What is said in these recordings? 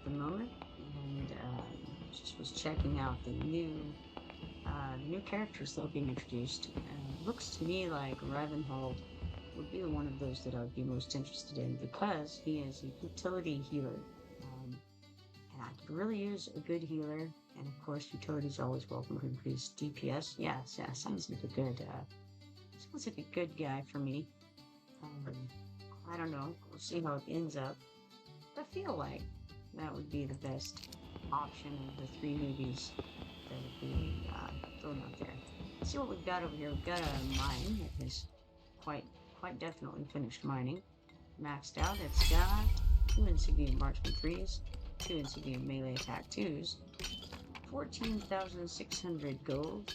the moment, and just was checking out the new characters that are being introduced. Looks to me like Ravenhold would be one of those that I would be most interested in because he is a utility healer. Um, and I could really use a good healer. And of course, utility is always welcome to increase DPS. Yes, yeah, sounds like a good guy for me. Um, I don't know. We'll see how it ends up. I feel like that would be the best option of the three movies that would be thrown out there. Let's see what we've got over here. We've got a mine that has quite definitely finished mining. Maxed out. It's got two insignia marksman threes, two insignia melee attack twos, 14,600 gold,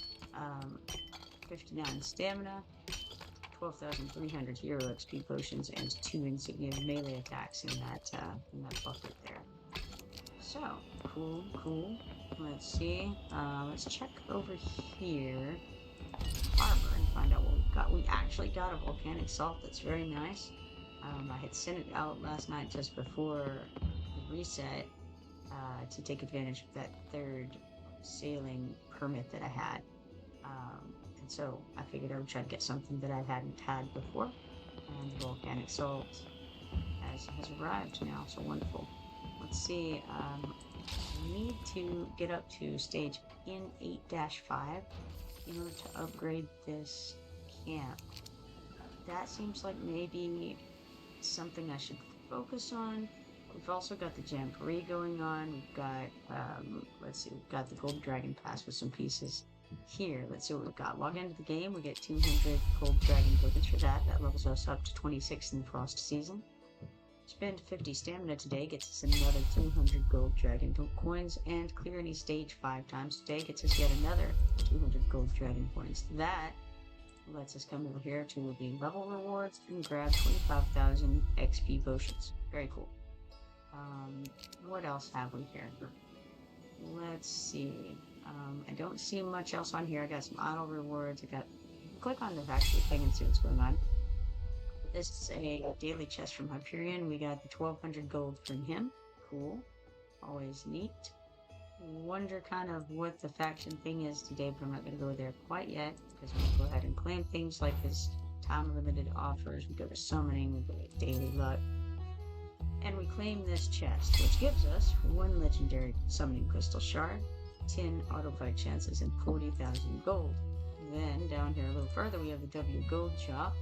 59 stamina, 12,300 hero XP potions, and two insignia melee attacks in that bucket there. So cool. Let's see. Let's check over here, harbor, and find out what we've got. We actually got a volcanic salt that's very nice. I had sent it out last night just before the reset to take advantage of that third sailing permit that I had. And so I figured I would try to get something that I hadn't had before. And the volcanic salt has arrived now, so wonderful. Let's see. I need to get up to stage N8-5 in order to upgrade this camp. That seems like maybe something I should focus on. We've also got the Jamboree going on. We've got, let's see, we've got the Gold Dragon Pass with some pieces here. Let's see what we've got. Log into the game. We get 200 Gold Dragon tokens for that. That levels us up to 26 in the Frost season. Spend 50 stamina today gets us another 200 Gold Dragon coins, and clear any stage 5 times today gets us yet another 200 Gold Dragon points. That lets us come over here to the level rewards and grab 25,000 XP potions. Very cool. What else have we here? Let's see. I don't see much else on here. I got some auto rewards. Click on the actual thing and see what's going on. This is a daily chest from Hyperion. We got the 1200 gold from him. Cool. Always neat. Wonder kind of what the faction thing is today, but I'm not going to go there quite yet because we'll go ahead and claim things like his time limited offers. We go to summoning, we go to daily luck, and we claim this chest, which gives us one legendary summoning crystal shard, 10 auto fight chances, and 40,000 gold. Then down here a little further, we have the W gold shop,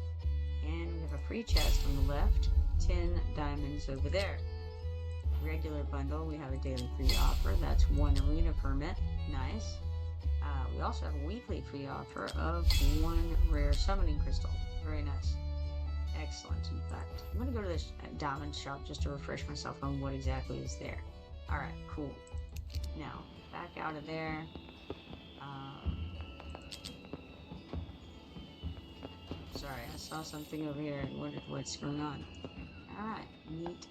and we have a free chest on the left, 10 diamonds over there. Regular bundle, we have a daily free offer. That's one arena permit. Nice. We also have a weekly free offer of one rare summoning crystal. Very nice. Excellent, in fact. I'm going to go to this diamond shop just to refresh myself on what exactly is there. Alright, cool. Now, back out of there. Sorry, I saw something over here and wondered what's going on. Alright, neat.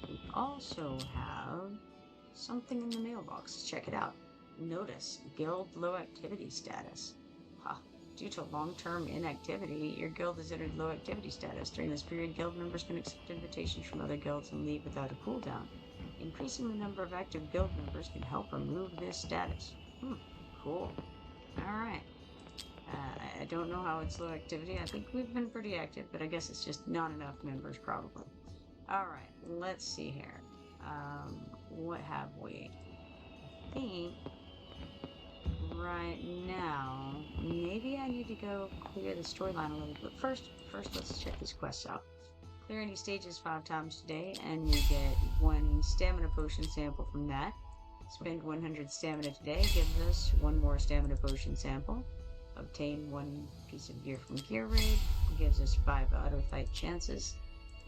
We also have something in the mailbox. Let's check it out. Notice, guild low activity status. Due to long-term inactivity, your guild is entered low activity status. During this period, guild members can accept invitations from other guilds and leave without a cooldown. Increasing the number of active guild members can help remove this status. Cool. Alright. I don't know how it's low activity. I think we've been pretty active, but I guess it's just not enough members, probably. Alright, let's see here. What have we? I think right now, maybe I need to go clear the storyline a little bit. First, let's check these quests out. Clear any stages 5 times today, and we get one stamina potion sample from that. Spend 100 stamina today, gives us one more stamina potion sample. Obtain one piece of gear from Gear Raid, gives us 5 auto fight chances.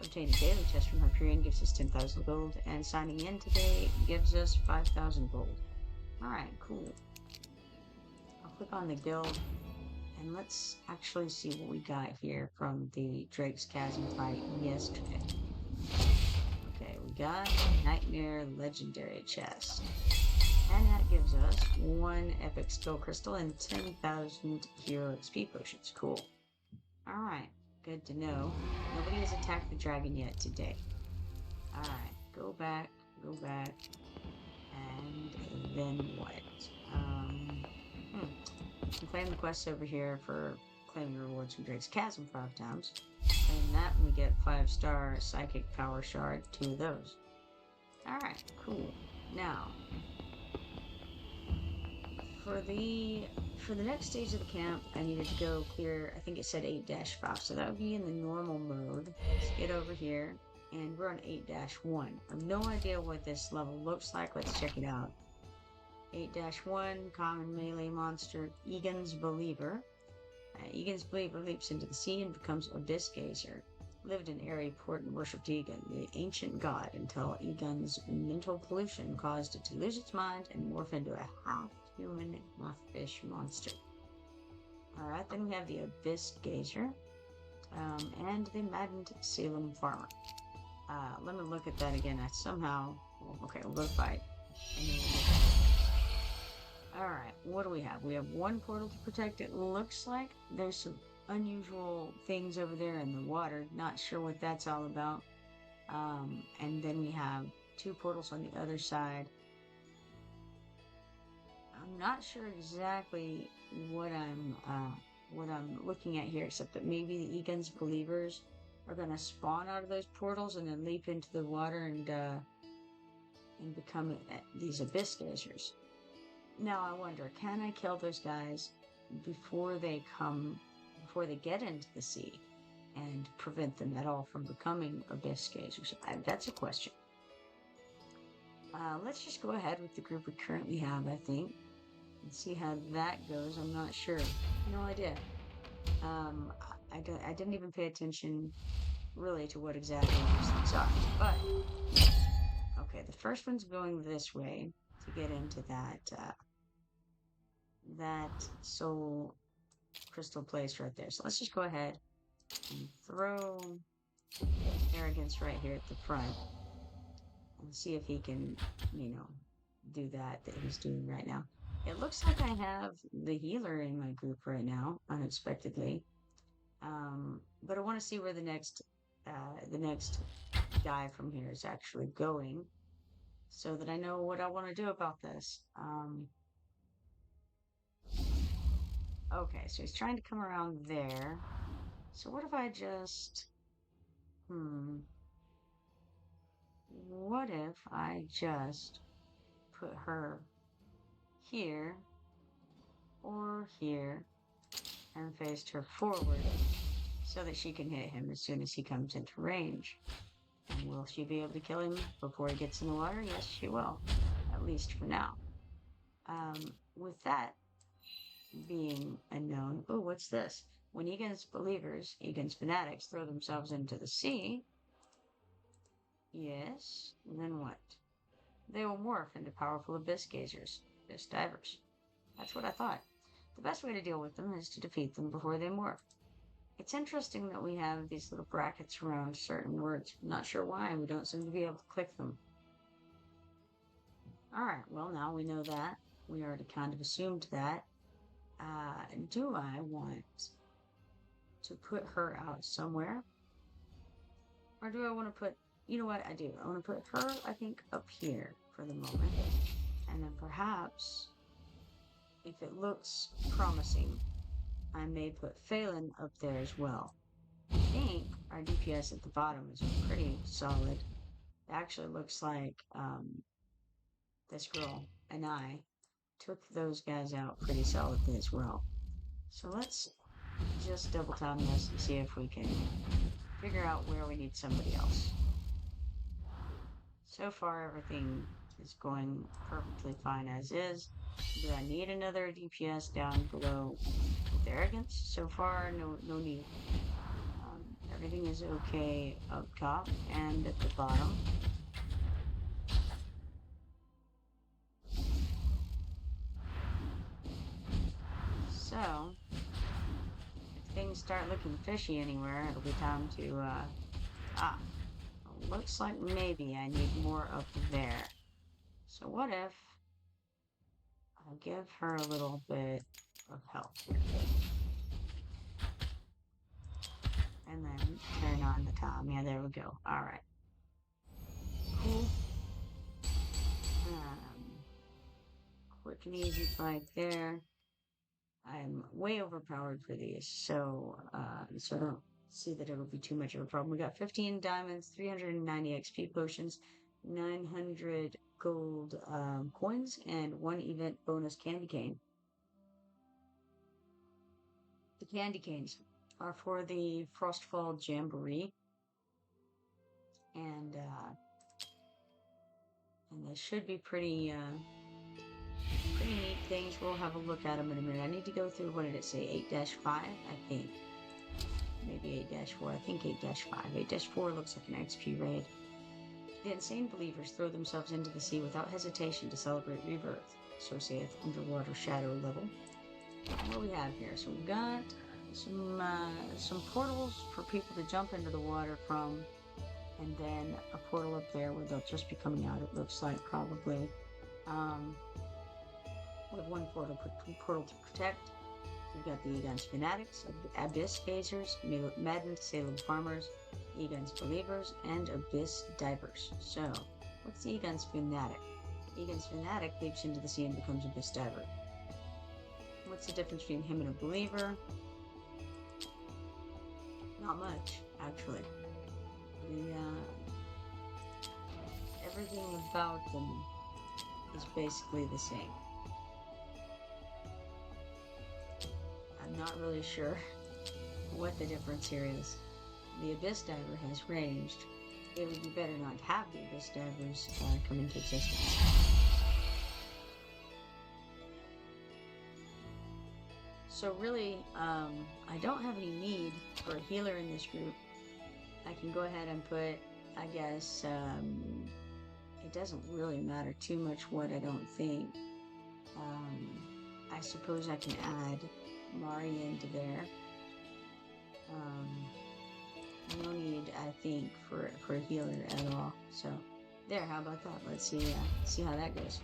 Obtain a daily chest from Hyperion, gives us 10,000 gold, and signing in today gives us 5,000 gold. Alright, cool. I'll click on the guild, and let's actually see what we got here from the Drake's Chasm fight yesterday. Okay, we got Nightmare Legendary Chest. And that gives us one epic skill crystal and 10,000 hero XP potions. Cool. Alright, good to know. Nobody has attacked the dragon yet today. Alright, go back, and then what? You claim the quests over here for claiming rewards from Drake's Chasm 5 times. And that we get 5-star psychic power shard, 2 of those. Alright, cool. Now, for the next stage of the camp, I needed to go clear, I think it said 8-5, so that would be in the normal mode. Let's get over here, and we're on 8-1. I have no idea what this level looks like. Let's check it out. 8-1, common melee monster, Egan's Believer. Egan's Believer leaps into the sea and becomes Abyss Gazer. Lived in airy port and worshipped Egan, the ancient god, until Egan's mental pollution caused it to lose its mind and morph into a half-human, half-fish monster. Alright, then we have the Abyss Gazer, and the Maddened Salem Farmer. Let me look at that again. Okay, we'll go fight. Alright, what do we have? We have 1 portal to protect, it looks like. There's some unusual things over there in the water. Not sure what that's all about. And then we have 2 portals on the other side. I'm not sure exactly what I'm looking at here, except that maybe the Egan's Believers are gonna spawn out of those portals and then leap into the water and become these Abyss Gazers. Now I wonder, can I kill those guys before they get into the sea and prevent them at all from becoming Abyss Gazers? That's a question. Let's just go ahead with the group we currently have, I think, and see how that goes. I'm not sure. No idea. I didn't even pay attention really to what exactly these things are. But, okay, the first one's going this way to get into that soul crystal place right there. So let's just go ahead and throw Arrogance right here at the front and see if he can, do that he's doing right now. It looks like I have the healer in my group right now, unexpectedly. But I want to see where the next guy from here is actually going, so that I know what I want to do about this. Okay, so he's trying to come around there. So what if I just... What if I just put her here or here and faced her forward so that she can hit him as soon as he comes into range? And will she be able to kill him before he gets in the water? Yes, she will. At least for now. With that being unknown... Oh, what's this? When Egan's believers, Egan's fanatics, throw themselves into the sea... Yes, then what? They will morph into powerful Abyss Gazers, Abyss Divers. That's what I thought. The best way to deal with them is to defeat them before they morph. It's interesting that we have these little brackets around certain words. I'm not sure why. We don't seem to be able to click them. Alright, well now we know that. We already kind of assumed that. Do I want to put her out somewhere? Or do I want to put... You know what I do? I want to put her, I think, up here for the moment. And then perhaps, if it looks promising, I may put Phelan up there as well. I think our DPS at the bottom is pretty solid. It actually looks like this girl and I took those guys out pretty solidly as well. So let's just double time this and see if we can figure out where we need somebody else. So far, everything is going perfectly fine as is. Do I need another DPS down below with Arrogance? So far, no need. Everything is okay up top and at the bottom. So, if things start looking fishy anywhere, it'll be time to, looks like maybe I need more up there. So what if I give her a little bit of help here. And then turn on the tom. Yeah, there we go. Alright. Cool. quick and easy fight there. I'm way overpowered for these, so I don't see that it'll be too much of a problem. We got 15 diamonds, 390 XP potions, 900 gold coins, and 1 event bonus candy cane. The candy canes are for the Frostfall Jamboree, and they should be pretty neat things. We'll have a look at them in a minute. I need to go through, what did it say, 8-5, I think. Maybe 8-4, I think 8-5. 8-4 looks like an XP raid. The insane believers throw themselves into the sea without hesitation to celebrate rebirth, so saith underwater shadow level. What do we have here? So we've got some portals for people to jump into the water from, and then a portal up there where they'll just be coming out, it looks like, probably. We have one portal to protect. We've got the Egon's Fanatics, Abyss Gazers, Maddened Salem Farmers, Egon's Believers, and Abyss Divers. So, what's the Egon's Fanatic? Egon's Fanatic leaps into the sea and becomes Abyss Diver. What's the difference between him and a Believer? Not much, actually. Everything about them is basically the same. I'm not really sure what the difference here is. The Abyss Diver has ranged. It would be better not to have the Abyss Divers come into existence. So really, I don't have any need for a healer in this group. I can go ahead and put, I guess, it doesn't really matter too much what, I don't think. I suppose I can add Mari into there. No need, I think, for a healer at all. So, there, how about that? Let's see how that goes.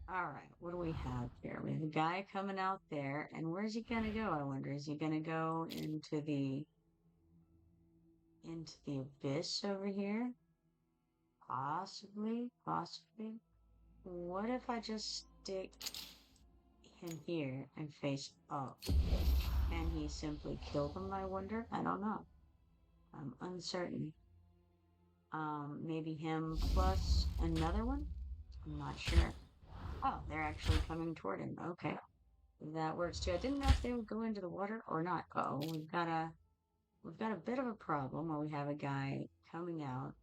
Alright, what do we have here? We have a guy coming out there, and where's he gonna go, I wonder? Is he gonna go into the abyss over here? Possibly. What if I just stick him here and face up? Can he simply kill them, I wonder? I don't know. I'm uncertain. Maybe him plus another one? I'm not sure. Oh, they're actually coming toward him. Okay. That works too. I didn't know if they would go into the water or not. Uh-oh, we've got a bit of a problem where we have a guy coming out,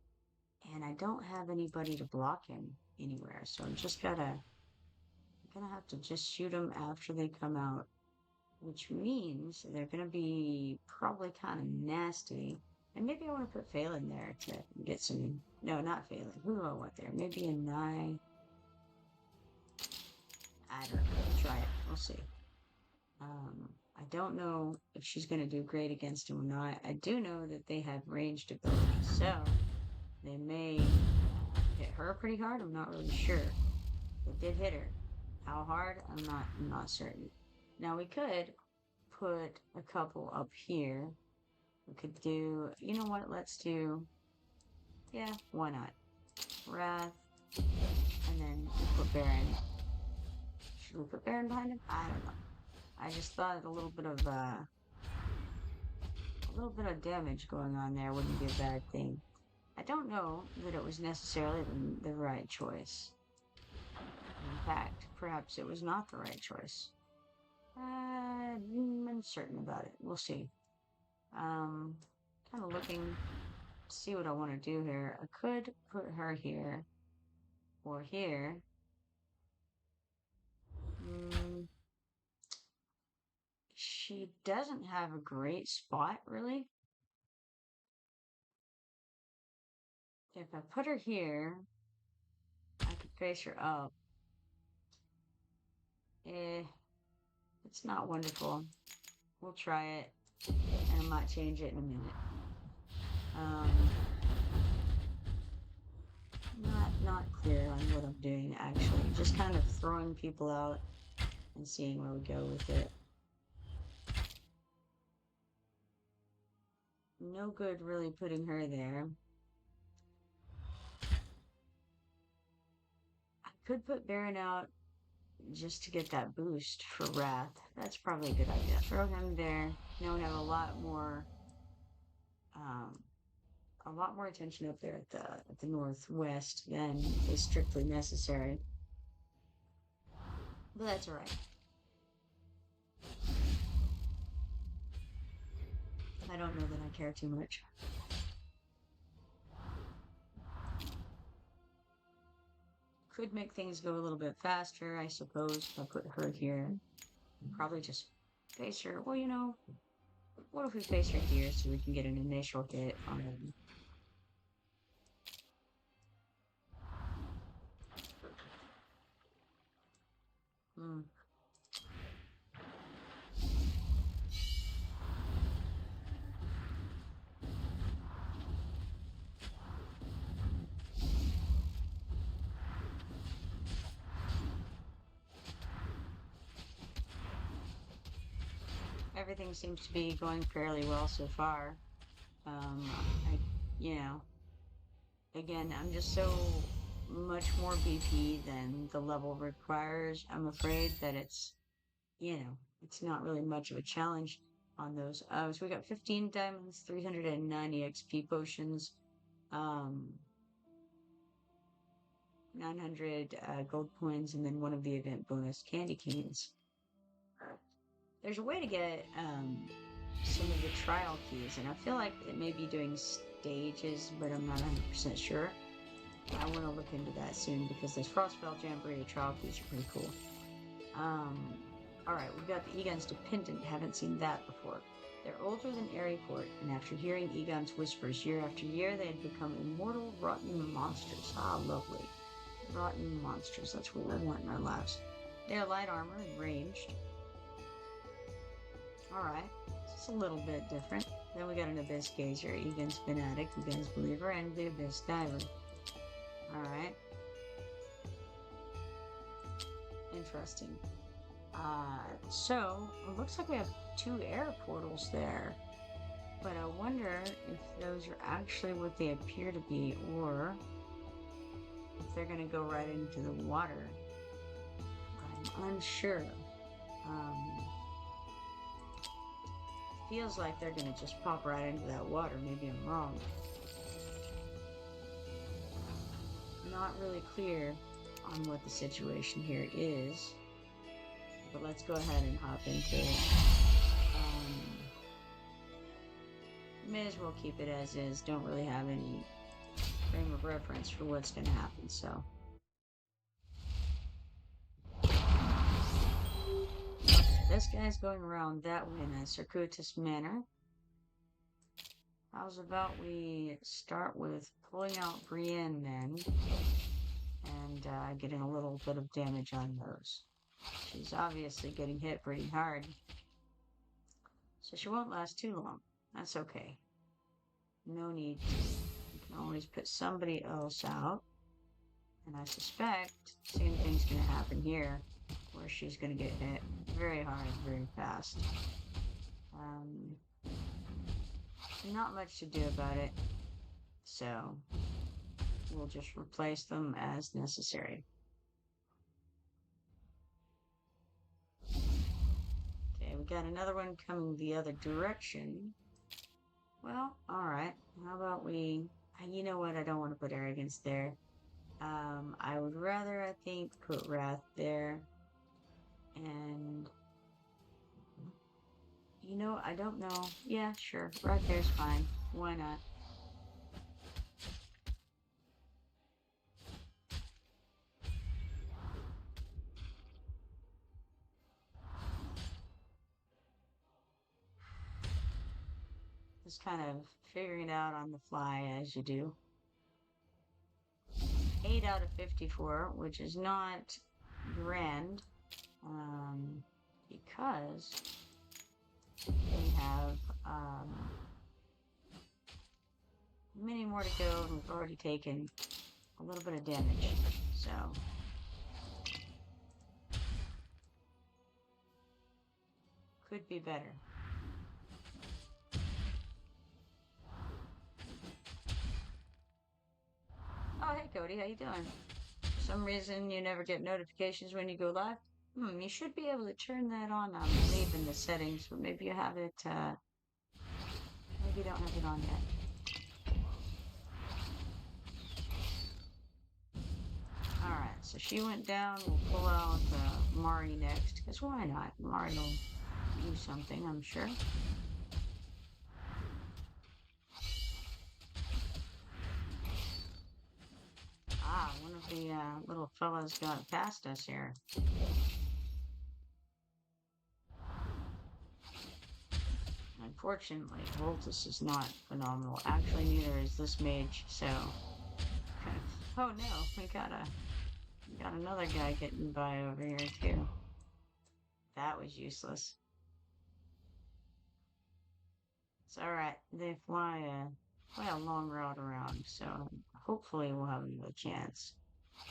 and I don't have anybody to block him anywhere. So I'm gonna have to just shoot them after they come out, which means they're gonna be probably kind of nasty. And maybe I want to put Phelan there to get some. No, not Phelan. Who do I want there? Maybe a Nye. I don't know. Try it. We'll see. I don't know if she's going to do great against him or not. I do know that they have ranged ability, so they may hit her pretty hard. I'm not really sure. They did hit her. How hard? I'm not certain. Now we could put a couple up here. We could do, you know what? Let's do, yeah, why not? Wrath, and then we put Baron. Should we put Baron behind him? I don't know. I just thought a little bit of damage going on there wouldn't be a bad thing. I don't know that it was necessarily the right choice. In fact, perhaps it was not the right choice. I'm uncertain about it. We'll see. Kind of looking to see what I want to do here. I could put her here or here. She doesn't have a great spot, really. If I put her here, I could face her up. It's not wonderful. We'll try it, and I might change it in a minute. Not clear on what I'm doing, actually. Just kind of throwing people out and seeing where we go with it. No good really putting her there. Could put Baron out just to get that boost for Wrath. That's probably a good idea. Throw him there. Now we have um, a lot more attention up there at the northwest than is strictly necessary. But that's alright. I don't know that I care too much. Could make things go a little bit faster, I suppose, if I put her here. Probably just face her. Well, you know, what if we face her here so we can get an initial hit on him? Hmm. Everything seems to be going fairly well so far. I, you know, again, I'm just so much more BP than the level requires. I'm afraid that it's not really much of a challenge on those. So we got 15 diamonds, 390 XP potions, um, 900 gold coins, and then one of the event bonus candy canes. There's a way to get some of the trial keys, and I feel like it may be doing stages, but I'm not 100% sure. I want to look into that soon because those Frostfell Jamboree trial keys are pretty cool. Alright, we've got the Egon's Dependent. Haven't seen that before. They're older than Aeryport, and after hearing Egon's whispers year after year, they had become immortal, rotten monsters. Ah, lovely. Rotten monsters, that's what we want in our lives. They are light armor and ranged. Alright, it's a little bit different. Then we got an Abyss Gazer, Egon's Fanatic, Egon's Believer, and the Abyss Diver. Alright. Interesting. So, it looks like we have 2 air portals there. But I wonder if those are actually what they appear to be, or if they're going to go right into the water. I'm unsure. Feels like they're going to just pop right into that water. Maybe I'm wrong. Not really clear on what the situation here is. But let's go ahead and hop into it. May as well keep it as is. Don't really have any frame of reference for what's going to happen, so. This guy's going around that way in a circuitous manner. How's about we start with pulling out Brienne then, and getting a little bit of damage on those. She's obviously getting hit pretty hard, so she won't last too long. That's okay. No need to. You can always put somebody else out, and I suspect same thing's going to happen here, where she's going to get hit very hard, very fast. Not much to do about it, so we'll just replace them as necessary. Okay, we got another one coming the other direction. Well, alright. How about we... You know what? I don't want to put Arrogance there. I would rather, I think, put Wrath there. And... You know, I don't know. Yeah, sure. Right there's fine. Why not? Just kind of figuring it out on the fly as you do. 8 out of 54, which is not grand, because we have many more to go, and we've already taken a little bit of damage, so could be better. Oh, hey Cody, how you doing? some reason you never get notifications when you go live. You should be able to turn that on, I believe, in the settings, but maybe you have it, maybe you don't have it on yet. Alright, so she went down. We'll pull out Mari next, because why not? Mari will do something, I'm sure. Ah, one of the little fellas got past us here. Unfortunately, Voltus is not phenomenal. Actually, neither is this mage, so... Oh no, we got another guy getting by over here, too. That was useless. It's alright, they fly a long route around, so hopefully we'll have another chance.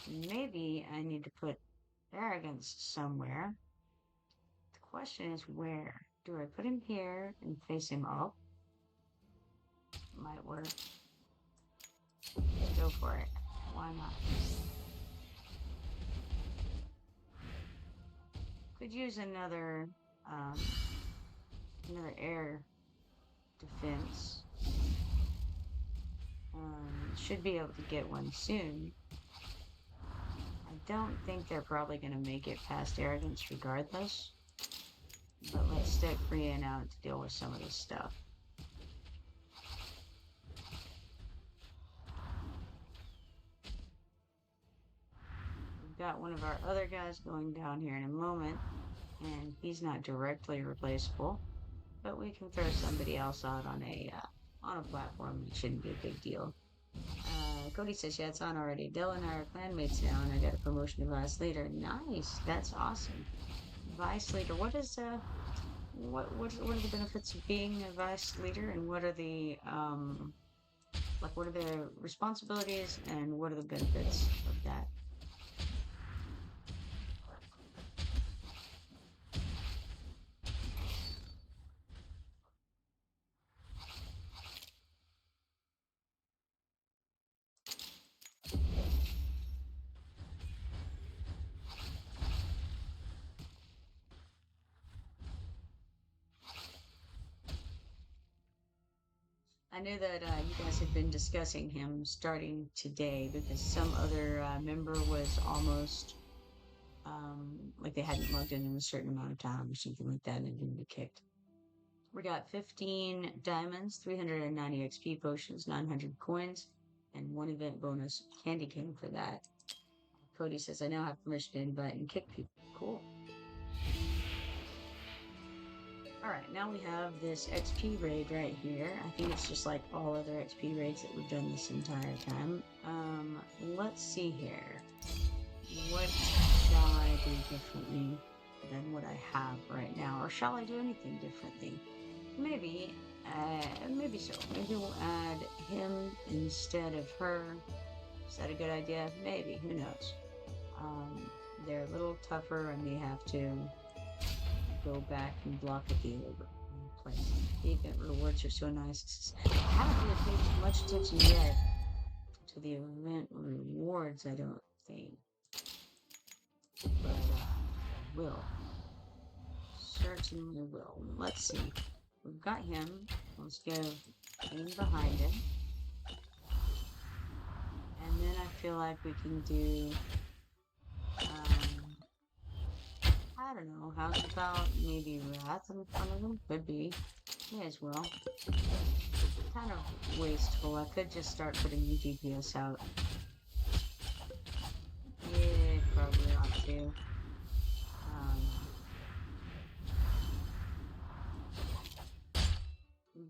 Maybe I need to put arrogance somewhere. The question is where? Do I put him here and face him up? Might work. Go for it. Why not? Could use another air defense. Should be able to get one soon. I don't think they're probably going to make it past arrogance regardless. But let's stick Brienne out to deal with some of this stuff. We've got one of our other guys going down here in a moment, and he's not directly replaceable, but we can throw somebody else out on a platform. It shouldn't be a big deal. Cody says, yeah, it's on already. Dell and I are clanmates now, and I got a promotion to vice leader. Nice, that's awesome. Vice leader. What is what are the benefits of being a vice leader, and what are the what are the responsibilities, and what are the benefits of that? I knew that you guys had been discussing him starting today because some other member was almost like they hadn't logged in a certain amount of time or something like that, and it didn't get kicked. We got 15 diamonds, 390 XP potions, 900 coins, and 1 event bonus candy cane for that. Cody says, I now have permission to invite and kick people. Cool. Alright, now we have this XP raid right here. I think it's just like all other XP raids that we've done this entire time. Let's see here. What shall I do differently than what I have right now? Or shall I do anything differently? Maybe, maybe so. Maybe we'll add him instead of her. Is that a good idea? Maybe, who knows? They're a little tougher. I may have to go back and block at the place. The event rewards are so nice. I haven't really paid much attention yet to the event rewards, I don't think. But I will. Certainly will. Let's see. We've got him. Let's go in behind him. And then I feel like we can do I don't know, how's about maybe Wrath in front of them? Could be. May as well. Kind of wasteful. I could just start putting the DPS out. Yeah, probably ought to.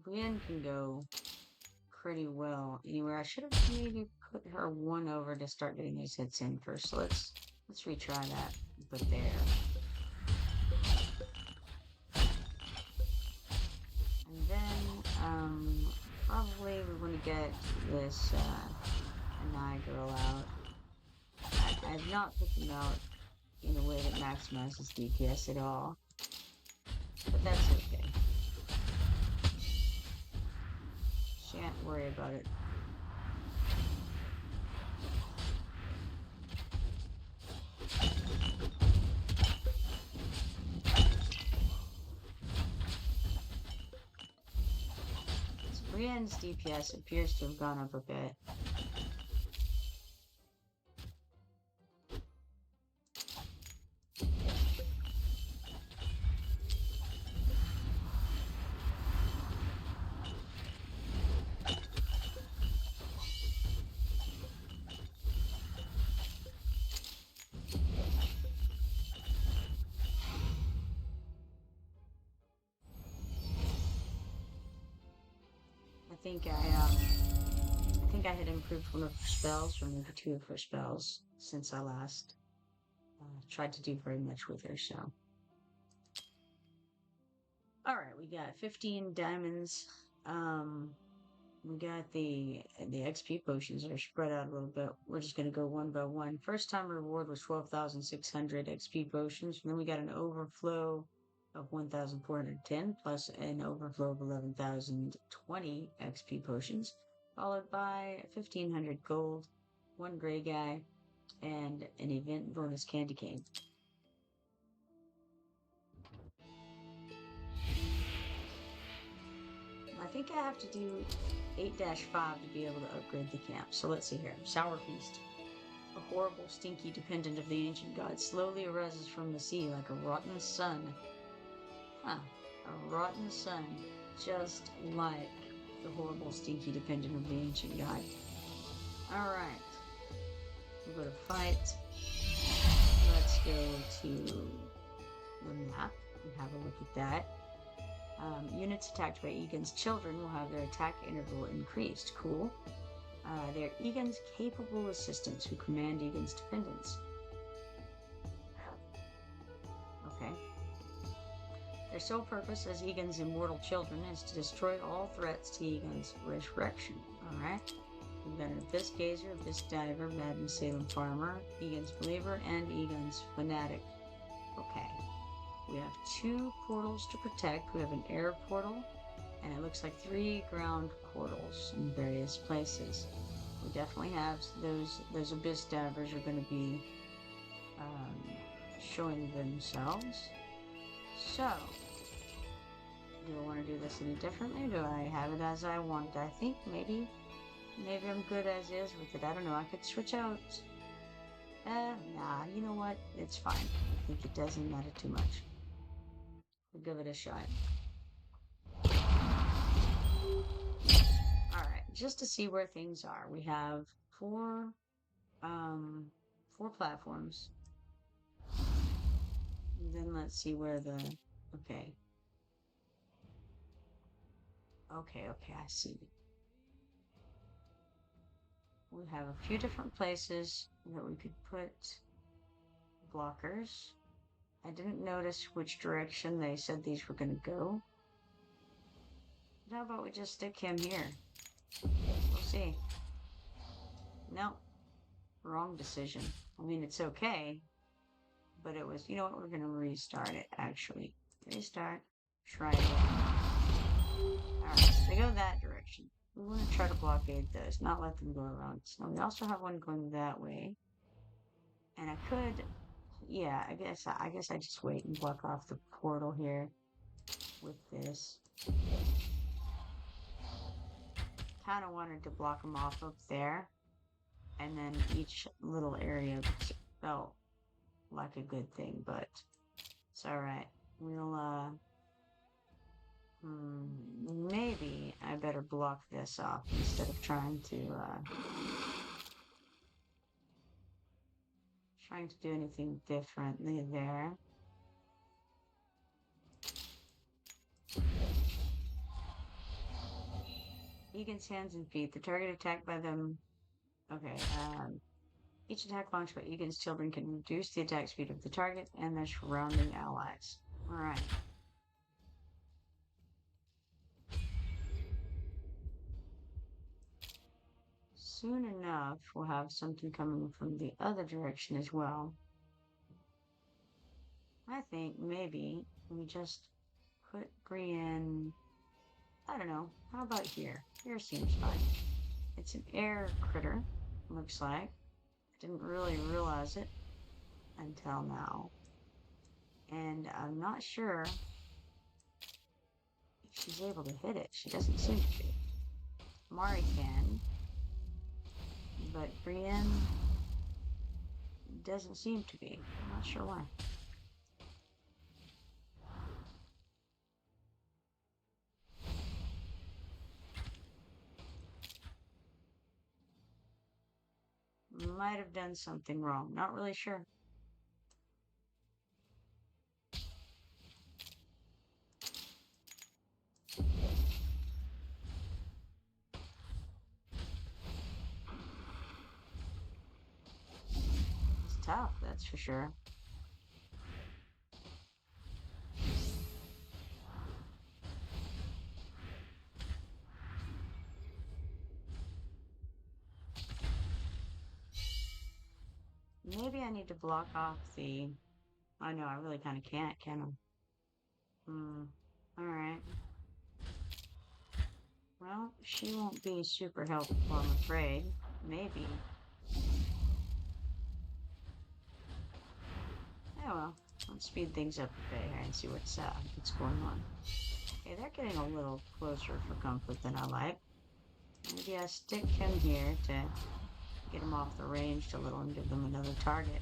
Brienne can go pretty well anywhere. I should have maybe put her 1 over to start getting these hits in first. So let's retry that. But there. And then, probably we want to get this, Anai girl out. I have not put them out in a way that maximizes DPS at all. But that's okay. Shan't worry about it. Brienne's DPS appears to have gone up a bit. I think I had improved one of her spells, or maybe two of her spells, since I last tried to do very much with her, so. Alright, we got 15 diamonds. We got the XP potions are spread out a little bit. We're just going to go one by one. First time reward was 12,600 XP potions. And then we got an overflow of 1,410 plus an overflow of 11,020 XP potions, followed by 1,500 gold, one gray guy, and an event bonus candy cane. I think I have to do 8-5 to be able to upgrade the camp. So let's see here. Sour Feast. A horrible, stinky dependent of the ancient gods slowly arises from the sea like a rotten sun. Huh. A rotten sun. Just like the horrible, stinky dependent of the ancient god. Alright. We'll go to fight. Let's go to the map and have a look at that. Units attacked by Egan's children will have their attack interval increased. Cool. They're Egan's capable assistants who command Egan's dependents. Okay. Their sole purpose as Egan's immortal children is to destroy all threats to Egan's resurrection. Alright. We've got an Abyss Gazer, Abyss Diver, Madden Salem Farmer, Egan's Believer, and Egan's Fanatic. Okay. We have 2 portals to protect. We have an air portal, and it looks like 3 ground portals in various places. We definitely have those Abyss Divers are going to be showing themselves. So, do I want to do this any differently? Do I have it as I want? I think maybe I'm good as is with it. I don't know. I could switch out. Nah, you know what? It's fine. I think it doesn't matter too much. We'll give it a shot. Alright, just to see where things are. We have 4 platforms. And then let's see where the... Okay, I see. We have a few different places that we could put blockers. I didn't notice which direction they said these were going to go. How about we just stick him here? We'll see. Nope. Wrong decision. I mean, it's okay. But it was, you know what, we're going to restart it, actually. Restart. Try it. Alright, so they go that direction. We want to try to blockade those, not let them go around. So we also have one going that way. And I could... Yeah, I guess I just wait and block off the portal here with this. Kind of wanted to block them off up there, and then each little area felt like a good thing, but it's alright. We'll, maybe I better block this off instead of trying to do anything differently there. Egan's hands and feet. The target attacked by them. Okay, each attack launched by Egan's children can reduce the attack speed of the target and their surrounding allies. Alright. Soon enough, we'll have something coming from the other direction as well. I think maybe we just put Brienne... I don't know. How about here? Here seems fine. It's an air critter, looks like. I didn't really realize it until now. And I'm not sure if she's able to hit it. She doesn't seem to be. Mari can, but Brienne doesn't seem to be. I'm not sure why. Might have done something wrong. Not really sure. It's tough, that's for sure. Maybe I need to block off the... I know, I really kind of can't, can I? Hmm. Alright. Well, she won't be super helpful, I'm afraid. Maybe. Oh well. Let's speed things up a bit here and see what's going on. Okay, they're getting a little closer for comfort than I like. Maybe I stick him here to get him off the range a little and give them another target.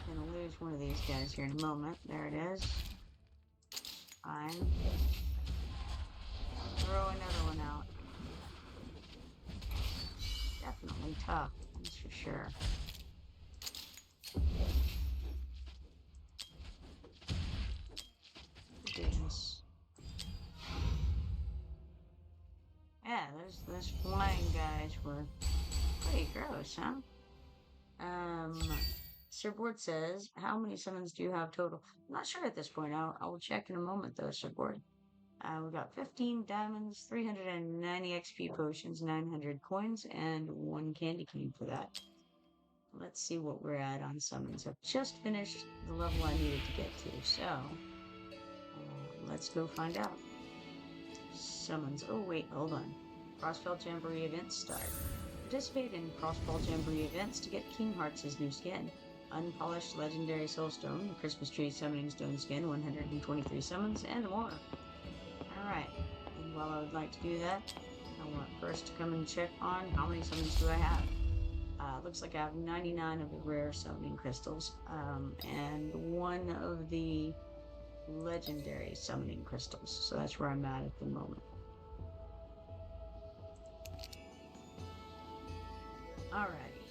Gonna lose one of these guys here in a moment. There it is. Fine. Throw another one out. Definitely tough, that's for sure. Goodness. Yeah, those flying guys were pretty gross, huh? Sir Board says, how many summons do you have total? I'm not sure at this point. I will check in a moment, though, Sir Board. We got 15 diamonds, 390 XP potions, 900 coins, and 1 candy cane for that. Let's see what we're at on summons. I've just finished the level I needed to get to, so let's go find out. Summons. Oh, wait, hold on. Crossfell Jamboree events start. Participate in Crossfell Jamboree events to get King Hearts' new skin. Unpolished Legendary Soulstone, the Christmas Tree Summoning Stone skin, 123 summons, and more. Alright, and while I would like to do that, I want first to come and check on how many summons do I have. Looks like I have 99 of the rare summoning crystals, and 1 of the legendary summoning crystals. So that's where I'm at the moment. Alrighty,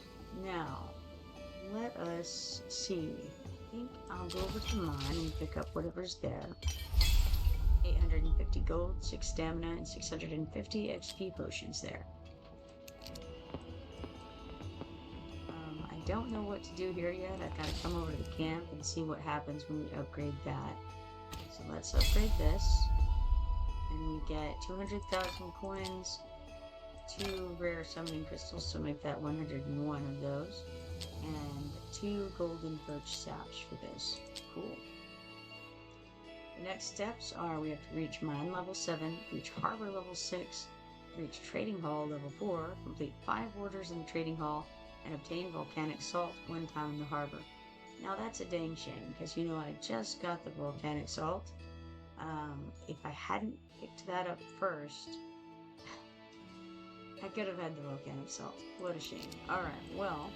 now let us see. I think I'll go over to mine and pick up whatever's there. 850 gold, 6 stamina, and 650 XP potions there. I don't know what to do here yet. I've got to come over to the camp and see what happens when we upgrade that. So let's upgrade this. And we get 200,000 coins, 2 rare summoning crystals, so make that 101 of those, and 2 golden birch saps for this. Cool. The next steps are we have to reach mine level 7, reach harbor level 6, reach trading hall level 4, complete 5 orders in the trading hall, and obtain volcanic salt 1 time in the harbor. Now that's a dang shame, because you know I just got the volcanic salt. If I hadn't picked that up first, I could have had the volcanic salt. What a shame. Alright, well,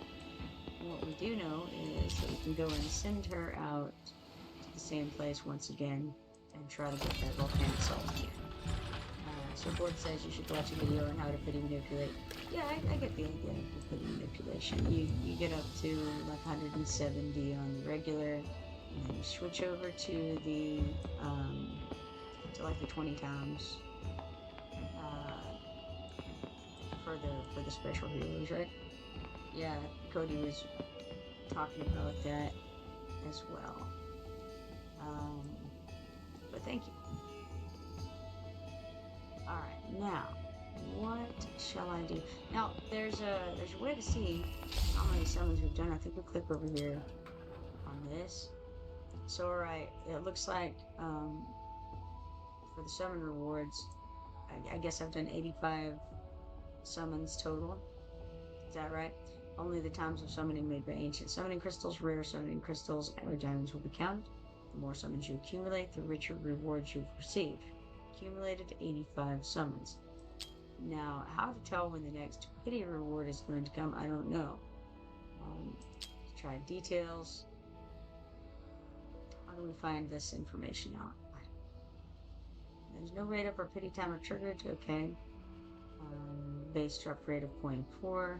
what we do know is that we can go and send her out to the same place once again and try to get that volcanic salt again. So Board says you should watch a video on how to pity manipulate. Yeah, I get the idea of pity manipulation. You get up to like 170 on the regular, and then you switch over to the to like the 20 times for the special heroes, right? Yeah, Cody was talking about that as well. But thank you. Alright, now, what shall I do? Now, there's a way to see how many summons we've done. I think we'll click over here on this. So, alright, it looks like, for the summon rewards, I guess I've done 85 summons total. Is that right? Only the times of summoning made by ancient summoning crystals, rare summoning crystals, or diamonds will be counted. The more summons you accumulate, the richer rewards you've received. Accumulated 85 summons. Now, how to tell when the next pity reward is going to come, I don't know. Try details. How do we find this information out? There's no rate up or pity timer triggered. Okay. Base drop rate of 0.4.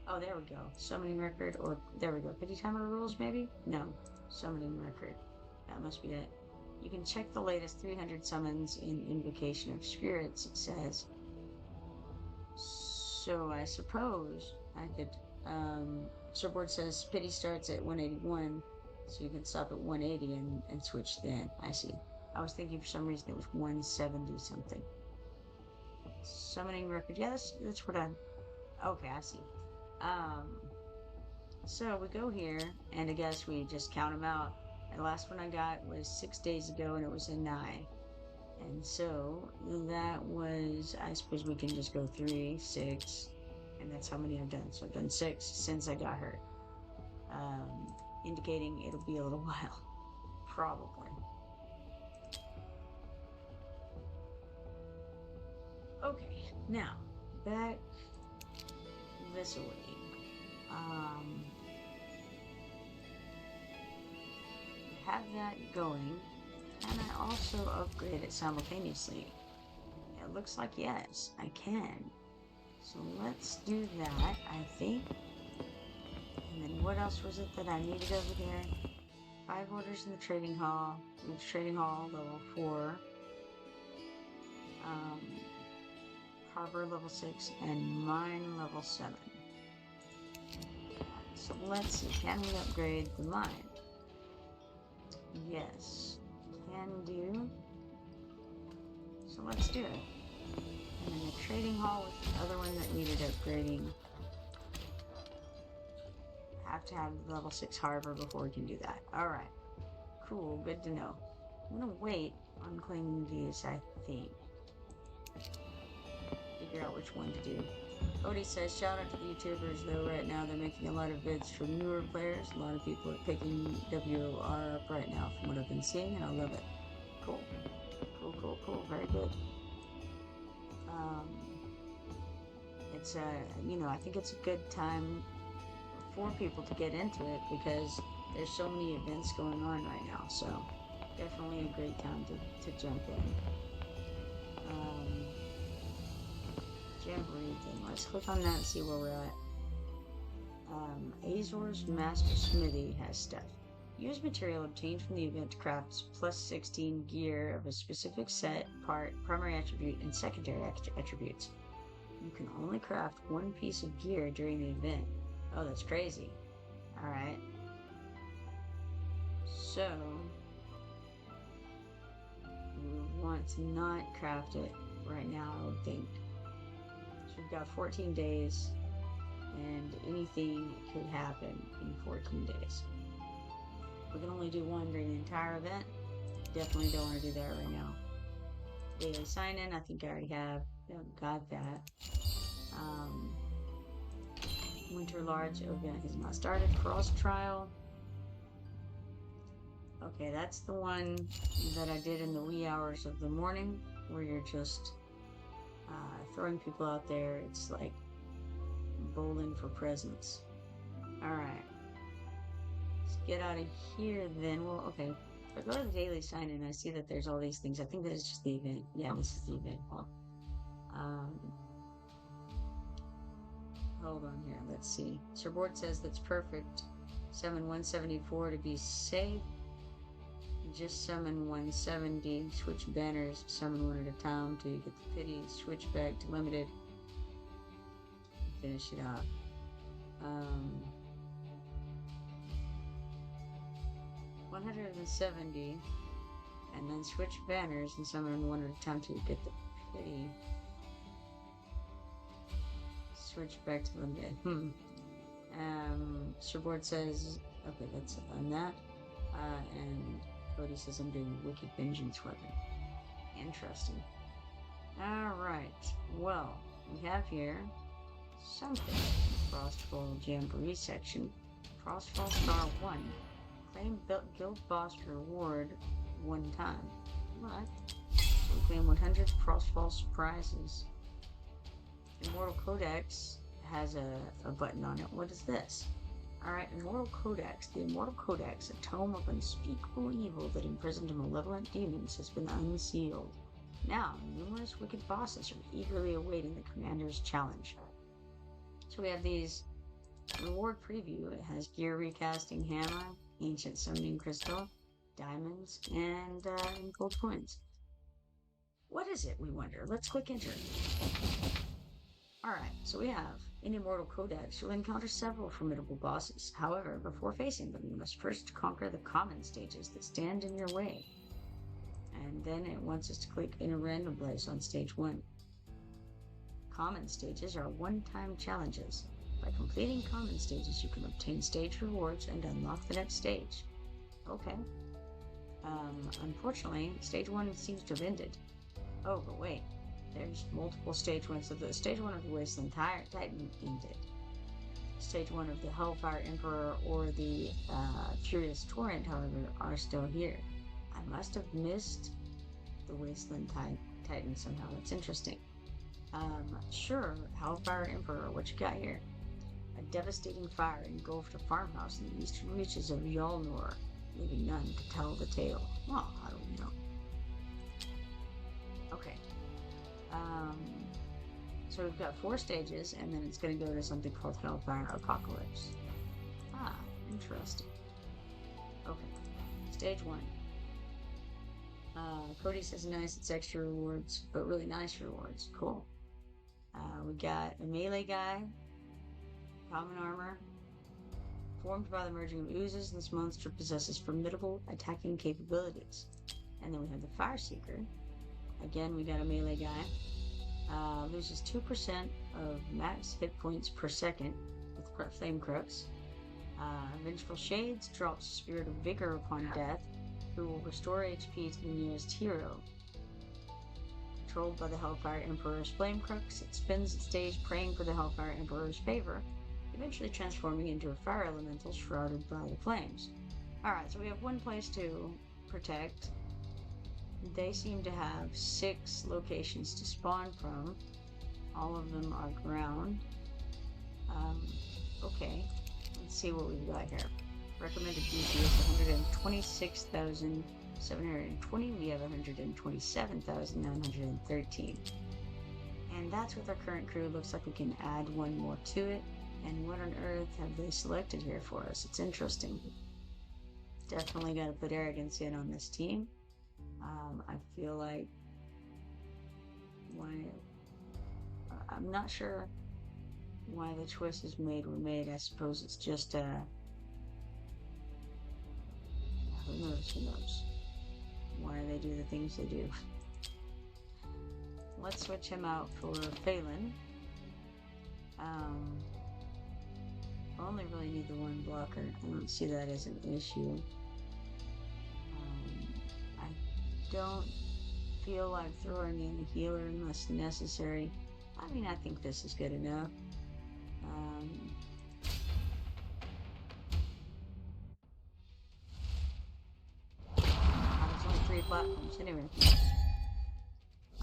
Oh, there we go. Summoning record, or there we go. Pity timer rules, maybe? No. Summoning record. That must be it. You can check the latest 300 summons in Invocation of Spirits, it says. So I suppose I could, Surfboard says pity starts at 181, so you can stop at 180 and switch then. I see. I was thinking for some reason it was 170 something. Summoning record. Yeah, that's what okay, I see. So we go here, and I guess we just count them out. And the last one I got was 6 days ago, and it was a 9. And so that was, I suppose we can just go 3, 6, and that's how many I've done. So I've done 6 since I got hurt. Indicating it'll be a little while, probably. Okay, now, back this way. Have that going. Can I also upgrade it simultaneously? It looks like yes, I can. So let's do that, I think. And then what else was it that I needed over here? 5 orders in the trading hall. Each trading hall level 4. Harbor level 6 and mine level 7. So let's see, can we upgrade the mine? Yes, can do. So let's do it. And then the trading hall was the other one that needed upgrading. Have to have level 6 harbor before we can do that. Alright. Cool, good to know. I'm gonna wait on claiming these, I think. Figure out which one to do. Odie says, shout out to the YouTubers, though right now they're making a lot of vids for newer players. A lot of people are picking WR up right now from what I've been seeing, and I love it. Cool. Cool, cool, cool. Very good. It's, you know, I think it's a good time for people to get into it because there's so many events going on right now, so definitely a great time to jump in. Jamboree thing. Let's click on that and see where we're at. Azor's Master Smithy has stuff. Use material obtained from the event to craft plus 16 gear of a specific set, part, primary attribute, and secondary attributes. You can only craft 1 piece of gear during the event. Oh, that's crazy. Alright. So, we want to not craft it right now, I would think. So we've got 14 days, and anything could happen in 14 days. We can only do 1 during the entire event. Definitely don't want to do that right now. Daily sign-in, I think I already have. Got that. Winter Large event has not started. Cross trial. Okay, that's the one that I did in the wee hours of the morning, where you're just throwing people out there. It's like bowling for presents. Alright. Let's get out of here then. Well, okay. If I go to the daily sign-in, I see that there's all these things. I think that is just the event. Yeah, this is the event. Hold on here. Let's see. Surfboard says that's perfect. Summon 174 to be safe. Just summon 170. Switch banners. Summon 1 at a time till you get the pity. Switch back to limited. Finish it off. 170. And then switch banners and summon 1 at a time till you get the pity. Switch back to limited. Surfboard says, okay, that's on that. And Cody says I'm doing Wicked Vengeance Weapon. Interesting. Alright, well, we have here something. Frostfall Jamboree section. Frostfall Star 1. Claim guild boss reward 1 time. What? So we claim 100 Frostfall surprises. Immortal Codex has a button on it. What is this? Alright, Immortal Codex. The Immortal Codex, a tome of unspeakable evil that imprisoned malevolent demons, has been unsealed. Now, numerous wicked bosses are eagerly awaiting the commander's challenge. So we have these reward preview. It has gear recasting hammer, ancient summoning crystal, diamonds, and gold coins. What is it, we wonder? Let's click enter. Alright, so we have, in Immortal Codex, you'll encounter several formidable bosses. However, before facing them, you must first conquer the common stages that stand in your way. And then it wants us to click in a random place on stage 1. Common stages are one-time challenges. By completing common stages, you can obtain stage rewards and unlock the next stage. Okay. Unfortunately, stage 1 seems to have ended. Oh, but wait. There's multiple stage 1s. So the stage 1 of the Wasteland Titan ended. Stage 1 of the Hellfire Emperor or the Furious Torrent, however, are still here. I must have missed the Wasteland Titan somehow. That's interesting. Sure, Hellfire Emperor, what you got here? A devastating fire engulfed a farmhouse in the eastern reaches of Yolnor, leaving none to tell the tale. Well, how do we know? Okay. So we've got 4 stages, and then it's going to go to something called Hellfire Apocalypse. Ah, interesting. Okay. Stage 1. Cody says nice, it's extra rewards, but really nice rewards. Cool. We got a melee guy, common armor. Formed by the merging of oozes, this monster possesses formidable attacking capabilities. And then we have the Fire Seeker. Again, we got a melee guy. Loses 2% of max hit points per second with Flame Crux. Vengeful Shades drops Spirit of Vigor upon death, who will restore HP to the nearest hero. Controlled by the Hellfire Emperor's Flame Crux, it spends its days praying for the Hellfire Emperor's favor, eventually transforming into a fire elemental shrouded by the flames. Alright, so we have one place to protect. They seem to have 6 locations to spawn from. All of them are ground. Okay, let's see what we've got here. Recommended BP is 126,720. We have 127,913. And that's with our current crew. Looks like we can add 1 more to it. And what on earth have they selected here for us? It's interesting. Definitely got to put arrogance in on this team. I feel like I'm not sure why the choices were made. I suppose it's just who knows why they do the things they do. Let's switch him out for Phelan. I only really need the 1 blocker. I don't see that as an issue. I don't feel like throwing in a healer unless necessary. I mean, I think this is good enough. There's only 3 platforms anyway.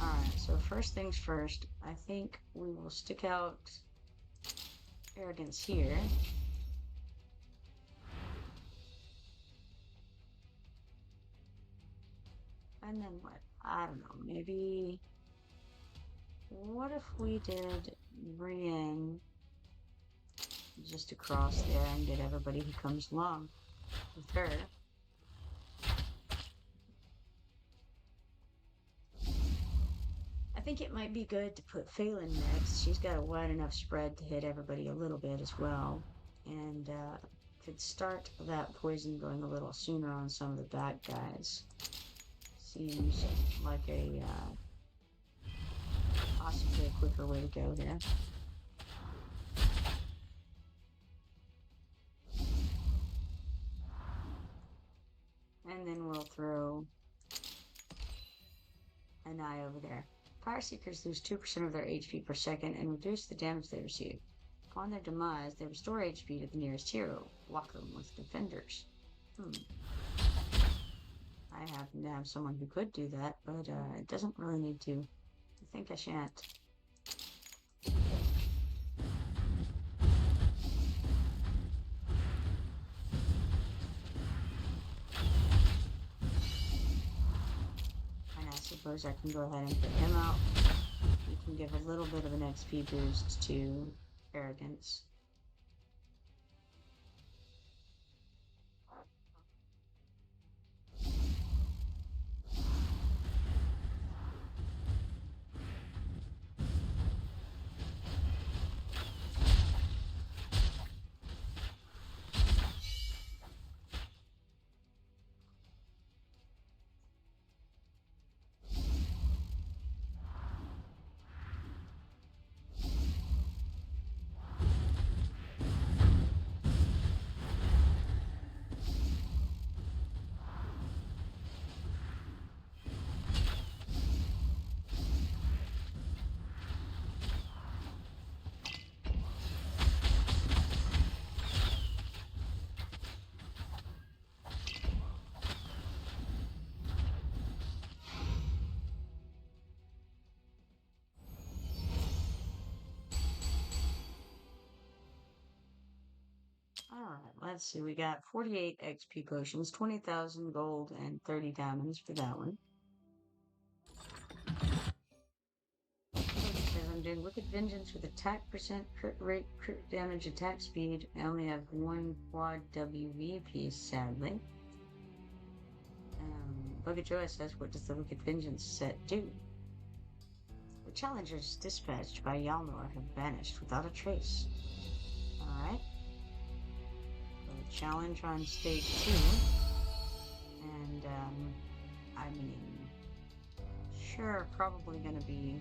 Alright, so first things first, I think we will stick out arrogance here. And then what? I don't know, maybe... What if we did bring in just across there and get everybody who comes along with her? I think it might be good to put Phelan next. She's got a wide enough spread to hit everybody a little bit as well. And could start that poison going a little sooner on some of the bad guys. Seems like a possibly a quicker way to go here. And then we'll throw an eye over there. Fire Seekers lose 2% of their HP per second and reduce the damage they receive. Upon their demise, they restore HP to the nearest hero. Block them with defenders. I happen to have someone who could do that, but it doesn't really need to. I think I shan't. And I suppose I can go ahead and put him out. You can give a little bit of an XP boost to Arrogance. Alright, let's see. We got 48 XP potions, 20,000 gold, and 30 diamonds for that one. I'm doing Wicked Vengeance with attack percent, crit rate, crit damage, attack speed. I only have one quad WV piece, sadly. Bucket Joy says, what does the Wicked Vengeance set do? The challengers dispatched by Yalnor have vanished without a trace. Alright. Challenge on stage 2. And, I mean, sure, probably gonna be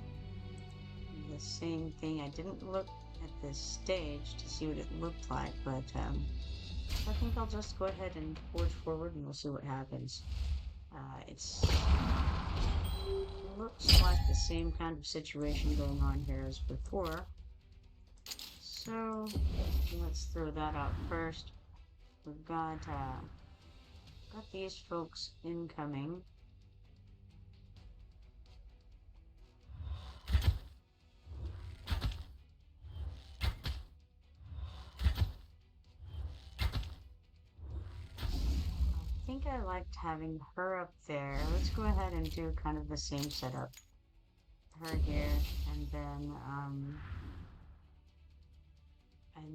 the same thing. I didn't look at this stage to see what it looked like, but I think I'll just go ahead and forge forward and we'll see what happens. It looks like the same kind of situation going on here as before. So let's throw that out first. We've got these folks incoming. I think I liked having her up there. Let's go ahead and do kind of the same setup. Her here, and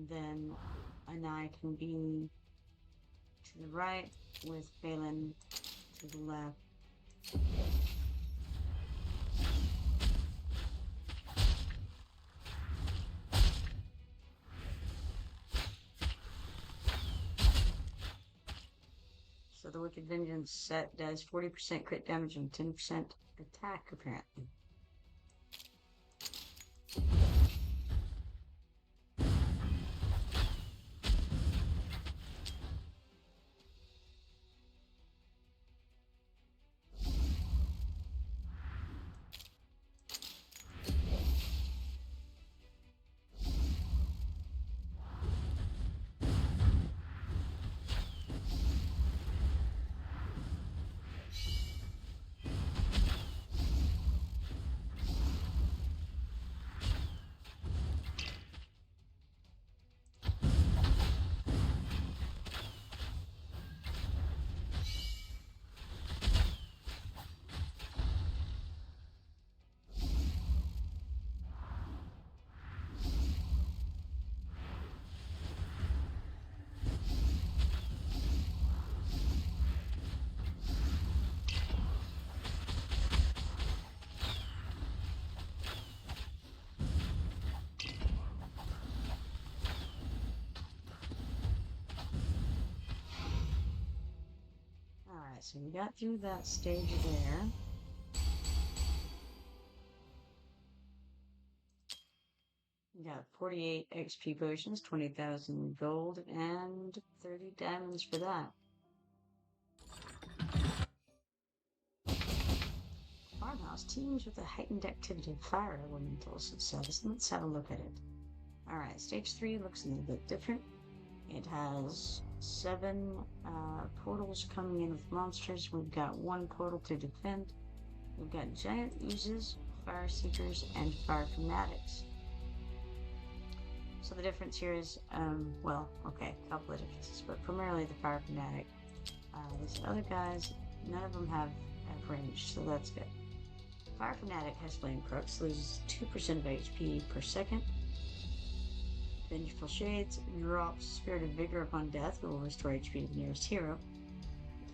then I can be to the right with Phelan to the left. So the Wicked Vengeance set does 40% crit damage and 10% attack, apparently. So we got through that stage there. We got 48 XP potions, 20,000 gold, and 30 diamonds for that. Farmhouse teams with a heightened activity of fire elementals, it says. Let's have a look at it. Alright, stage 3 looks a little bit different. It has 7 portals coming in with monsters. We've got 1 portal to defend. We've got giant oozes, fire seekers, and fire fanatics. So the difference here is, well, okay, a couple of differences, but primarily the fire fanatic. These other guys, none of them have range, so that's good. Fire fanatic has flame crux, loses 2% of HP per second. Vengeful Shades drops Spirit of Vigor upon death, will restore HP to the nearest hero.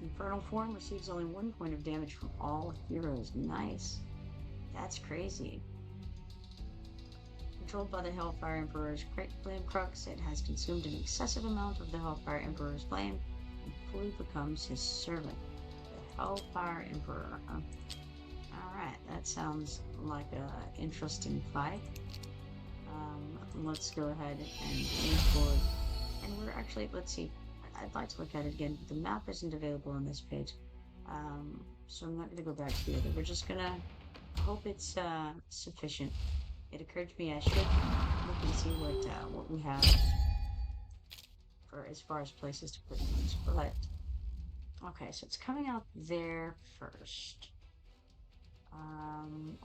Infernal Form receives only 1 point of damage from all heroes. Nice. That's crazy. Controlled by the Hellfire Emperor's Flame Crux, it has consumed an excessive amount of the Hellfire Emperor's flame and fully becomes his servant. The Hellfire Emperor. Alright, that sounds like an interesting fight. Let's go ahead and aim for it. And we're actually, let's see, I'd like to look at it again. The map isn't available on this page, so I'm not going to go back to the other. We're just going to hope it's sufficient. It occurred to me I should look and see what we have for as far as places to put things. But okay, so it's coming out there first.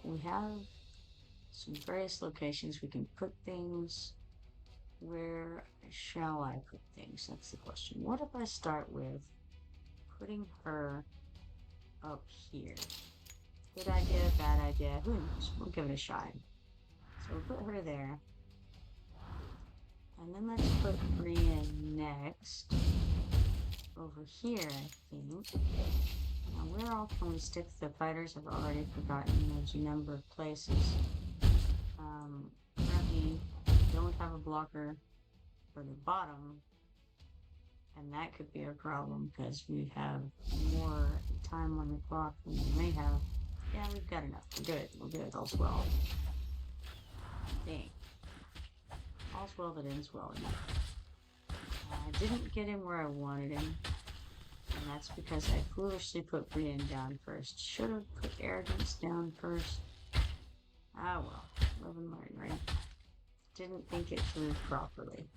We have some various locations we can put things. Where shall I put things? That's the question. What if I start with putting her up here? Good idea, bad idea, who knows? We'll give it a shot. So we'll put her there. And then let's put Brienne next. Over here, I think. Now, where all can we stick the fighters? I've already forgotten. There's a number of places. Currently, don't have a blocker for the bottom, and that could be a problem because we have more time on the clock than we may have. Yeah, we've got enough. We're good. All's well. Dang. All's well that ends well enough. I didn't get him where I wanted him, and that's because I foolishly put Brienne down first. Should have put Arrogance down first. Ah well, live and learn, right? Didn't think it through properly.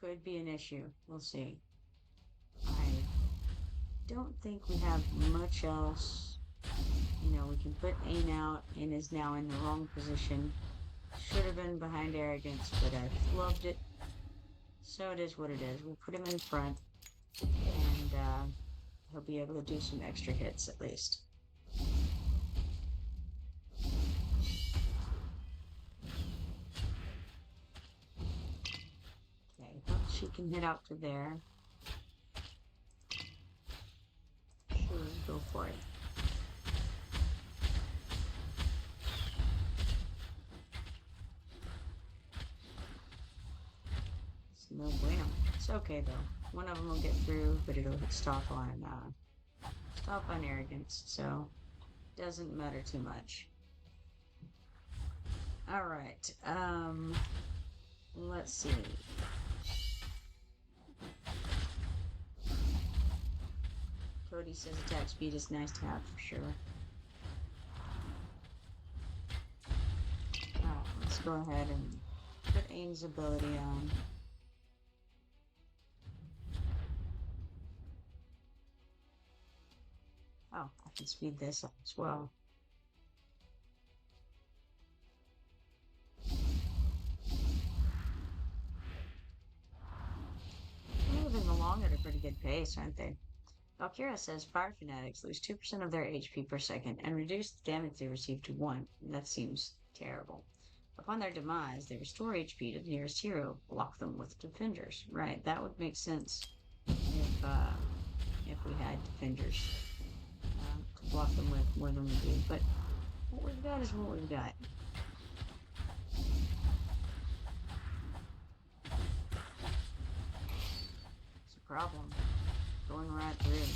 Could be an issue. We'll see. I don't think we have much else. You know, we can put Ain out. Ain is now in the wrong position. Should have been behind Arrogance, but I flubbed it. So it is what it is. We'll put him in front, and he'll be able to do some extra hits at least. Okay, she can hit out to there. Sure, go for it. No bueno. It's okay though. One of them will get through, but it'll stop on Arrogance, so doesn't matter too much. All right. Let's see. Cody says attack speed is nice to have for sure. Alright, let's go ahead and put Ain's ability on. Oh, I can speed this up as well. They're moving along at a pretty good pace, aren't they? Valkyria says fire fanatics lose 2% of their HP per second and reduce the damage they receive to 1. That seems terrible. Upon their demise, they restore HP to the nearest hero, block them with defenders. Right, that would make sense if we had defenders to block them with more than we do. But what we've got is what we've got. It's a problem. Going right through.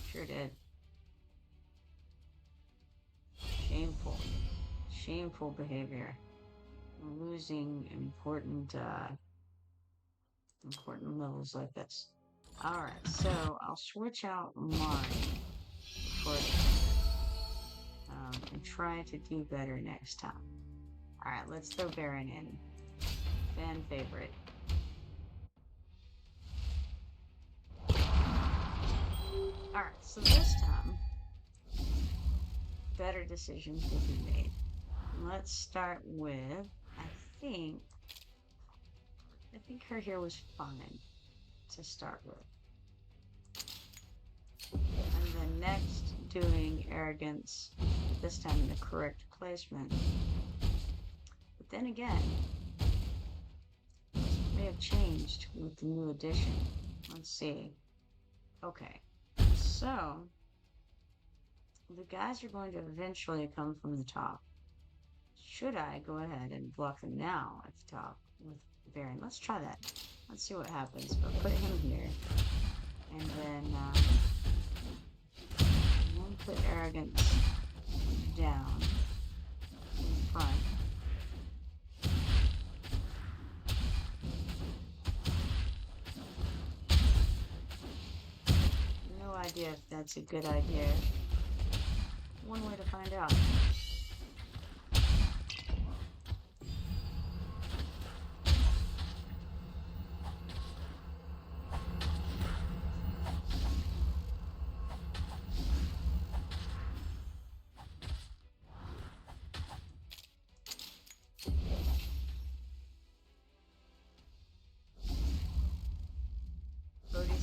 Sure did. Shameful. Shameful behavior. Losing important levels like this. Alright, so I'll switch out mine for and try to do better next time. Alright, let's throw Baron in. Fan favorite. Alright, so this time, better decisions will be made. Let's start with, I think her here was fine to start with. And then next, doing arrogance, this time in the correct placement. But then again, this may have changed with the new addition. Let's see. Okay, so the guys are going to eventually come from the top. Should I go ahead and block them now at the top with Baron? Let's try that. Let's see what happens. But put him here. And then put arrogance down in front. No idea if that's a good idea. One way to find out.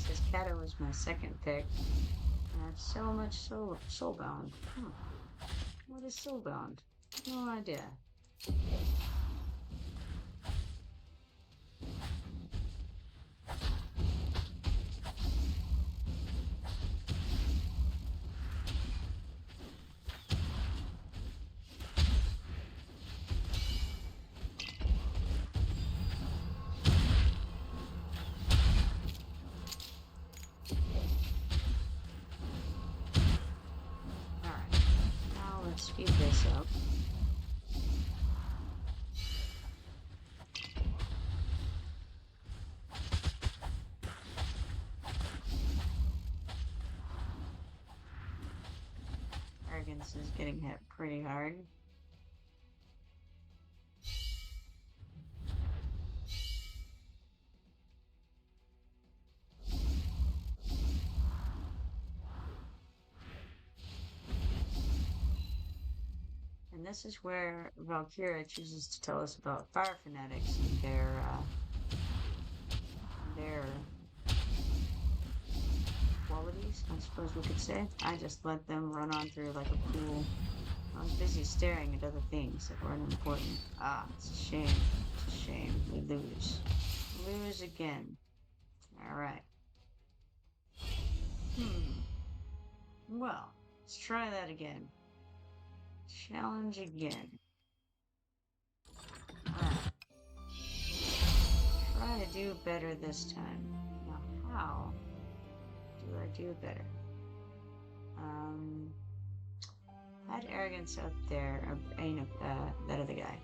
Says Kato was my second pick. And I have so much soulbound. What is soulbound? No idea. Speed this up. Arrogance is getting hit pretty hard. And this is where Valkyria chooses to tell us about fire fanatics and their qualities, I suppose we could say. I just let them run on through like a pool. I was busy staring at other things that weren't important. Ah, it's a shame. It's a shame. We lose. Lose again. Alright. Well, let's try that again. Challenge again. Try to do better this time. Now, how do I do better? Had arrogance up there, that other guy.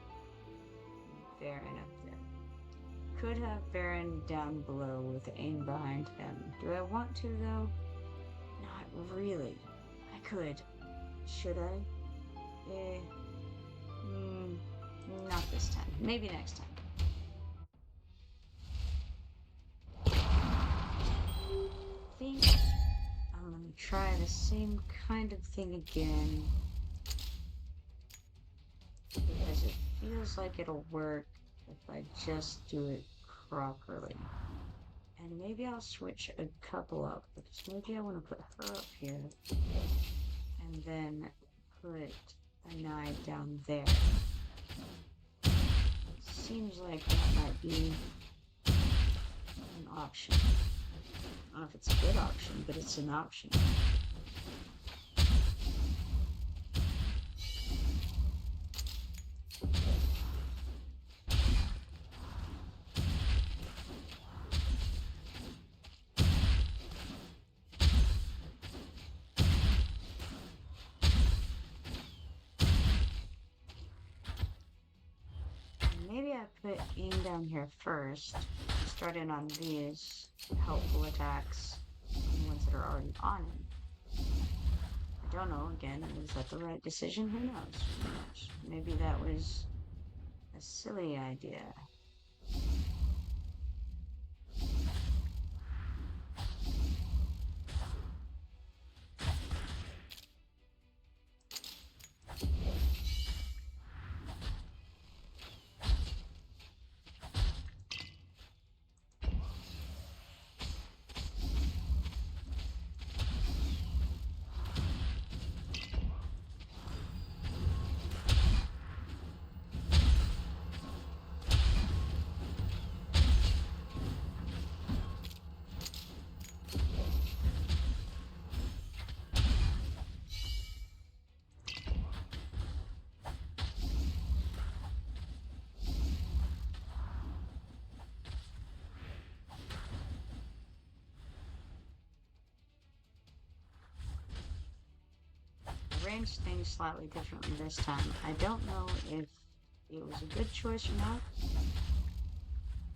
Baron up there. Could have Baron down below with aim behind him. Do I want to, though? Not really. I could. Should I? Not this time. Maybe next time. I think I'm gonna try the same kind of thing again. Because it feels like it'll work if I just do it properly. And maybe I'll switch a couple up. Because maybe I want to put her up here. And then put a knife down there. Seems like that might be an option. I don't know if it's a good option, but it's an option. Maybe I put aim down here first, just start in on these helpful attacks, the ones that are already on him. I don't know, again, was that the right decision? Who knows? Who knows? Maybe that was a silly idea. Arranged things slightly differently this time. I don't know if it was a good choice or not.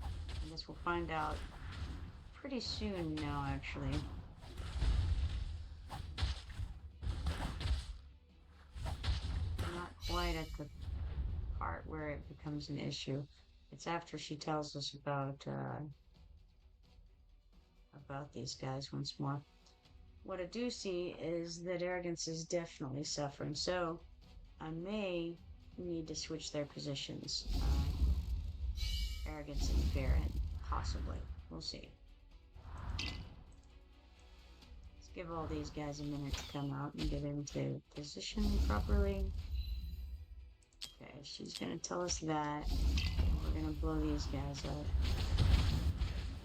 I guess we'll find out pretty soon now, actually. Not quite at the part where it becomes an issue. It's after she tells us about these guys once more. What I do see is that arrogance is definitely suffering, so I may need to switch their positions. Arrogance and Baron, possibly. We'll see. Let's give all these guys a minute to come out and get into position properly. Okay, she's gonna tell us that. We're gonna blow these guys up.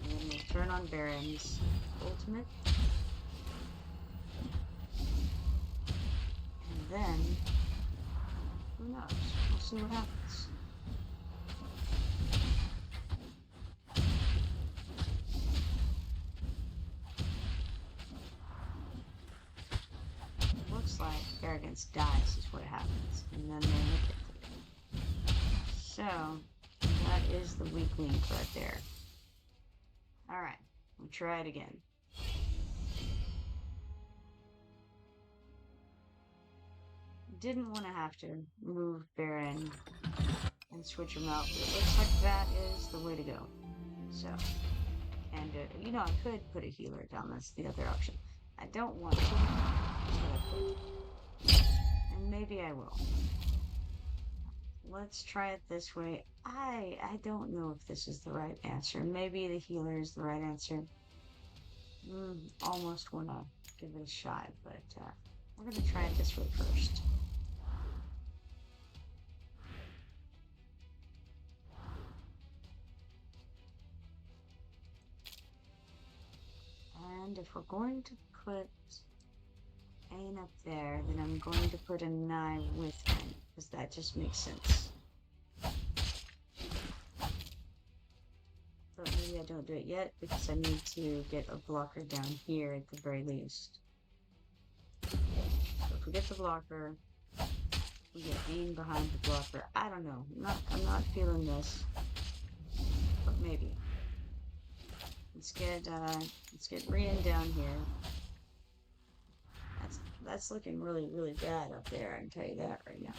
And then we'll turn on Baron's ultimate. And then, who knows? We'll see what happens. Looks like arrogance dies is what happens. And then they look at it. So, that is the weak link right there. Alright, we'll try it again. Didn't want to have to move Baron and switch him out, but it looks like that is the way to go. So, and you know, I could put a healer down. That's the other option. I don't want to, but I could. And maybe I will. Let's try it this way. I don't know if this is the right answer. Maybe the healer is the right answer. Almost want to give it a shot, but we're going to try it this way first. And if we're going to put Ain up there, then I'm going to put a Nye with him, because that just makes sense. But maybe I don't do it yet, because I need to get a blocker down here at the very least. So if we get the blocker, we get Ain behind the blocker. I don't know. I'm not feeling this. But maybe. Let's get Rian down here. That's looking really, really bad up there, I can tell you that right now.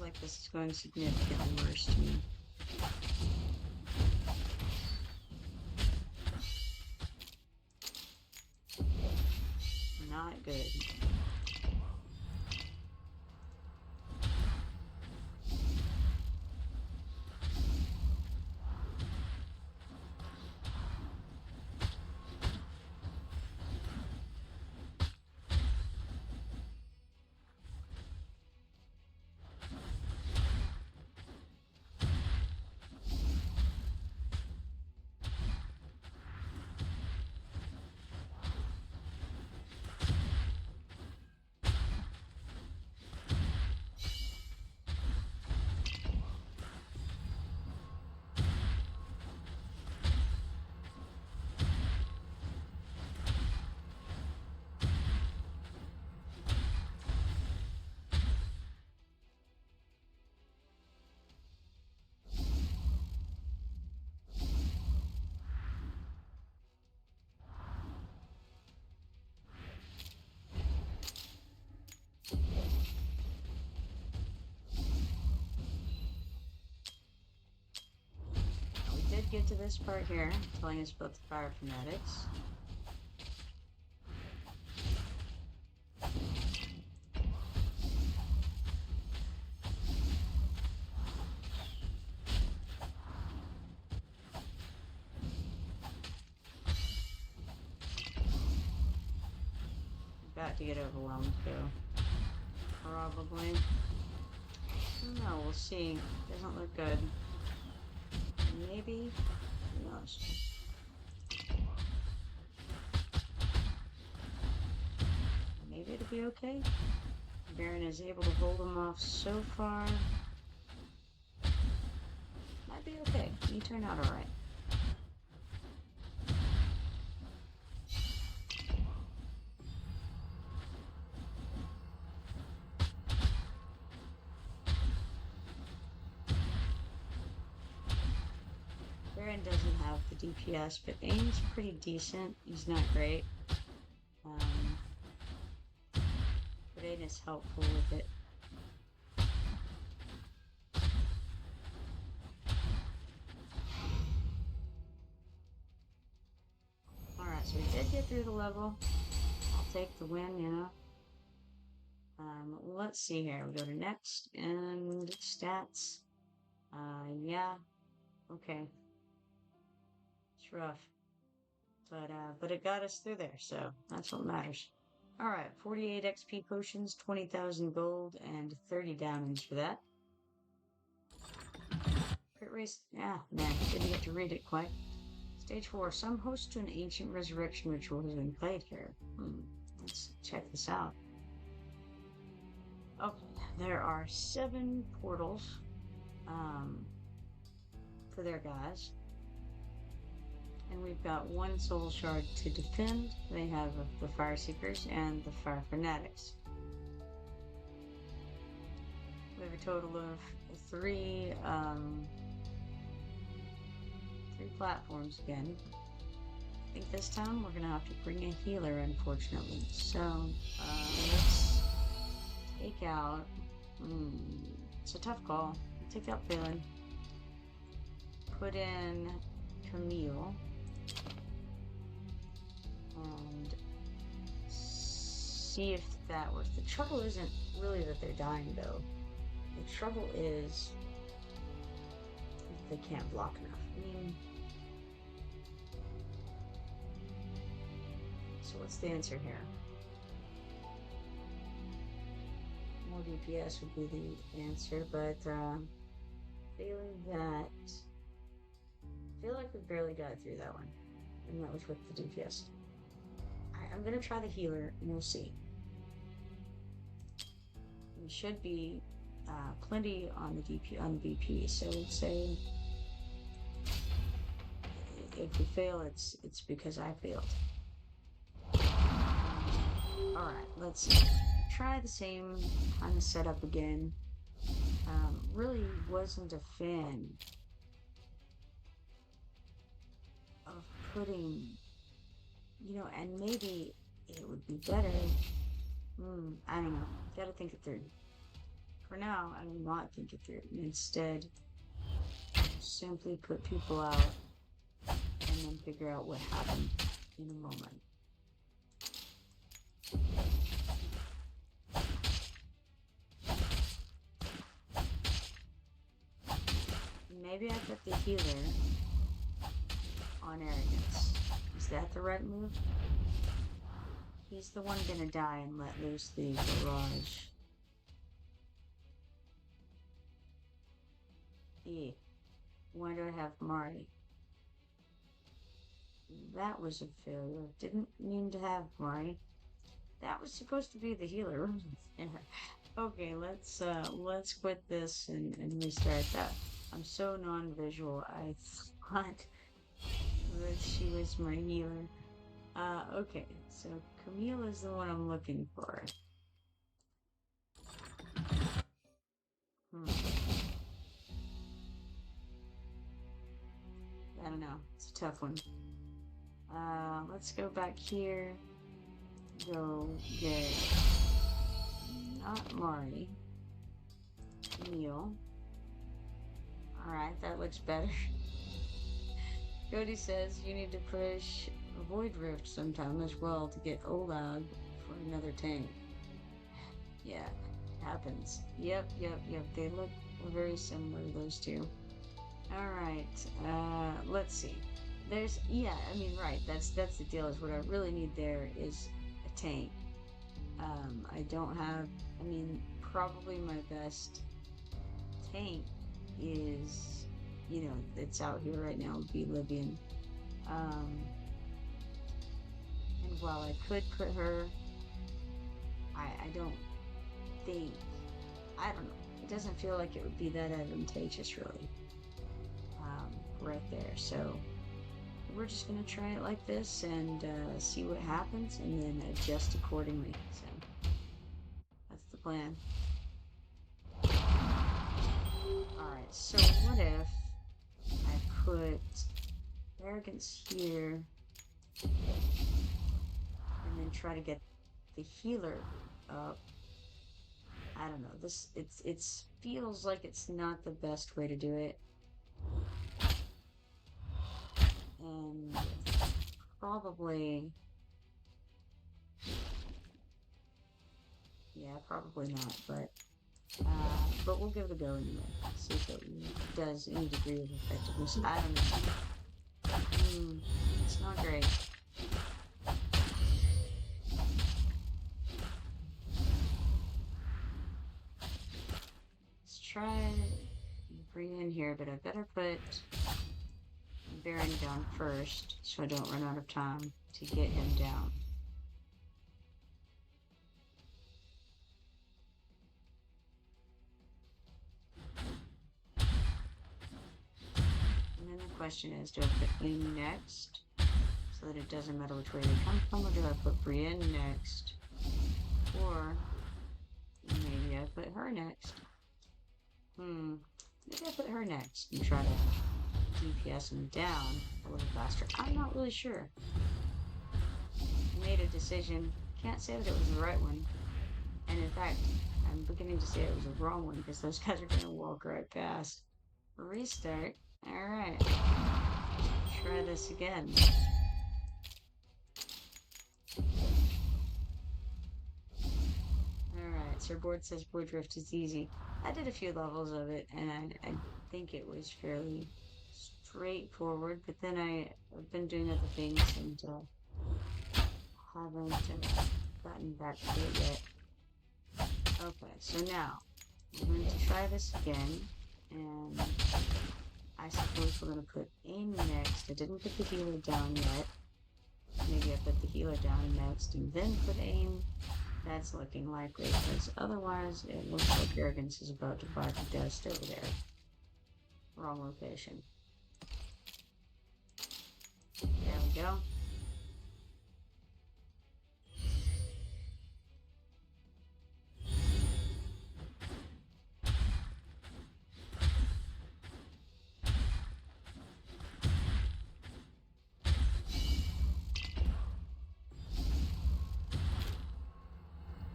Like this is going significantly worse to me. Not good. did get to this part here, telling us about the fire fanatics. About to get overwhelmed too. Probably. No, we'll see. Doesn't look good. Maybe? Who knows? Maybe it'll be okay. Baron is able to hold him off so far. Might be okay. He turned out alright. Baron doesn't have the DPS, but aim's pretty decent. He's not great. But aim is helpful with it. Alright, so we did get through the level. I'll take the win, you know. Let's see here. We go to next and stats. Yeah. Okay. It's rough. But it got us through there, so that's what matters. Alright, 48 XP potions, 20,000 gold, and 30 diamonds for that. Crit race, yeah, man, didn't get to read it quite. Stage 4, some host to an ancient resurrection ritual has been played here. Let's check this out. Oh, there are 7 portals, for their guys. And we've got 1 soul shard to defend. They have the fire seekers and the fire fanatics. We have a total of 3 platforms again. I think this time we're gonna have to bring a healer, unfortunately. So let's take out. It's a tough call. Take out Phelan. Put in Camille. And see if that works. The trouble isn't really that they're dying, though. The trouble is they can't block enough. I mean, so what's the answer here? More DPS would be the answer, but failing that, I feel like we barely got through that one, and that was with the DPS. I'm gonna try the healer, and we'll see. There should be plenty on the VP, so let's say if we fail, it's because I failed. All right, let's try the same kind of setup again. Really wasn't a fan of putting. You know, and maybe it would be better. I don't know. Gotta think it through. For now, I will not think it through. Instead, simply put people out and then figure out what happened in a moment. Maybe I put the healer on arrogance. Is that the right move? He's the one gonna die and let loose the barrage. Why do I have Mari? That was a failure. Didn't mean to have Mari. That was supposed to be the healer. Okay, let's quit this and restart that. I'm so non-visual. I thought that she was my healer. Okay, so Camille is the one I'm looking for. I don't know. It's a tough one. Let's go back here. Go get not Mari. Camille. Alright, that looks better. Cody says you need to push Void Rift sometime as well to get Olag for another tank. Yeah, happens. Yep. They look very similar, those two. Alright, let's see. I mean, right, that's the deal, is what I really need there is a tank. I don't have, I mean, probably my best tank is, it's out here right now, would be Libyan. And while I could put her, I don't think, I don't know, it doesn't feel like it would be that advantageous, really. Right there, so we're just gonna try it like this and see what happens and then adjust accordingly. So that's the plan. Alright, so what if I put arrogance here and then try to get the healer up? I don't know, it feels like it's not the best way to do it. And probably, yeah, probably not, but we'll give it a go anyway. See if it does any degree of effectiveness. I don't know. It's not great. Let's try bring in here, but I better put Baron down first so I don't run out of time to get him down. And then the question is, do I put in next so that it doesn't matter which way they come from, or do I put Brienne next? Or maybe I put her next. Maybe I put her next and try to DPS him down a little faster. I'm not really sure. I made a decision. Can't say that it was the right one. And in fact, I'm beginning to say it was the wrong one because those guys are going to walk right past. Restart. Alright. Try this again. Alright, so board says Board Drift is easy. I did a few levels of it, and I think it was fairly straightforward, but then I've been doing other things and haven't gotten back to it yet. Okay, so now we're going to try this again, and I suppose we're going to put in next. I didn't put the healer down yet. Maybe I put the healer down next and then put aim. That's looking likely, because otherwise it looks like Arrogance is about to bite the dust over there. Wrong location. There we go.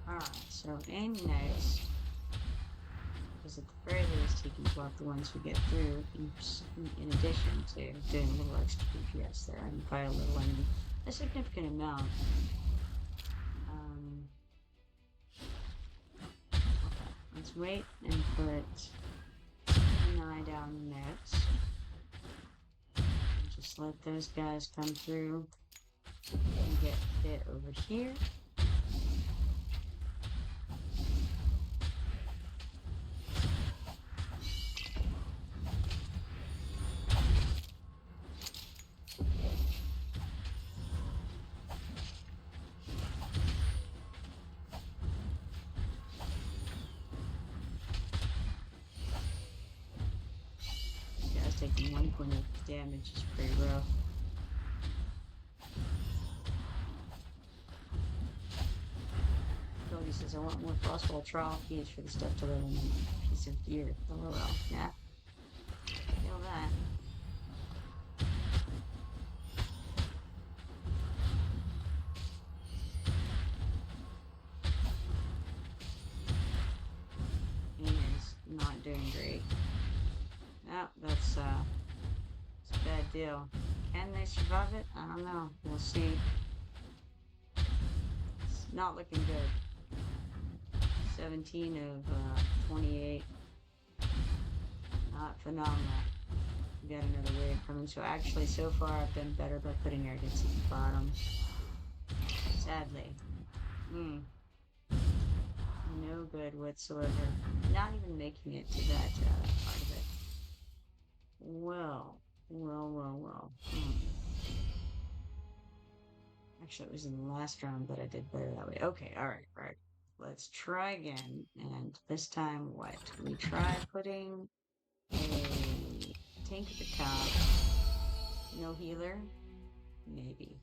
Alright, so aim next. Because at the very least he can block the ones we get through in addition to doing a little extra DPS there and by a little enemy. A significant amount. Okay, let's wait and put an eye down next. And just let those guys come through and get hit over here. Taking 1 point of damage is pretty rough. Cody says, I want more Frostwall trophies for the stuff to level and piece of gear. LOL. Yeah. Feel that. Ian is not doing great. No, that's a bad deal. Can they survive it? I don't know. We'll see. It's not looking good. 17 of 28. Not phenomenal. We got another wave coming. So actually, so far, I've done better by putting arrogance at the bottom. Sadly. No good whatsoever. Not even making it to that part of it. Well. Actually, it was in the last round, but I did better that way. Okay, alright. Let's try again. And this time, what? We try putting a tank at the top. No healer? Maybe.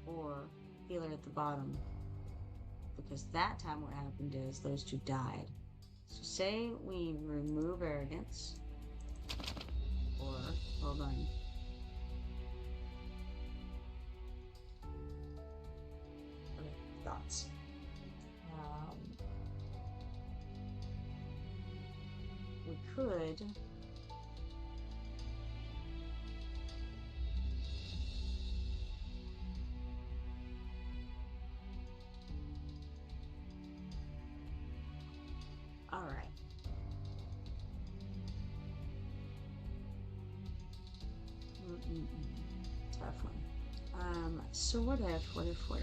Or healer at the bottom. Because that time what happened is those two died. So say we remove arrogance. Or, hold on. Okay, thoughts. We could... Alright. Tough one. So what if we put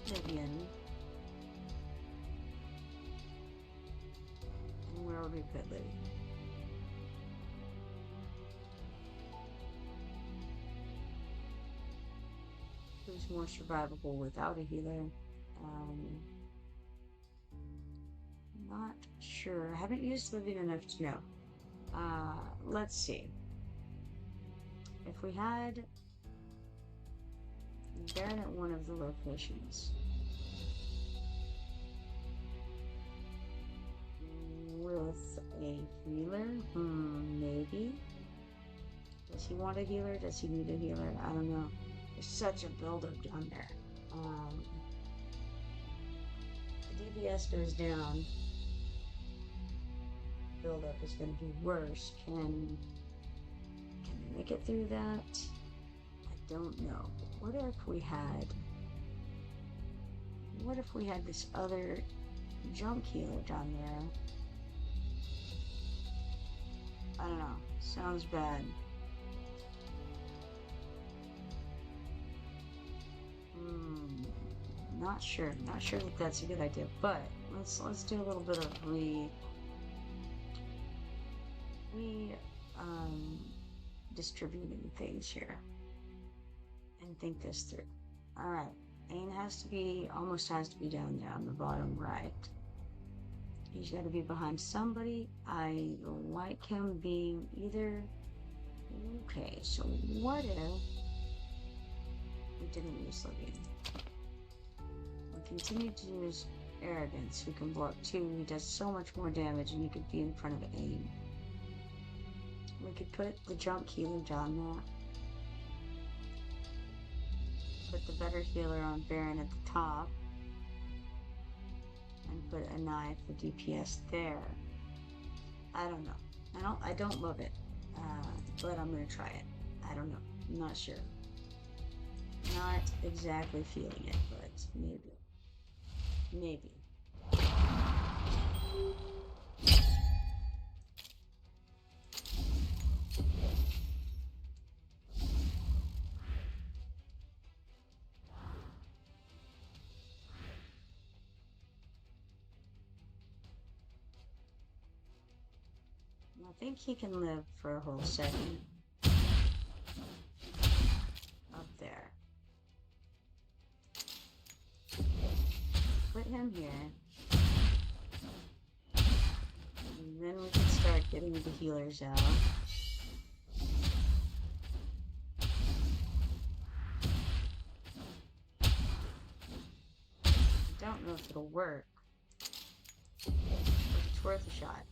Vivian, and where would we put Livy? Who's more survivable without a healer? Not sure. I haven't used Living enough to know. Let's see. If we had Baron at one of the locations with a healer, maybe. Does he want a healer? Does he need a healer? I don't know. There's such a buildup down there. The DPS goes down. Buildup is going to be worse. Can they make it through that? I don't know. What if we had this other junk healer down there? I don't know. Sounds bad. Not sure. Not sure that that's a good idea. But let's do a little bit of distributing things here and think this through. All right, Ain almost has to be down there on the bottom right. He's got to be behind somebody. I like him being either. Okay, so what if we didn't use Living? We continue to use Arrogance, who can block 2. He does so much more damage, and he could be in front of Ain. We could put the junk healer down there. Put the better healer on Baron at the top. And put a knife for DPS there. I don't know. I don't love it. But I'm gonna try it. I don't know. I'm not sure. Not exactly feeling it, but maybe. Maybe. I think he can live for a whole second. Up there. Put him here. And then we can start getting the healers out. I don't know if it'll work. But it's worth a shot.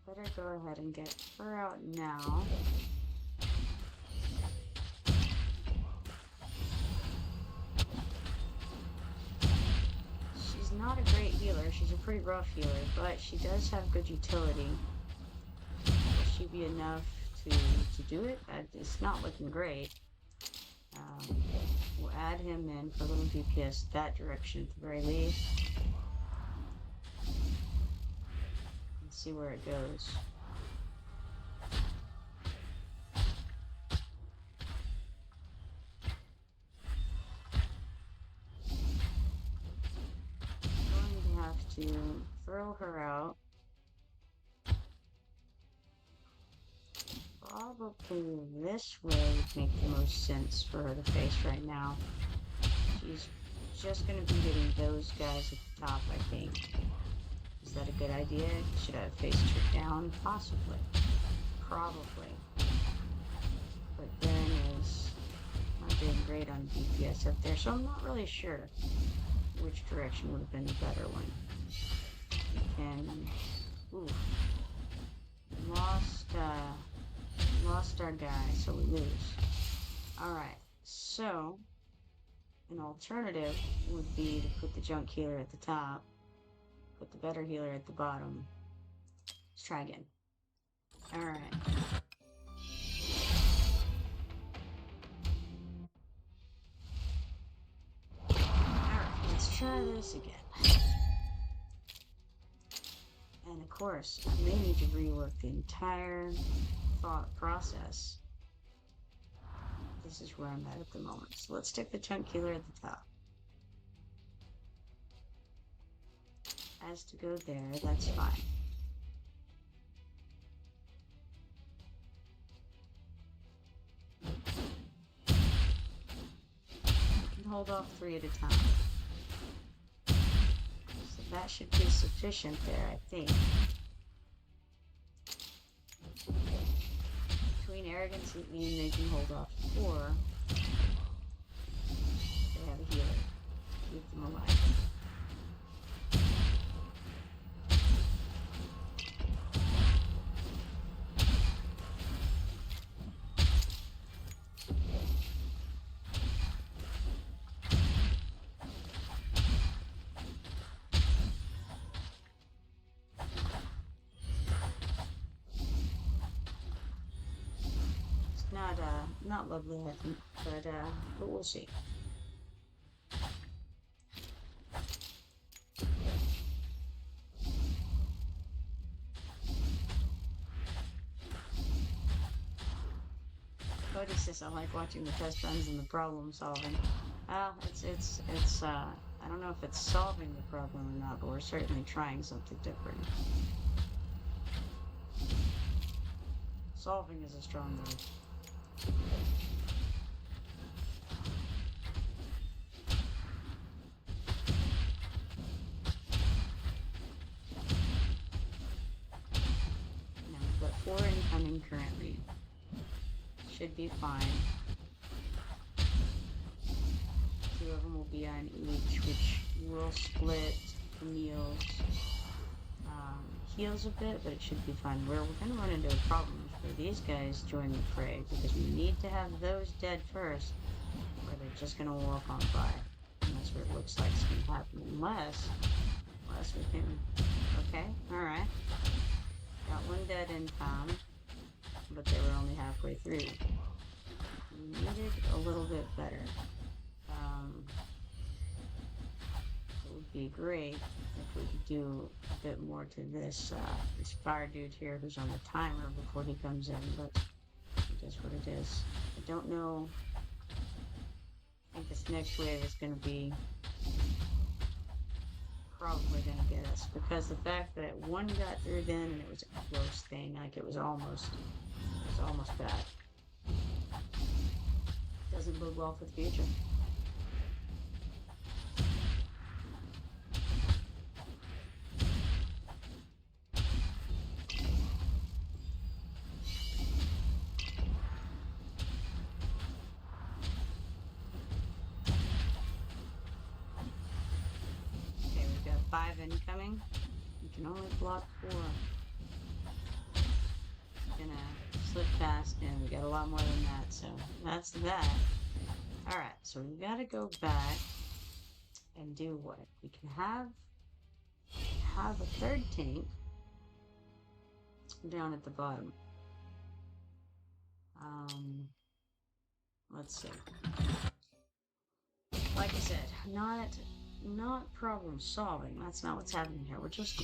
Better go ahead and get her out now. not a great healer. She's a pretty rough healer, but she does have good utility. Will she be enough to do it? It's not looking great. We'll add him in for a little DPS that direction at the very least. Let's see where it goes. To throw her out. Probably this way would make the most sense for her to face right now. She's just going to be hitting those guys at the top, I think. Is that a good idea? Should I have faced her down? Possibly. Probably. But Ben is not doing great on DPS up there, so I'm not really sure which direction would have been the better one. And ooh, lost our guy, so we lose. Alright, so an alternative would be to put the junk healer at the top, put the better healer at the bottom. Let's try again. Alright. Alright, let's try this again. And of course, I may need to rework the entire thought process. This is where I'm at the moment. So let's stick the chunk healer at the top. Has to go there, that's fine. You can hold off 3 at a time. That should be sufficient there, I think. Between arrogance and mean, they can hold off 4. They have a healer. Keep them alive. Not lovely, I think, but we'll see. Cody says I like watching the test runs and the problem solving. Well, it's I don't know if it's solving the problem or not, but we're certainly trying something different. Solving is a strong word. Now we've got 4 incoming currently. Should be fine. 2 of them will be on each, which will split Camille's heals a bit, but it should be fine. We're going to run into a problem where these guys join the fray, because we need to have those dead first, or they're just going to walk on by. And that's what it looks like is going to happen, unless we can... Okay, alright. Got 1 dead in Tom, but they were only halfway through. We needed a little bit better. It would be great if we could do a bit more to this this fire dude here who's on the timer before he comes in, but it is what it is. I don't know. I think this next wave is going to be probably going to get us, because the fact that 1 got through then and it was a close thing, like it was almost bad. Doesn't bode well for the future. Okay, we've got 5 incoming. You can only block 4. Gonna slip past, and we got a lot more than that, so that's that. Alright, so we gotta go back and do what? We can have have a third tank down at the bottom. Let's see. Like I said, not problem solving. That's not what's happening here. We're just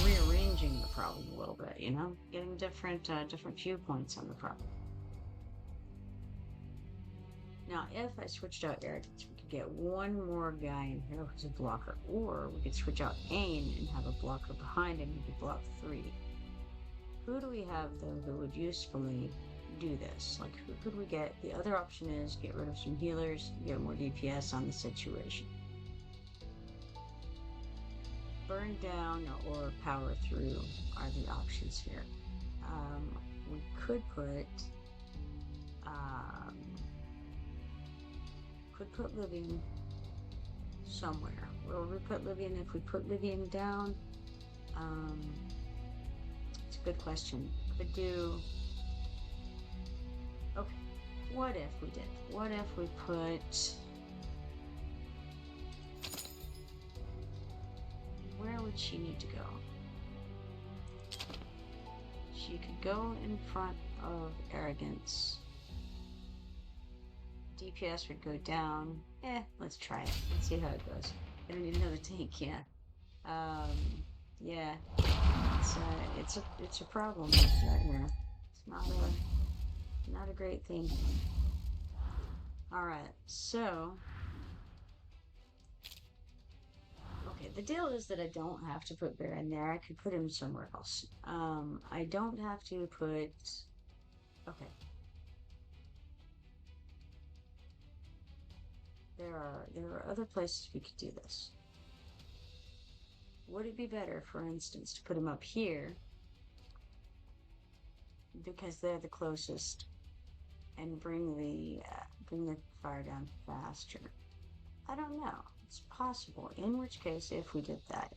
rearranging the problem a little bit, you know, getting different viewpoints on the problem. Now, if I switched out arrogance, we could get one more guy in here who's a blocker, or we could switch out Ain and have a blocker behind him who could block 3. Who do we have though who would usefully do this? Like, who could we get? The other option is get rid of some healers, get more DPS on the situation. Burn down or power through are the options here. We could put Livian somewhere. Where would we put Livian? If we put Livian down, it's a good question. Could do. Okay, what if we did? What if we put... Where would she need to go? She could go in front of arrogance. DPS would go down. Let's try it. Let's see how it goes. I don't need another tank, yeah. Yeah. It's a problem with that here. It's not a great thing. Alright, so okay, the deal is that I don't have to put Baron there. I could put him somewhere else. I don't have to put... Okay. There are other places we could do this. Would it be better, for instance, to put him up here because they're the closest and bring the fire down faster? I don't know. It's possible. In which case, if we did that,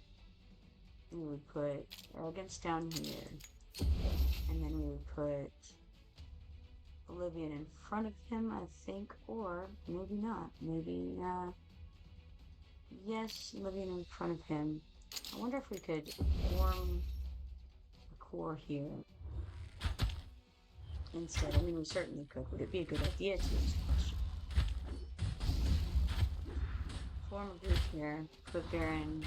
we would put arrogance down here, and then we would put Oblivion in front of him, I think, or maybe not. Maybe, yes, Oblivion in front of him. I wonder if we could form a core here instead. I mean, we certainly could. Would it be a good idea to use the question? Form a group here, put Baron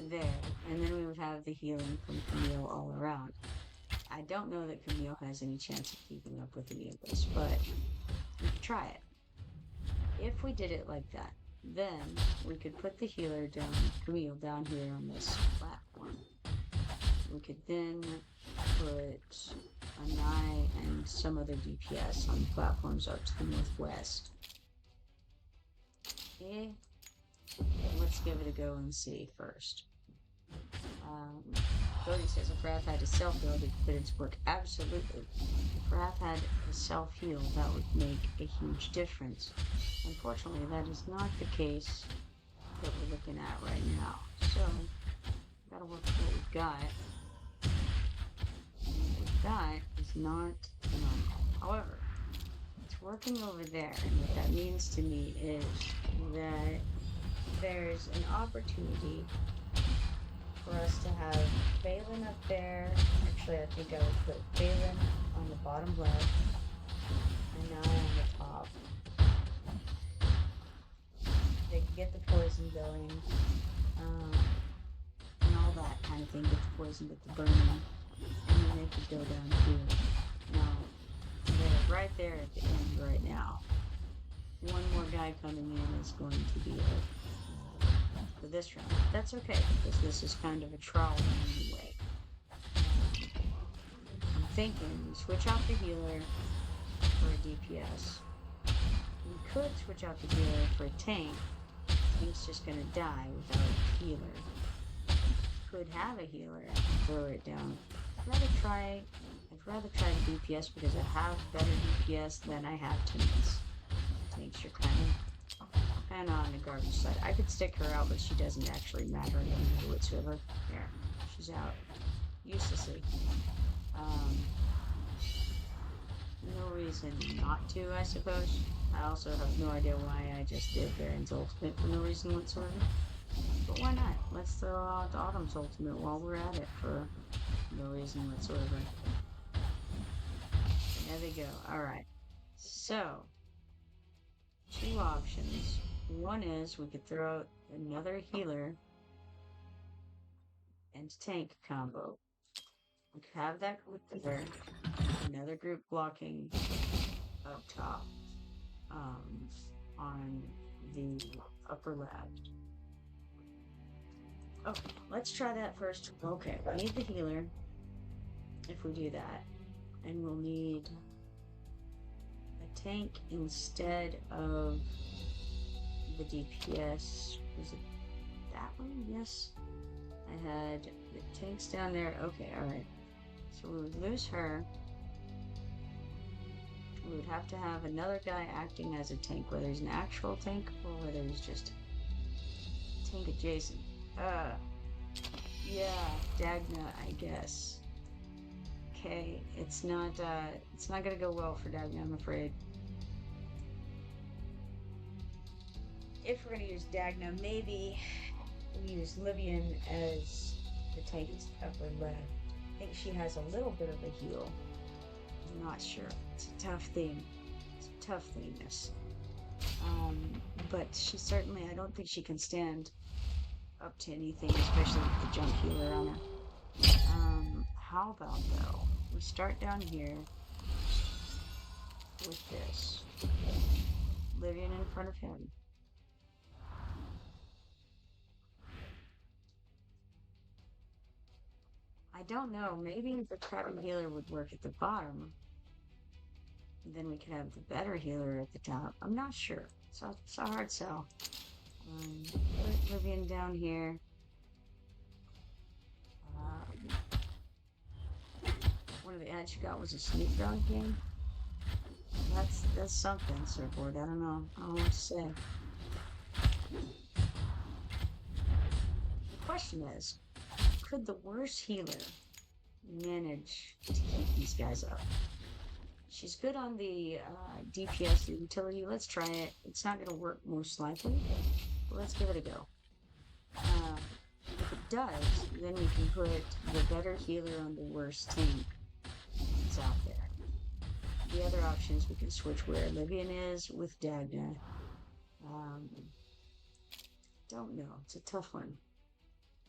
there, and then we would have the healing from Camille all around. I don't know that Camille has any chance of keeping up with any of this, but we could try it. If we did it like that, then we could put the healer down, Camille down here on this platform. We could then put a Nye and some other DPS on the platforms up to the northwest. Okay, let's give it a go and see first. Cody says if Wrath had a self-heal, they could put it to work. Absolutely. If Wrath had a self-heal, that would make a huge difference. Unfortunately, that is not the case that we're looking at right now. So, gotta work with what we've got. What we've got is not phenomenal. However, it's working over there, and what that means to me is that there's an opportunity for us to have Balin up there. Actually, I think I would put Balin on the bottom left and Nye on the top. They could get the poison going, and all that kind of thing. Get the poison, get the burning, and then they could go down here. Now, they're right there at the end right now. One more guy coming in is going to be for this round. That's okay, because this is kind of a trial anyway. I'm thinking we switch out the healer for a DPS. We could switch out the healer for a tank. He's just gonna die without a healer. Could have a healer and throw it down. I'd rather try the DPS because I have better DPS than I have tanks. Tanks are kind of on the garbage side. I could stick her out, but she doesn't actually matter in any way whatsoever. There, she's out. Uselessly. No reason not to, I suppose. I also have no idea why I just did Baron's ultimate for no reason whatsoever. But But why not? Let's throw out Autumn's ultimate while we're at it for no reason whatsoever. There they go. Alright. So, two options. One is we could throw out another healer and tank combo. We could have that group there. Another group blocking up top on the upper left. Okay, let's try that first. Okay, we need the healer if we do that. And we'll need a tank instead of the DPS. Was it that one? Yes. I had the tanks down there. Okay, alright. So we would lose her. We would have to have another guy acting as a tank, whether he's an actual tank or whether he's just tank adjacent. Yeah, Dagna, I guess. Okay, it's not gonna go well for Dagna, I'm afraid. If we're gonna use Dagna, maybe we use Livian as the tank upper left. I think she has a little bit of a heal. I'm not sure. It's a tough thing. It's a tough thing, this. But she certainly, I don't think she can stand up to anything, especially with the jump healer on her. How about, though, we start down here with this. Livian in front of him. I don't know, maybe the crappy healer would work at the bottom. Then we could have the better healer at the top. I'm not sure. It's a hard sell. Put Livian down here. One of the ads you got was a Snoop Dogg game. That's something, Surfboard. I don't know what to say. The question is, could the worst healer manage to keep these guys up? She's good on the DPS, the utility. Let's try it. It's not going to work most likely, but let's give it a go. If it does, then we can put the better healer on the worst tank that's out there. The other options, we can switch where Livian is with Dagna. Don't know. It's a tough one.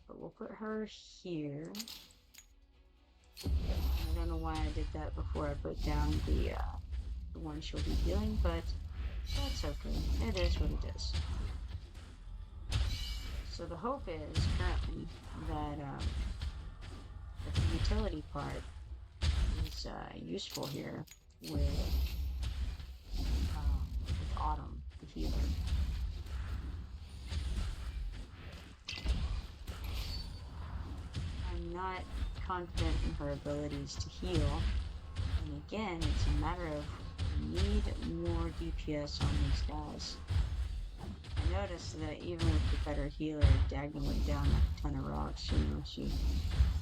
But we'll put her here. I don't know why I did that before I put down the one she'll be healing, but that's okay. It is what it is. So the hope is currently that the utility part is useful here with Autumn, the healer. I'm not confident in her abilities to heal, and again, it's a matter of we need more DPS on these guys. I noticed that even with the better healer, Dagna went down a ton of rocks. You know, she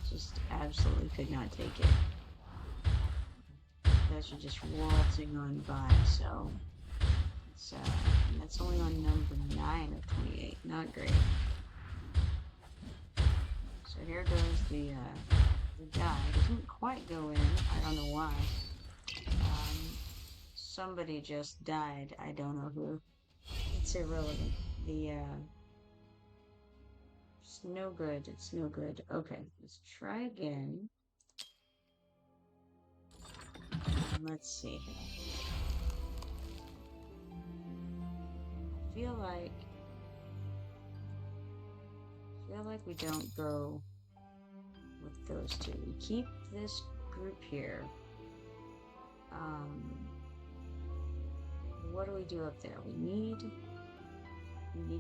just absolutely could not take it. Those are just waltzing on by, so it's and that's only on number 9 of 28. Not great. So here goes the guy. Didn't quite go in. I don't know why. Somebody just died. I don't know who. It's irrelevant. It's no good. It's no good. Okay, let's try again. Let's see. I feel like we don't go with those two. We keep this group here. What do we do up there? We need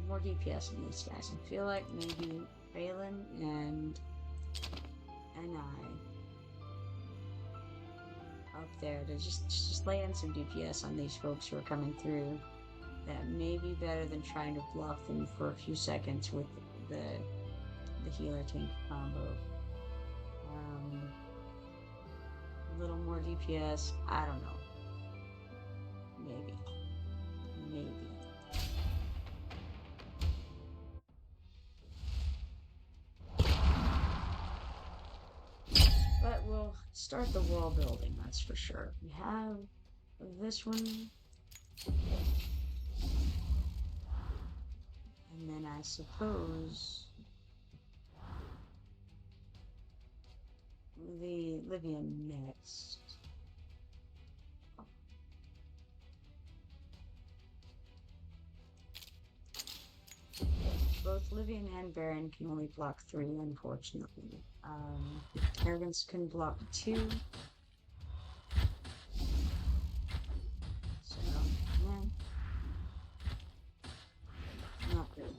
more DPS in these guys. I feel like maybe Phelan and I up there to just lay in some DPS on these folks who are coming through. That may be better than trying to block them for a few seconds with the healer tank combo. A little more DPS. I don't know. Maybe. start the wall building, that's for sure. We have this one. And then I suppose the Livia next. Both Livian and Baron can only block 3, unfortunately. Arrogance can block 2. So, yeah. Not good.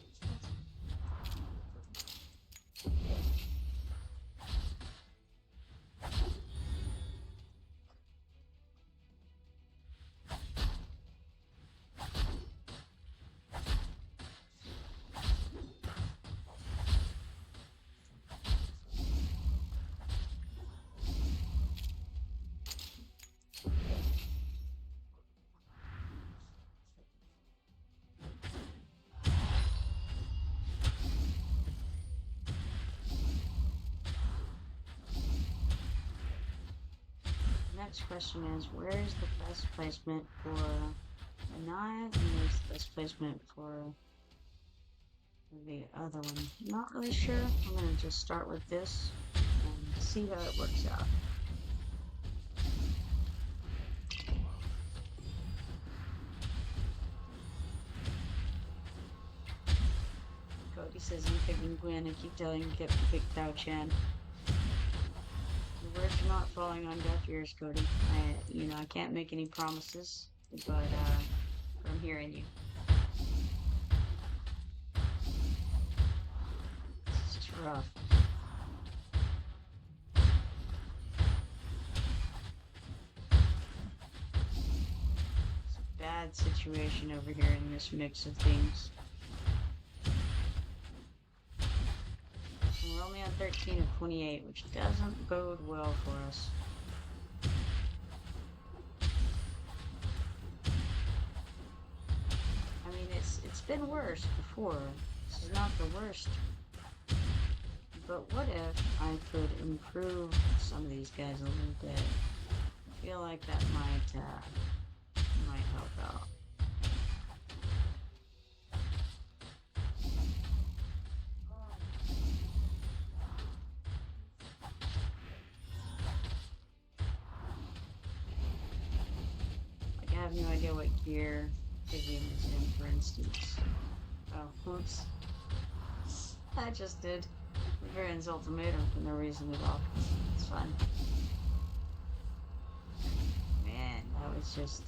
Next question is, where is the best placement for a knife, and where's the best placement for the other one? Not really sure. I'm going to just start with this and see how it works out. Cody says I'm picking Gwen. I keep telling you to pick Tao Chan. The words are not falling on deaf ears, Cody. I can't make any promises, but I'm hearing you. It's just rough. It's a bad situation over here in this mix of things. We're only on 13 of 28, which doesn't bode well for us. I mean, it's been worse before. This is not the worst. But what if I could improve some of these guys a little bit? I feel like that might help out. I have no idea what gear Vivian is in, for instance. Oh, whoops. I just did. Vivian's ultimatum for no reason at all. It's fine. Man, this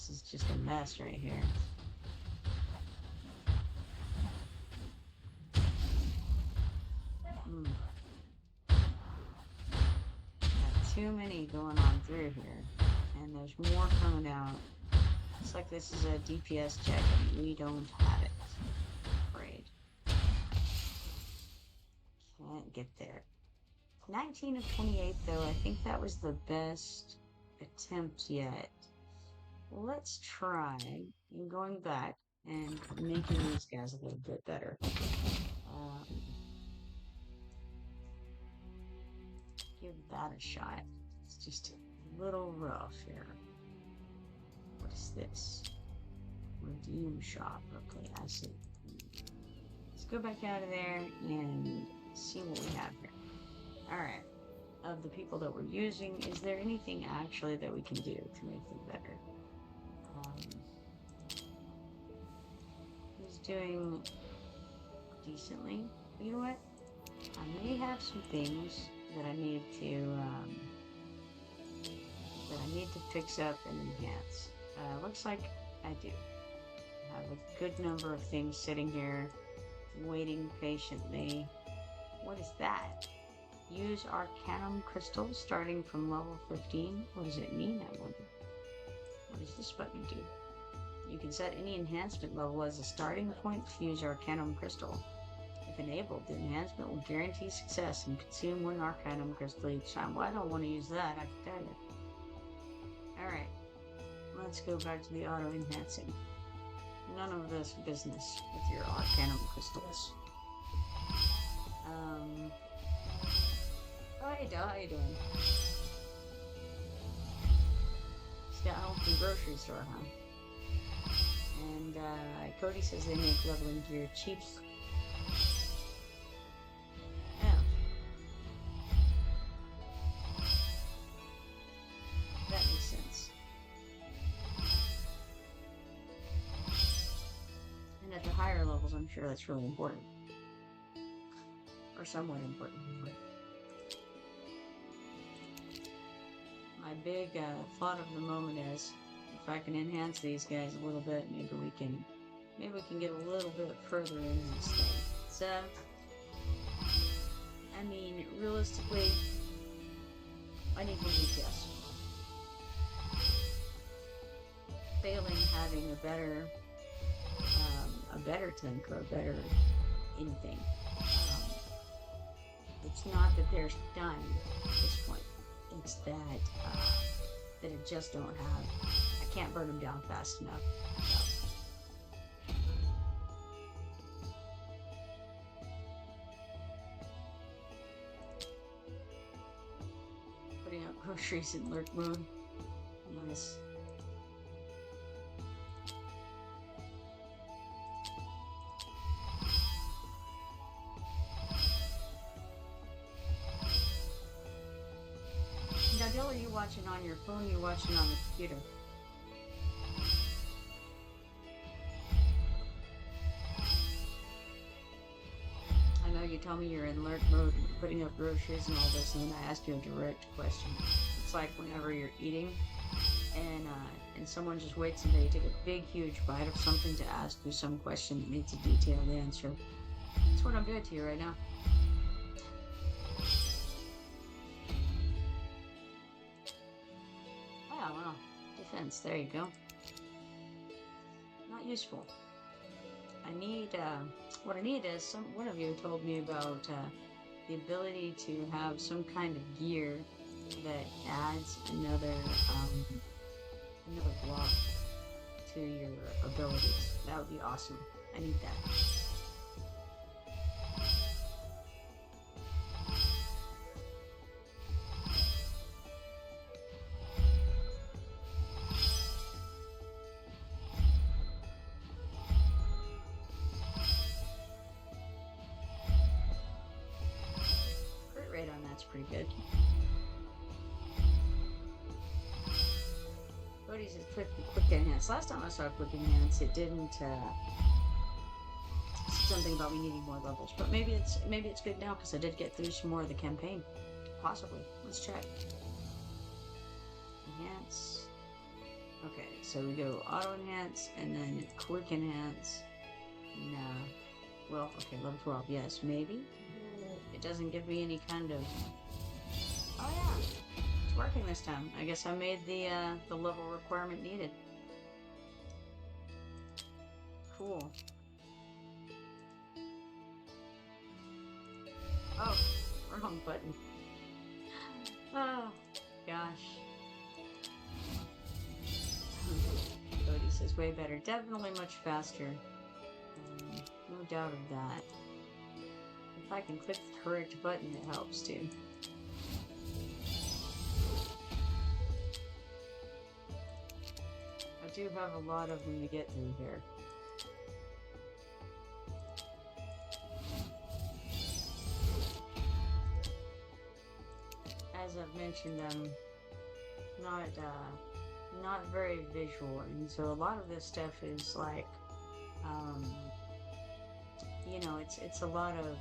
is just a mess right here. Got too many going on through here. And there's more coming out. Looks like this is a DPS check and we don't have it. I'm afraid. Can't get there. 19 of 28 though, I think that was the best attempt yet. Let's try going back and making these guys a little bit better. Give that a shot. It's just a little rough here. What is this? Redeem shop. Okay, I see. Let's go back out of there and see what we have here. Alright. Of the people that we're using, is there anything actually that we can do to make them better? Who's doing decently? You know what? I may have some things that I need to fix up and enhance. Looks like I do. I have a good number of things sitting here, waiting patiently. What is that? Use Arcanum Crystal starting from level 15. What does it mean, I wonder? What does this button do? You can set any enhancement level as a starting point to use Arcanum Crystal. If enabled, the enhancement will guarantee success and consume 1 Arcanum Crystal each time. Well, I don't want to use that, I can tell you. Alright, let's go back to the auto-enhancing. None of this business with your Arcanum Crystals. Oh, hey, Del, how you doing? from the grocery store, huh? And Cody says they make leveling gear cheap. Yeah. That makes sense. And at the higher levels, I'm sure that's really important. Or somewhat important. My big thought of the moment is, if I can enhance these guys a little bit, maybe we can get a little bit further in this thing. So, I mean, realistically, I need one DPS. Failing having a better tank or a better anything. It's not that they're done at this point. It's that I just don't have. I can't burn them down fast enough. So. Putting out groceries in lurk mode. Nice. Now, Dale, are you watching on your phone? Or you watching on the computer? I know you tell me you're in alert mode, putting up groceries and all this, and then I ask you a direct question. It's like whenever you're eating, and someone just waits until you take a big, huge bite of something to ask you some question that needs a detailed answer. That's what I'm doing to you right now. Well, defense, there you go. Not useful. I need, what I need is, one of you told me about the ability to have some kind of gear that adds another block to your abilities. That would be awesome. I need that. Pretty good. Cody's is quick enhance. Last time I saw quick enhance, it didn't something about me needing more levels. But maybe it's good now because I did get through some more of the campaign. Possibly. Let's check. Enhance. Okay, so we go auto enhance and then quick enhance. No. Well, okay, level 12. Yes, maybe. It doesn't give me any kind of. Oh yeah, it's working this time. I guess I made the level requirement needed. Cool. Oh, wrong button. Oh gosh. Cody says way better. Definitely much faster. No doubt of that. If I can click the correct button, it helps too. I do have a lot of them to get through here. As I've mentioned, I'm not very visual, and so a lot of this stuff is like, you know, it's a lot of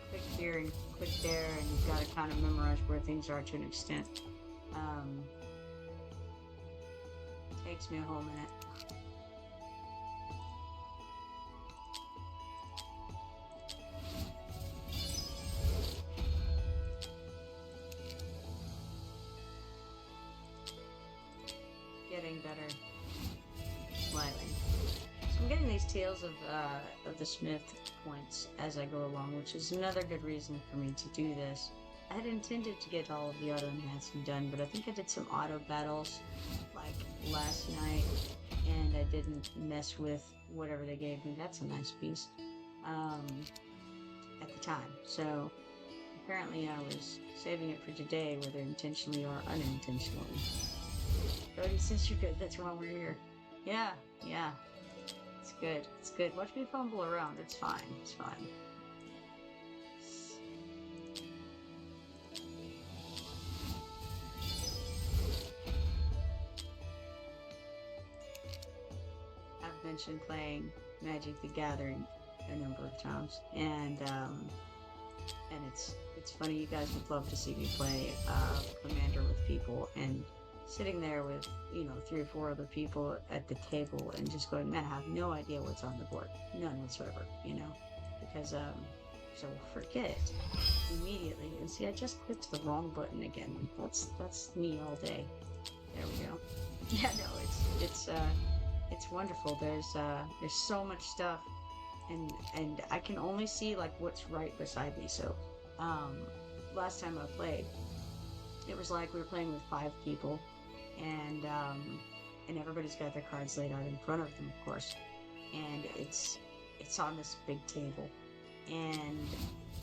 click here and click there, and you've got to kind of memorize where things are to an extent. Takes me a whole minute. Getting better. Slightly. So I'm getting these tales of the Smith points as I go along, which is another good reason for me to do this. I had intended to get all of the auto enhancing done, but I think I did some auto battles like last night, and I didn't mess with whatever they gave me. That's a nice piece. At the time. So apparently I was saving it for today, whether intentionally or unintentionally. Cody says you're good. That's why we're here. Yeah, yeah. It's good. It's good. Watch me fumble around. It's fine. It's fine. I've mentioned playing Magic the Gathering a number of times, and it's funny. You guys would love to see me play Commander with people, and sitting there with 3 or 4 other people at the table, and just going, man, I have no idea what's on the board, none whatsoever, because so forget immediately. And see, I just clicked the wrong button again. That's me all day. There we go. Yeah, no, it's wonderful. There's so much stuff, and I can only see like what's right beside me. So last time I played, it was like we were playing with 5 people, and everybody's got their cards laid out in front of them, of course, and it's on this big table, and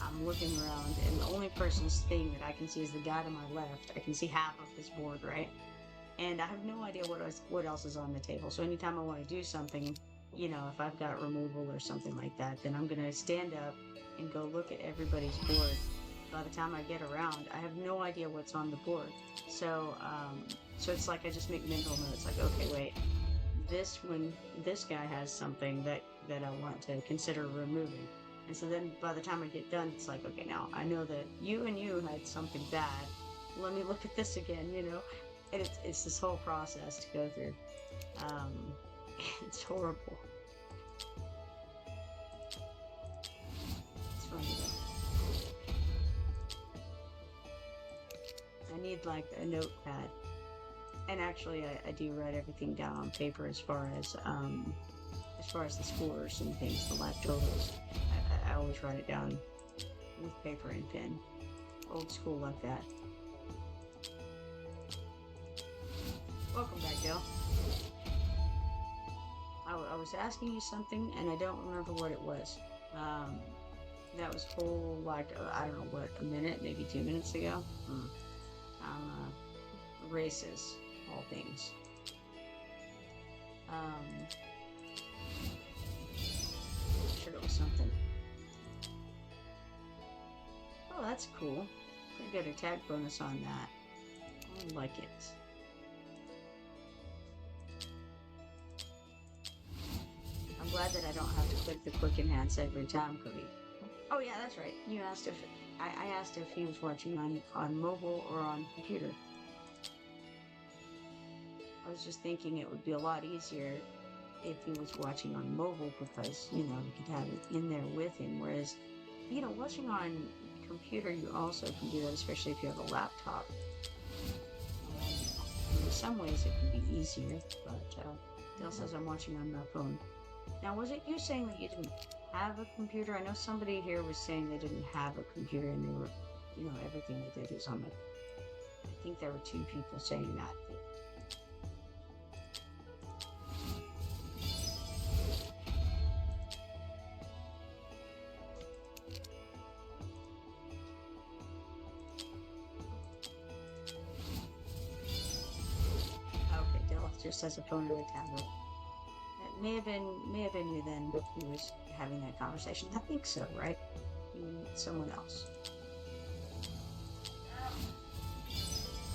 I'm looking around, and the only person's thing that I can see is the guy to my left. I can see half of his board, right? And I have no idea what else is on the table. So anytime I want to do something, if I've got removal or something like that, then I'm gonna stand up and go look at everybody's board. By the time I get around, I have no idea what's on the board. So it's like I just make mental notes, like, okay, wait, when this guy has something that I want to consider removing. And so then by the time I get done, it's like, okay, now I know that you had something bad. Let me look at this again, And it's this whole process to go through. It's horrible. It's funny though. I need like a notepad. And actually I do write everything down on paper as far as the scores and things, the lab totals. I always write it down with paper and pen. Old school like that. Welcome back, Dale. I was asking you something, and I don't remember what it was. That was whole, like, I don't know what, a minute, maybe 2 minutes ago. Races, all things. I'm sure it was something. Oh, that's cool. Pretty good attack bonus on that. I like it. I'm glad that I don't have to click the quick enhance every time, Cody. Oh yeah, that's right. You asked if I asked if he was watching on mobile or on computer. I was just thinking it would be a lot easier if he was watching on mobile, because you could have it in there with him. Whereas, watching on computer, you also can do that, especially if you have a laptop. In some ways, it can be easier, but Dale says I'm watching on my phone. Now, was it you saying that you didn't have a computer? I know somebody here was saying they didn't have a computer and they were, everything they did was on it. I think there were 2 people saying that. Okay, Dale just says a phone or a tablet. May have been you then who was having that conversation. I think so, right? Someone else.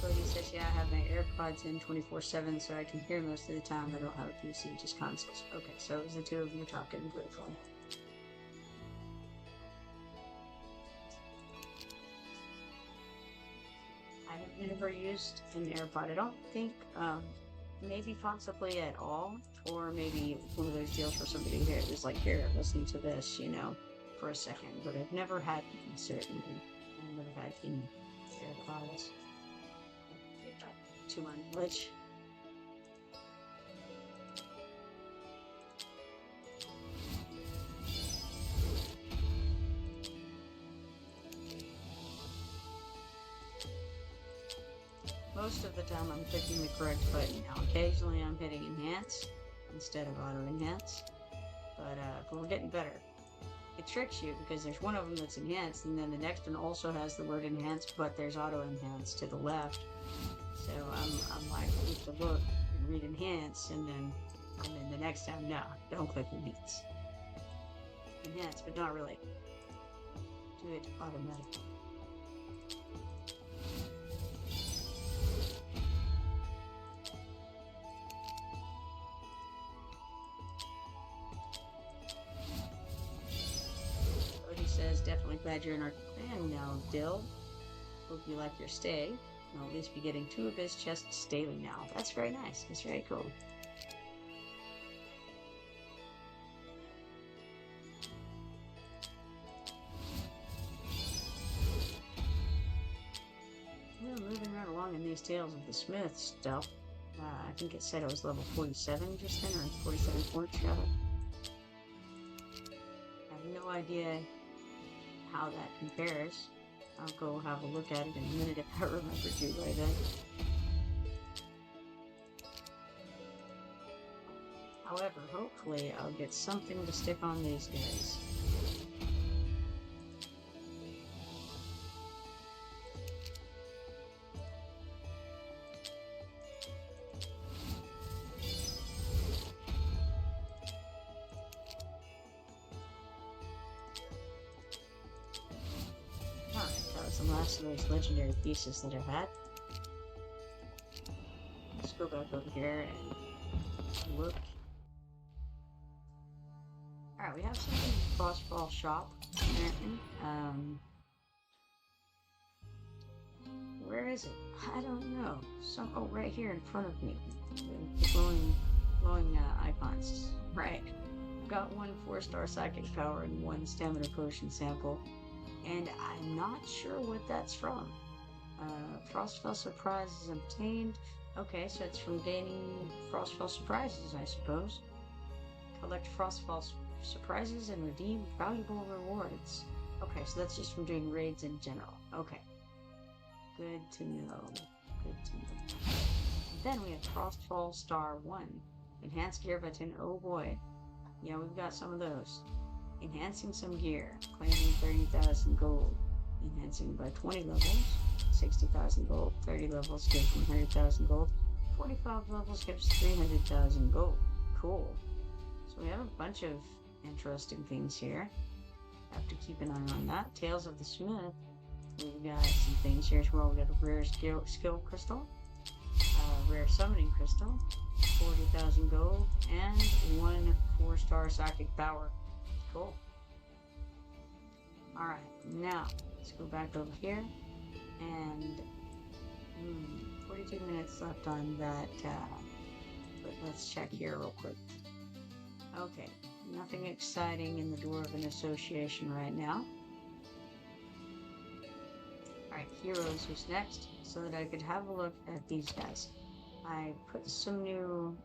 Cody says, yeah, I have my AirPods in 24/7, so I can hear most of the time. I don't have a PC, just consoles. Okay, so it was the 2 of you talking briefly. I have never used an AirPod. I don't think, maybe possibly at all, or maybe one of those deals where somebody here is like, here, listen to this, for a second. But I've never had, certainly, I've never had any AirPods. To my knowledge. Most of the time I'm clicking the correct button. Now occasionally I'm hitting enhance instead of auto enhance, but we're getting better. It tricks you because there's one of them that's enhanced, and then the next one also has the word enhance, but there's auto enhance to the left. So I'm like, need to look and read enhance, and then the next time, no, don't click enhance. Enhance, but not really. Do it automatically. Odie says, definitely glad you're in our clan now, Dill. Hope you like your stay. I'll at least be getting 2 of his chests daily now. That's very nice. That's very cool. Well, moving right along in these Tales of the Smith stuff. I think it said it was level 47 just then, or 47 points rather. I have no idea how that compares. I'll go have a look at it in a minute if I remember to by then. However, hopefully I'll get something to stick on these guys. The last of those legendary pieces that I had. Let's go back over here and look. Alright, we have something in the Crossfall shop, apparently. Where is it? I don't know. Oh, right here in front of me. The glowing icons. Right. Got 1 4-star psychic power and 1 stamina potion sample. And I'm not sure what that's from. Frostfell Surprises obtained. Okay, so it's from gaining Frostfell Surprises, I suppose. Collect Frostfell Surprises and redeem valuable rewards. Okay, so that's just from doing raids in general. Okay. Good to know. Good to know. Then we have Frostfall Star 1. Enhanced gear button. Oh boy. Yeah, we've got some of those. Enhancing some gear, claiming 30,000 gold. Enhancing by 20 levels, 60,000 gold. 30 levels gives 100,000 gold. 45 levels gives 300,000 gold. Cool. So we have a bunch of interesting things here. Have to keep an eye on that. Tales of the Smith. We've got some things here as well. We got a rare skill crystal, rare summoning crystal, 40,000 gold, and 1 4-star psychic power. Cool. Alright, now let's go back over here and 42 minutes left on that, but let's check here real quick. Okay, nothing exciting in the Dwarven Association right now. Alright, Heroes was next, so that I could have a look at these guys. I put some new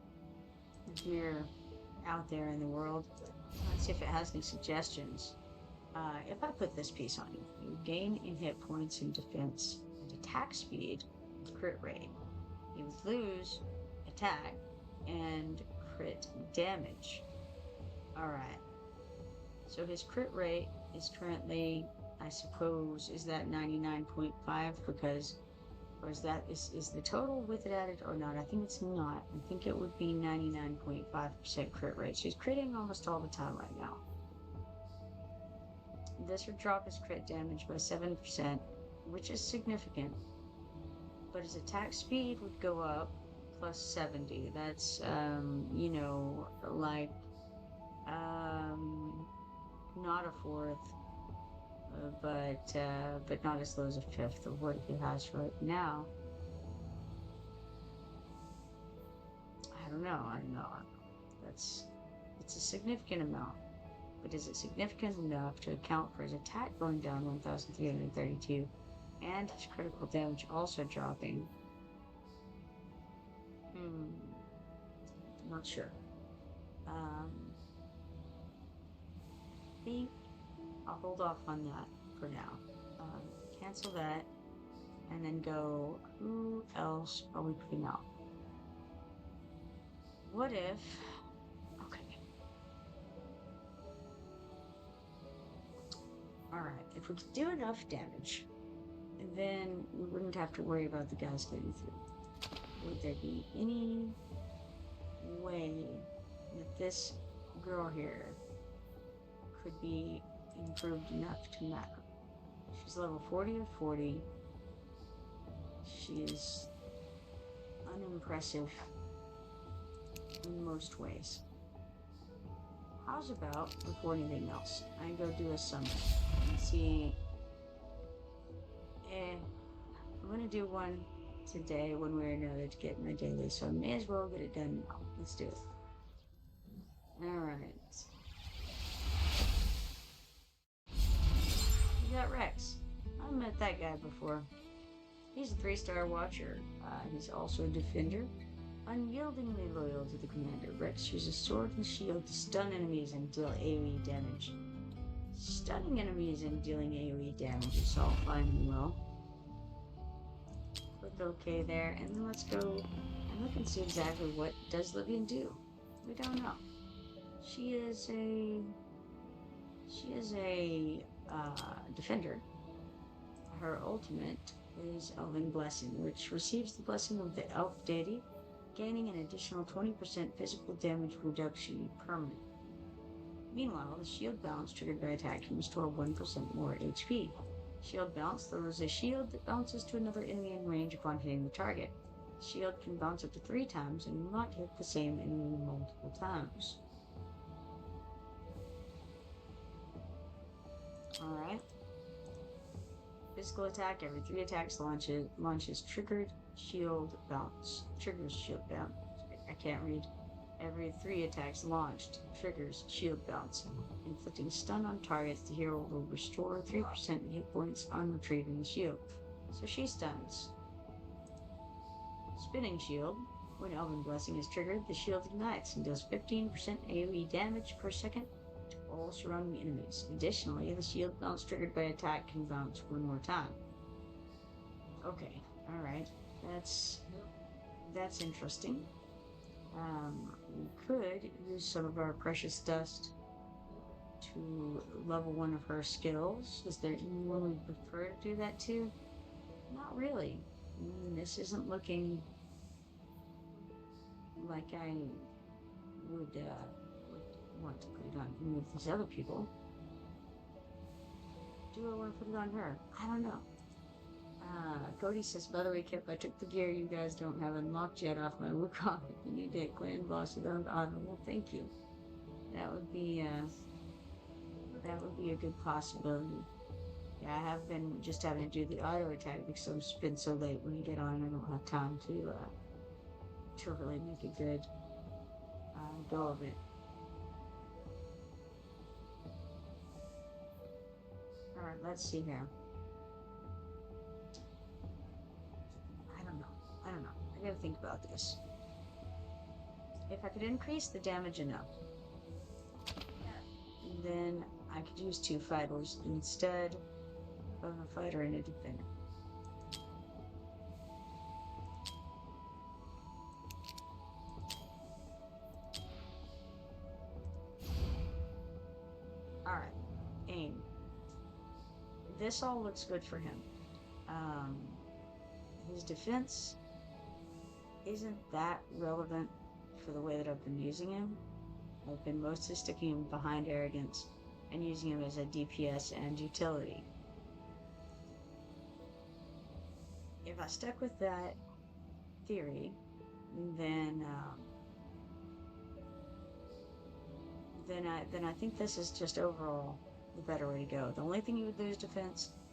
gear out there in the world. Let's see if it has any suggestions. If I put this piece on you, you gain in hit points and defense and attack speed and crit rate. You lose attack and crit damage. Alright. So his crit rate is currently, I suppose, is that 99.5 because, or is that, is the total with it added or not? I think it's not. I think it would be 99.5% crit rate. She's critting almost all the time right now. This would drop his crit damage by 7%, which is significant. But his attack speed would go up plus 70. That's, you know, like, not a fourth, but not as low as a fifth of what he has right now. I don't know. It's a significant amount. But is it significant enough to account for his attack going down 1,332 and his critical damage also dropping? Not sure. I think I'll hold off on that for now. Cancel that and then go, who else are we putting out? What if, okay. Alright, if we could do enough damage, then we wouldn't have to worry about the guys getting through. would there be any way that this girl here could be improved enough to matter? She's level 40 of 40. She is unimpressive in most ways. How's about, before anything else, I go do a summon and see. I'm gonna do one today, one way or another, to get my daily, so I may as well get it done now. Let's do it. Alright. We got Rex. I've met that guy before. He's a 3-star watcher. He's also a defender. Unyieldingly loyal to the commander. Rex uses sword and shield to stun enemies and deal AoE damage. Stunning enemies and dealing AoE damage is all fine and well. Click OK there, and then let's go and look and see exactly what does Livian do. We don't know. She is a defender. Her ultimate is Elven Blessing, which receives the blessing of the elf deity, gaining an additional 20% physical damage reduction permanent. Meanwhile, the shield bounce triggered by attack can restore 1% more HP. Shield bounce throws a shield that bounces to another enemy in range upon hitting the target. The shield can bounce up to 3 times and will not hit the same enemy multiple times. Alright. Physical attack, every 3 attacks launches triggered shield bounce. Triggers shield bounce. I can't read. Every 3 attacks launched triggers shield bounce. Inflicting stun on targets, the hero will restore 3% hit points on retrieving the shield. So she stuns. Spinning shield. When Elven Blessing is triggered, the shield ignites and does 15% AoE damage per second to all surrounding enemies. Additionally, the shield bounce triggered by attack can bounce 1 more time. Okay, alright. That's interesting. We could use some of our precious dust to level one of her skills. Is there anyone we'd prefer to do that to? Not really. This isn't looking like I would want to put it on any of these other people. Do I want to put it on her? I don't know. Cody says, by the way, Kip, I took the gear you guys don't have unlocked yet off my Wukong. You need to clan boss it on auto. Well, thank you. That would be a good possibility. Yeah, I have been just having to do the auto attack because I've been so late when you get on. I don't have time to really make a good go of it. All right, let's see here. I don't know. I gotta think about this. If I could increase the damage enough, then I could use 2 fighters instead of a fighter and a defender. Alright, aim. This all looks good for him. His defense isn't that relevant for the way that I've been using him. I've been mostly sticking him behind arrogance and using him as a DPS and utility. If I stuck with that theory, then I think this is just overall the better way to go. The only thing he would lose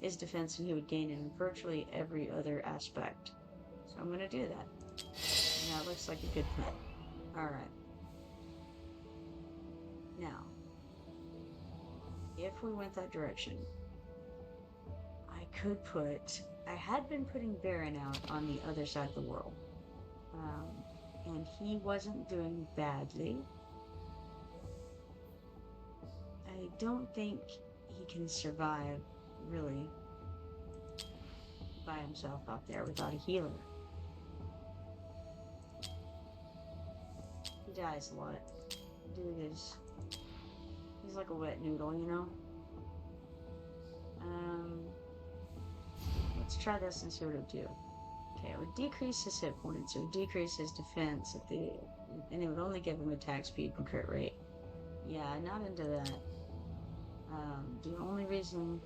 is defense, and he would gain in virtually every other aspect. So I'm going to do that. And that looks like a good plan. Alright. Now, if we went that direction, I had been putting Baron out on the other side of the world. And he wasn't doing badly. I don't think he can survive, really, by himself out there without a healer. He dies a lot. Dude he's like a wet noodle, you know? Let's try this and see what it'll do. Okay, it would decrease his hit points, it would decrease his defense, and it would only give him attack speed and crit rate. Yeah, not into that. The only reason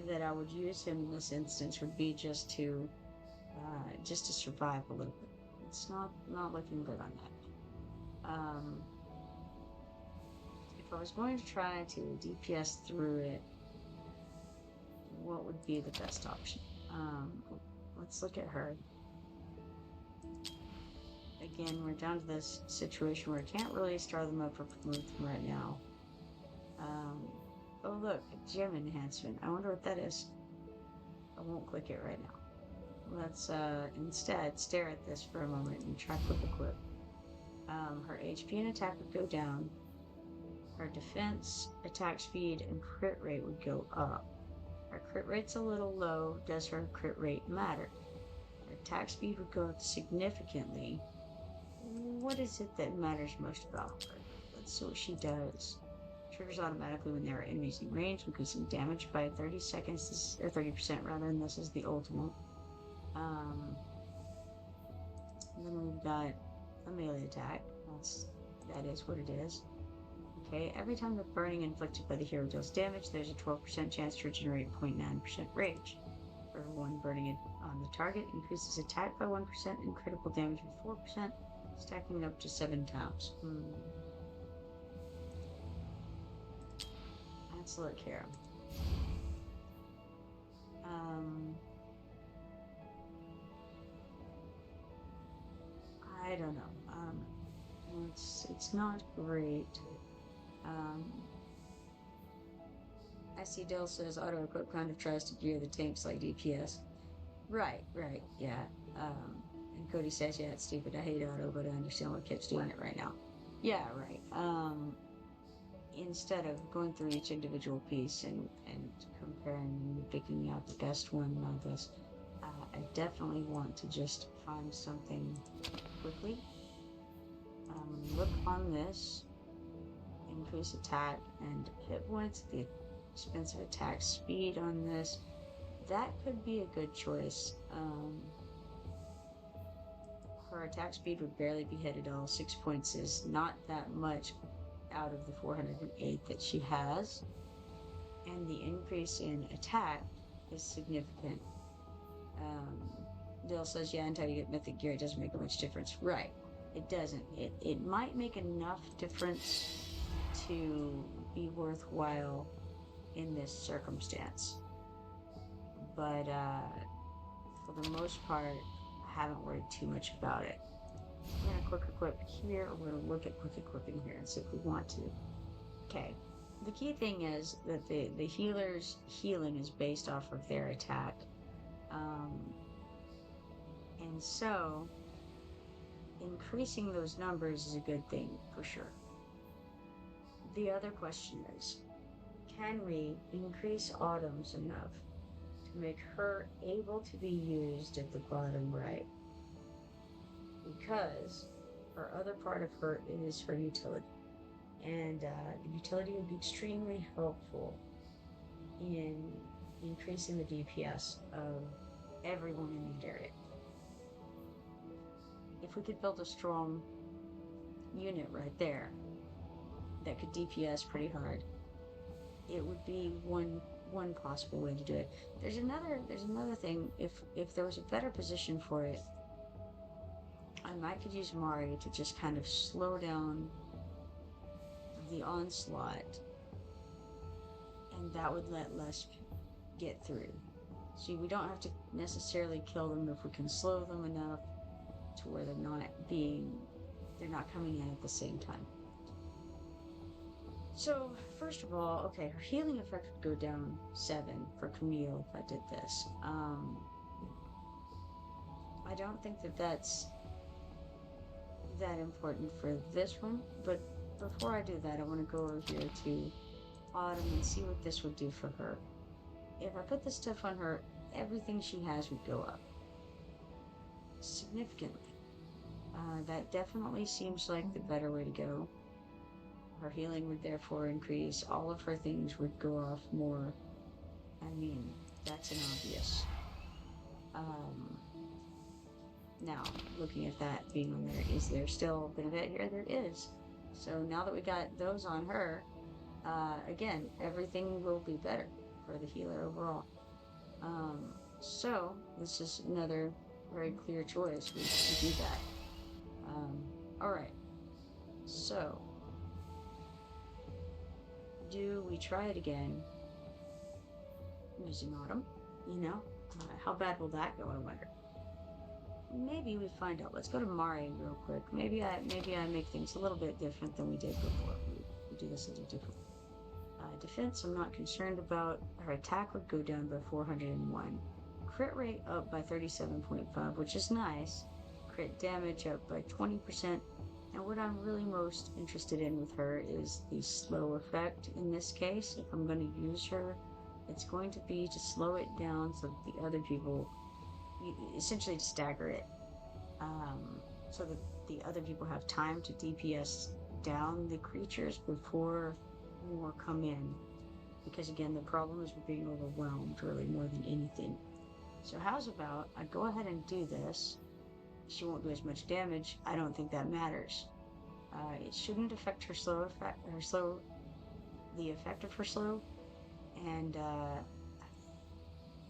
that I would use him in this instance would be just to survive a little bit. It's not looking good on that. If I was going to try to DPS through it, what would be the best option? Let's look at her. Again, we're down to this situation where I can't really start them up for promotion right now. Oh look, gem enhancement. I wonder what that is. I won't click it right now. Let's instead stare at this for a moment and try quick equip. Her HP and attack would go down. Her defense, attack speed, and crit rate would go up. Her crit rate's a little low. Does her crit rate matter? Her attack speed would go up significantly. What is it that matters most about her? Let's see what she does. Triggers automatically when there are enemies in range, increasing damage by 30 seconds, or 30% rather, and this is the ultimate. And then we've got a melee attack. That is what it is. Okay, every time the burning inflicted by the hero deals damage, there's a 12% chance to regenerate 0.9% rage. For every one burning on the target, increases attack by 1% and critical damage by 4%, stacking up to 7 times. Let's look here. I don't know. It's not great. I see Dell says auto equip kind of tries to gear the tanks like DPS. Right, yeah. And Cody says, yeah, it's stupid. I hate auto, but I understand why Kip's doing it right now. Yeah, right. Instead of going through each individual piece and comparing and picking out the best one of this, I definitely want to just find something quickly. Look on this, increase attack and hit points, the expensive attack speed on this. That could be a good choice. Her attack speed would barely be hit at all. 6 points is not that much out of the 408 that she has, and the increase in attack is significant. Dale says, yeah, until you get mythic gear, it doesn't make much difference. Right, it doesn't. It might make enough difference to be worthwhile in this circumstance, but for the most part, I haven't worried too much about it. We're going to quick equip here, or we're going to look at quick equipping here and see if we want to. Okay, the key thing is that the healer's healing is based off of their attack. And so, increasing those numbers is a good thing, for sure. The other question is, can we increase Autumn's enough to make her able to be used at the bottom right? Because her other part of her is her utility. And the utility would be extremely helpful in increasing the DPS of everyone in the area. If we could build a strong unit right there that could DPS pretty hard, it would be one possible way to do it. There's another thing. If there was a better position for it, I might could use Mari to just kind of slow down the onslaught, and that would let less get through. See, we don't have to necessarily kill them if we can slow them enough to where they're not coming in at the same time. So, first of all, okay, her healing effect would go down 7 for Camille if I did this. I don't think that's that important for this one, but before I do that, I want to go over here to Autumn and see what this would do for her. If I put this stuff on her, everything she has would go up significantly. That definitely seems like the better way to go. Her healing would therefore increase. All of her things would go off more. I mean, that's an obvious. Now, looking at that being on there, is there still a benefit here? There is. So now that we got those on her, again, everything will be better for the healer overall. So this is another very clear choice. We do that. All right. So, do we try it again using Autumn? How bad will that go? I wonder. Maybe we find out. Let's go to Mari real quick. Maybe I make things a little bit different than we did before. We do this a little different. Defense, I'm not concerned about. Her attack would go down by 401. Crit rate up by 37.5, which is nice. Crit damage up by 20%. And what I'm really most interested in with her is the slow effect. In this case, if I'm going to use her, it's going to be to slow it down so that the other people, essentially to stagger it, so that the other people have time to DPS down the creatures before more come in. Because again, the problem is we're being overwhelmed really more than anything. So how's about I go ahead and do this. She won't do as much damage. I don't think that matters. It shouldn't affect her slow effect, the effect of her slow. And I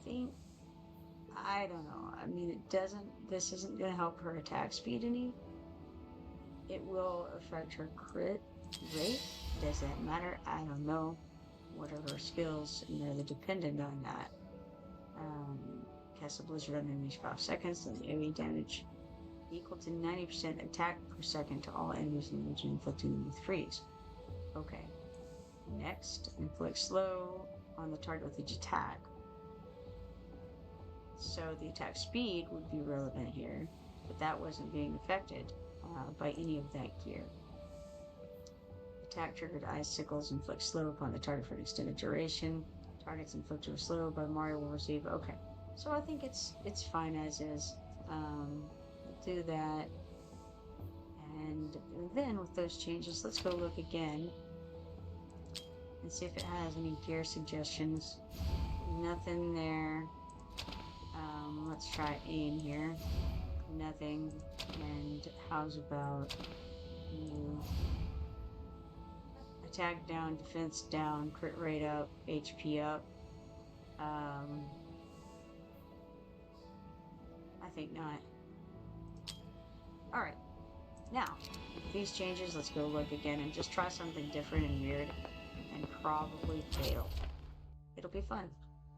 think, I don't know. I mean, this isn't going to help her attack speed any. It will affect her crit rate. Does that matter? I don't know. What are her skills? And they're dependent on that. Cast a blizzard on enemies for 5 seconds, then AoE damage equal to 90% attack per second to all enemies in the region, inflicting them with freeze. Okay. Next, inflict slow on the target with each attack. So the attack speed would be relevant here, but that wasn't being affected by any of that gear. Attack triggered icicles inflict slow upon the target for an extended duration. Targets inflicted with slow by Mario will receive. Okay, so I think it's fine as is. We'll do that, and then with those changes, let's go look again and see if it has any gear suggestions. Nothing there. Let's try aim here. Nothing. And how's about you? Attack down, defense down, crit rate up, HP up. I think not. Alright. Now, with these changes, let's go look again and just try something different and weird. And probably fail. It'll be fun.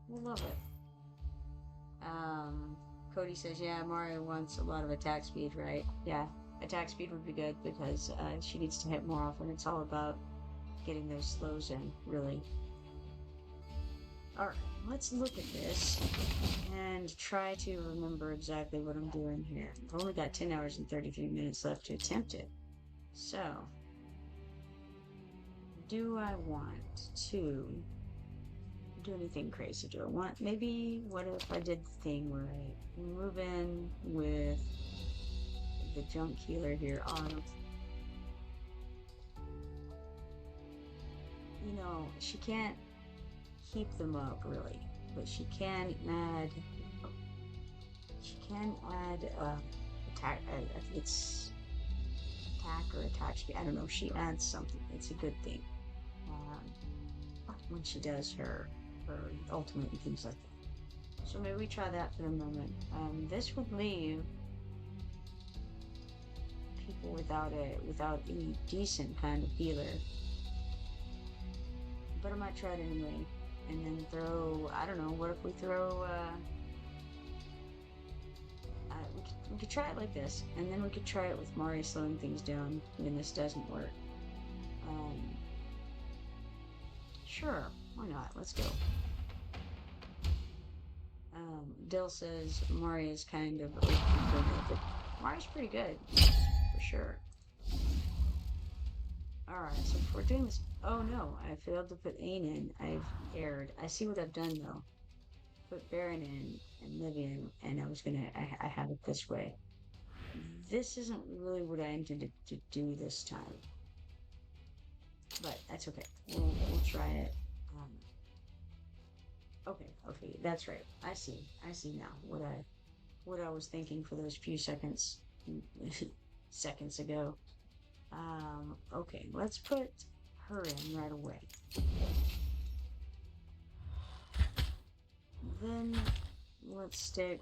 We'll love it. Cody says, yeah, Mario wants a lot of attack speed, right? Yeah, attack speed would be good because she needs to hit more often. It's all about getting those slows in, really. Alright, let's look at this and try to remember exactly what I'm doing here. I've only got 10 hours and 33 minutes left to attempt it. So, do I want to do anything crazy? Do I want, maybe, what if I did the thing where I move in with the junk healer here on? You know, she can't keep them up really, but she can add attack, it's attack or attack speed. I don't know, she adds something. It's a good thing when she does her ultimate and things like that. So maybe we try that for the moment. This would leave people without any decent kind of healer. But I might try it anyway. And then throw, I don't know, what if we throw, we could try it like this. And then we could try it with Mari slowing things down when this doesn't work. Sure, why not? Let's go. Dill says Mari is kind of open, but Mari's pretty good, for sure. Alright, so if we're doing this... Oh no, I failed to put Ain in. I've erred. I see what I've done though. Put Baron in and Livian, and I have it this way. This isn't really what I intended to do this time. But that's okay. We'll try it. Okay, that's right. I see now what I what I was thinking for those few seconds seconds ago. Okay, let's put her in right away. Then let's stick,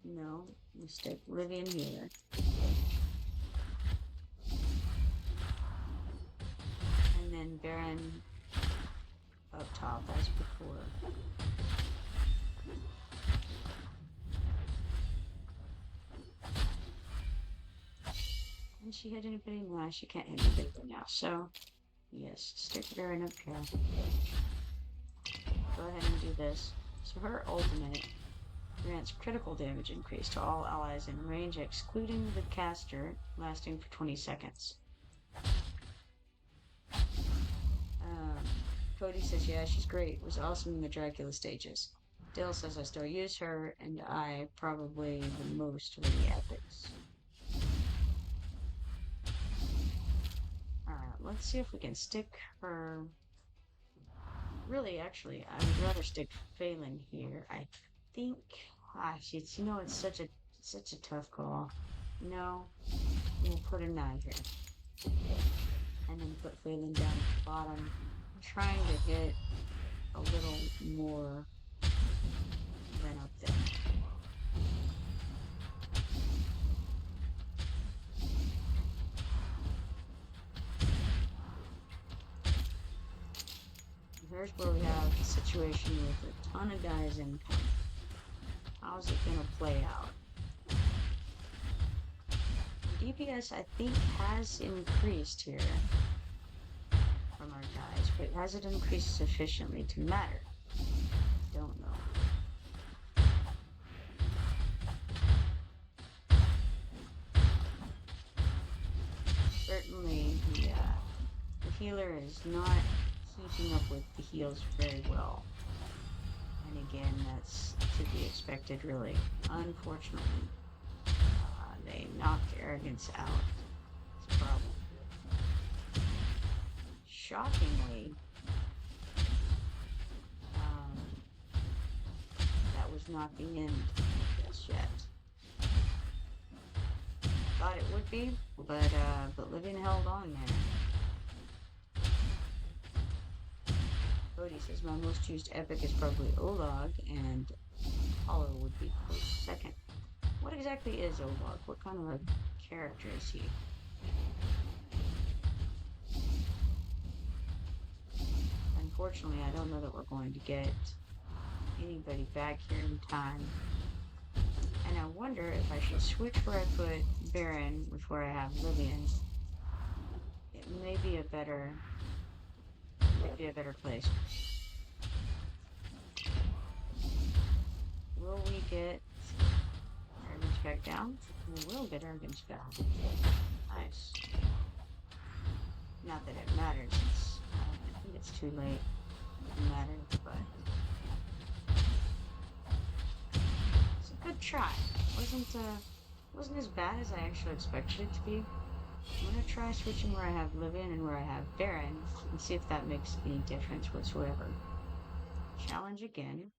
no, let's stick Livy in here. And then Baron up top as before. Can she hit anybody? No, she can't hit anybody now. So, yes, stick Baron up here. Go ahead and do this. So her ultimate grants critical damage increase to all allies in range, excluding the caster, lasting for 20 seconds. Cody says, yeah, she's great. It was awesome in the Dracula stages. Dale says, I still use her, and I probably the most with the epics. Alright, let's see if we can stick her. Really, actually, I would rather stick Phelan here. I think, it's, you know, it's such a tough call. No, we'll put a 9 here. And then put Phelan down at the bottom. I'm trying to hit a little more than up there. Here's where we have a situation with a ton of guys incoming. How's it gonna play out? DPS, I think, has increased here from our guys, but has it increased sufficiently to matter? Don't know. Certainly, the healer is not keeping up with the heals very well. And again, that's to be expected, really. Unfortunately, they knocked Arrogance out. It's a problem. Shockingly, that was not the end just yet. Thought it would be, but Living held on there. Cody says my most used epic is probably Olog, and Hollow would be close second. What exactly is Olog? What kind of a character is he? Unfortunately, I don't know that we're going to get anybody back here in time. And I wonder if I should switch where I put Baron with where I have Livian. It may be a better place. Will we get Arrogance back down? We will get Arrogance back. Nice. Not that it matters. I think it's too late to matter, but it's a good try. Wasn't as bad as I actually expected it to be. I'm gonna try switching where I have Livian and where I have Baron and see if that makes any difference whatsoever. Challenge again.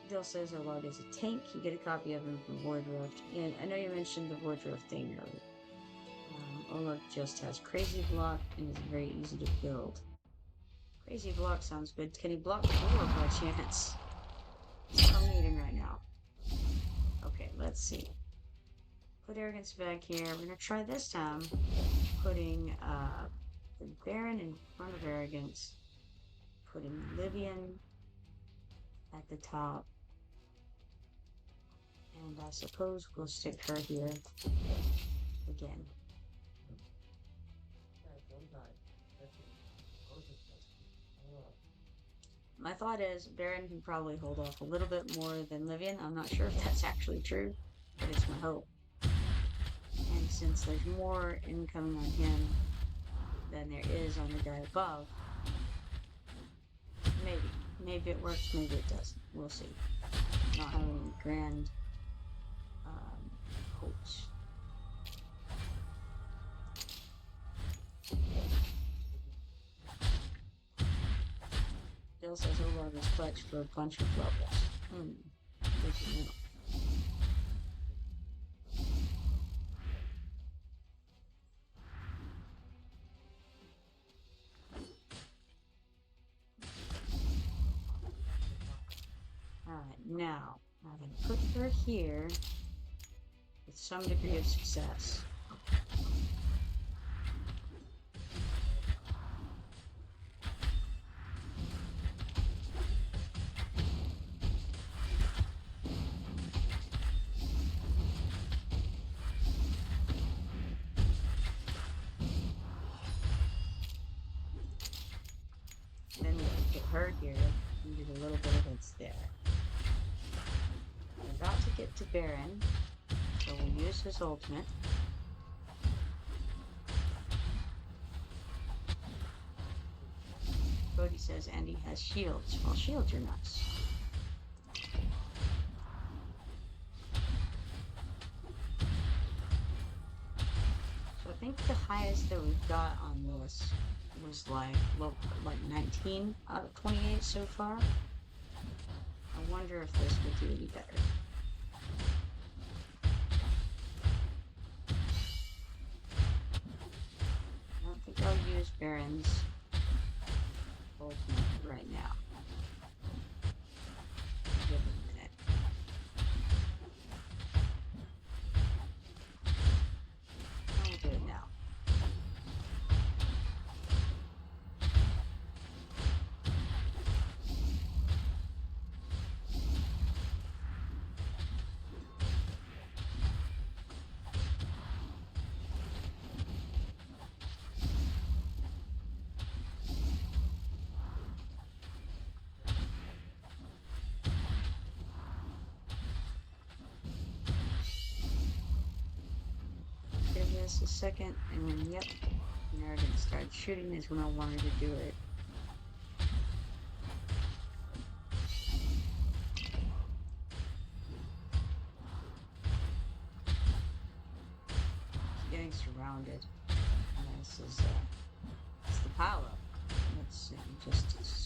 Dill says Olog is a tank. You get a copy of him from Void Rift. And I know you mentioned the Void Rift thing earlier. Olog just has Crazy Block and is very easy to build. Crazy Block sounds good. Can he block 4 by chance? That's what I'm needing right now. Okay, let's see. Put Arrogance back here. We're gonna try this time putting the Baron in front of Arrogance, putting Livian at the top, and I suppose we'll stick her here again. My thought is Baron can probably hold off a little bit more than Livian. I'm not sure if that's actually true, but it's my hope. And since there's more incoming on him than there is on the guy above, maybe it works, maybe it doesn't. We'll see. Not having any grand hopes. still says overall this clutch for a bunch of levels. Good to know. Alright, now I'm going to put her here with some degree of success. Then we can put her here and get a little bit of hits there. We're about to get to Baron, so we'll use his ultimate. Cody says Andy has shields. Well, shields are nuts. So I think the highest that we've got on this was like 19 out of 28 so far. I wonder if this will do any better. I don't think I'll use Baron's ultimate right now. Give it a minute. I'll do it now. Give this a second, and then, yep, now we're gonna start shooting is when I wanted to do it. Getting surrounded. And this is it's the pile up. It's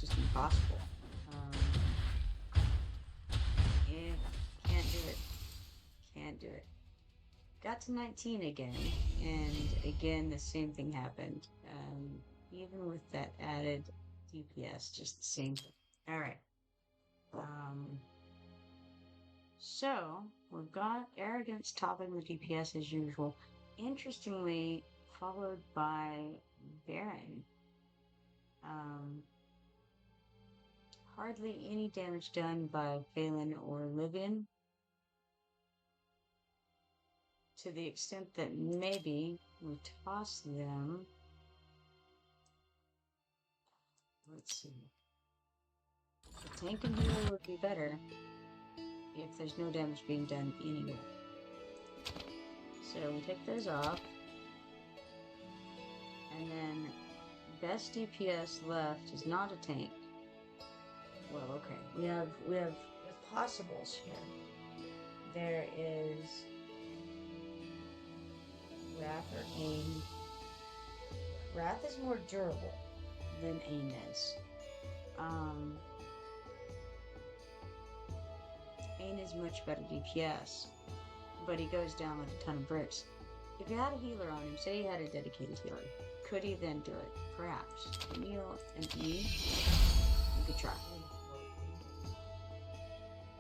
just impossible. Yeah, can't do it. Can't do it. Got to 19 again, and again the same thing happened. Even with that added DPS, just the same thing. All right. So we've got Arrogance topping the DPS as usual. Interestingly, followed by Baron. Hardly any damage done by Phelan or Livian. To the extent that maybe we toss them. Let's see. The tank and healer would be better if there's no damage being done anywhere. So we take those off. And then best DPS left is not a tank. Well, okay. We have possibles here. There is Wrath or Aim. Wrath is more durable than Aim is. Aim is much better DPS, but he goes down with a ton of bricks. If you had a healer on him, say you had a dedicated healer, could he then do it? Perhaps. Neil and E, you could try.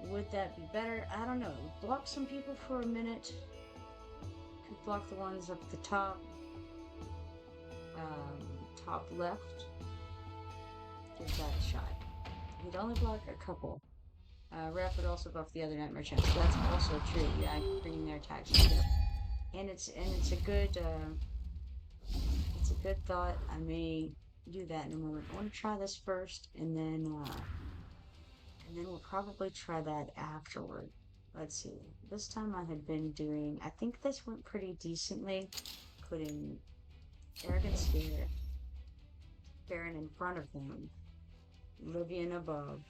Would that be better? I don't know. Block some people for a minute. Could block the ones up at the top. Top left. Give that a shot. He'd only block a couple. Ref would also buff the other night merchants. So that's also true. Yeah, bringing their attacks together. And it's a good thought. I may do that in a moment. I want to try this first, and then we'll probably try that afterward. Let's see. This time I had been doing. I think this went pretty decently. Putting Arrogance here, Baron in front of him, Livian above.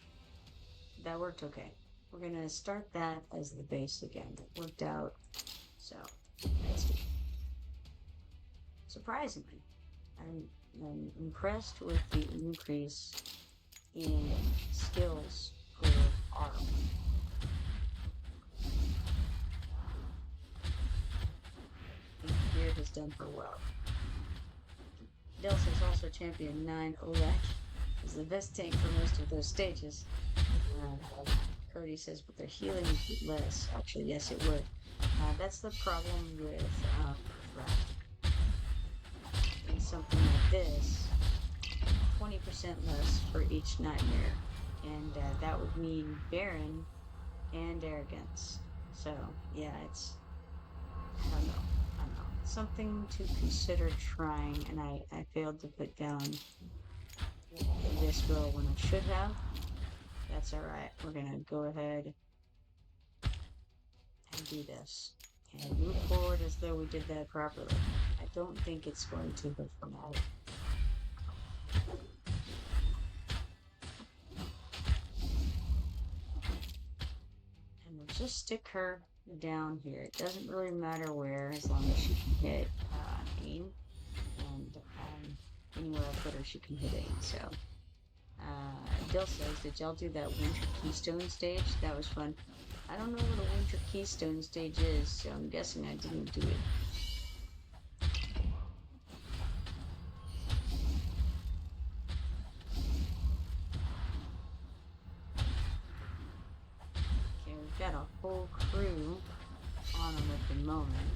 That worked okay. We're gonna start that as the base again. It worked out. So let's do it. Surprisingly, I'm impressed with the increase in skills for arm. I think Beard has done her well. Dels has also championed 9 Oleg is the best tank for most of those stages. Cody says, but their healing is less. Actually, yes, it would. That's the problem with Wrath. In something like this, 20% less for each nightmare. And that would mean Baron and Arrogance. So, yeah, it's, I don't know. Something to consider trying, and I failed to put down this girl when I should have. That's alright. We're gonna go ahead and do this. And move forward as though we did that properly. I don't think it's going to look dramatic. And we'll just stick her down here. It doesn't really matter where, as long as she can hit aim. And anywhere I put her, she can hit aim. So, Dill says, did y'all do that Winter Keystone stage? That was fun. I don't know what a Winter Keystone stage is, so I'm guessing I didn't do it. Okay, we've got a whole crew on them at the moment.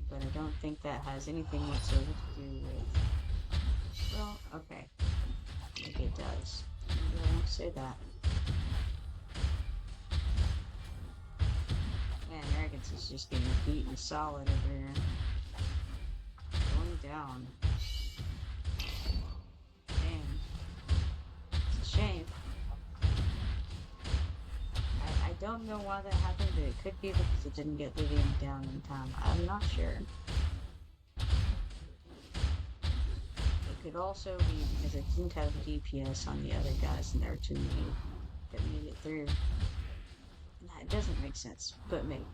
But I don't think that has anything whatsoever to do with... Well, okay. Maybe it does. Maybe I won't say that. Man, Arrogance is just getting beaten solid over here. Going down. Damn. It's a shame. I don't know why that happened, but it could be because it didn't get Lydian down in time. I'm not sure. It could also be because it didn't have DPS on the other guys, and there were too many that made it through. That doesn't make sense, but maybe.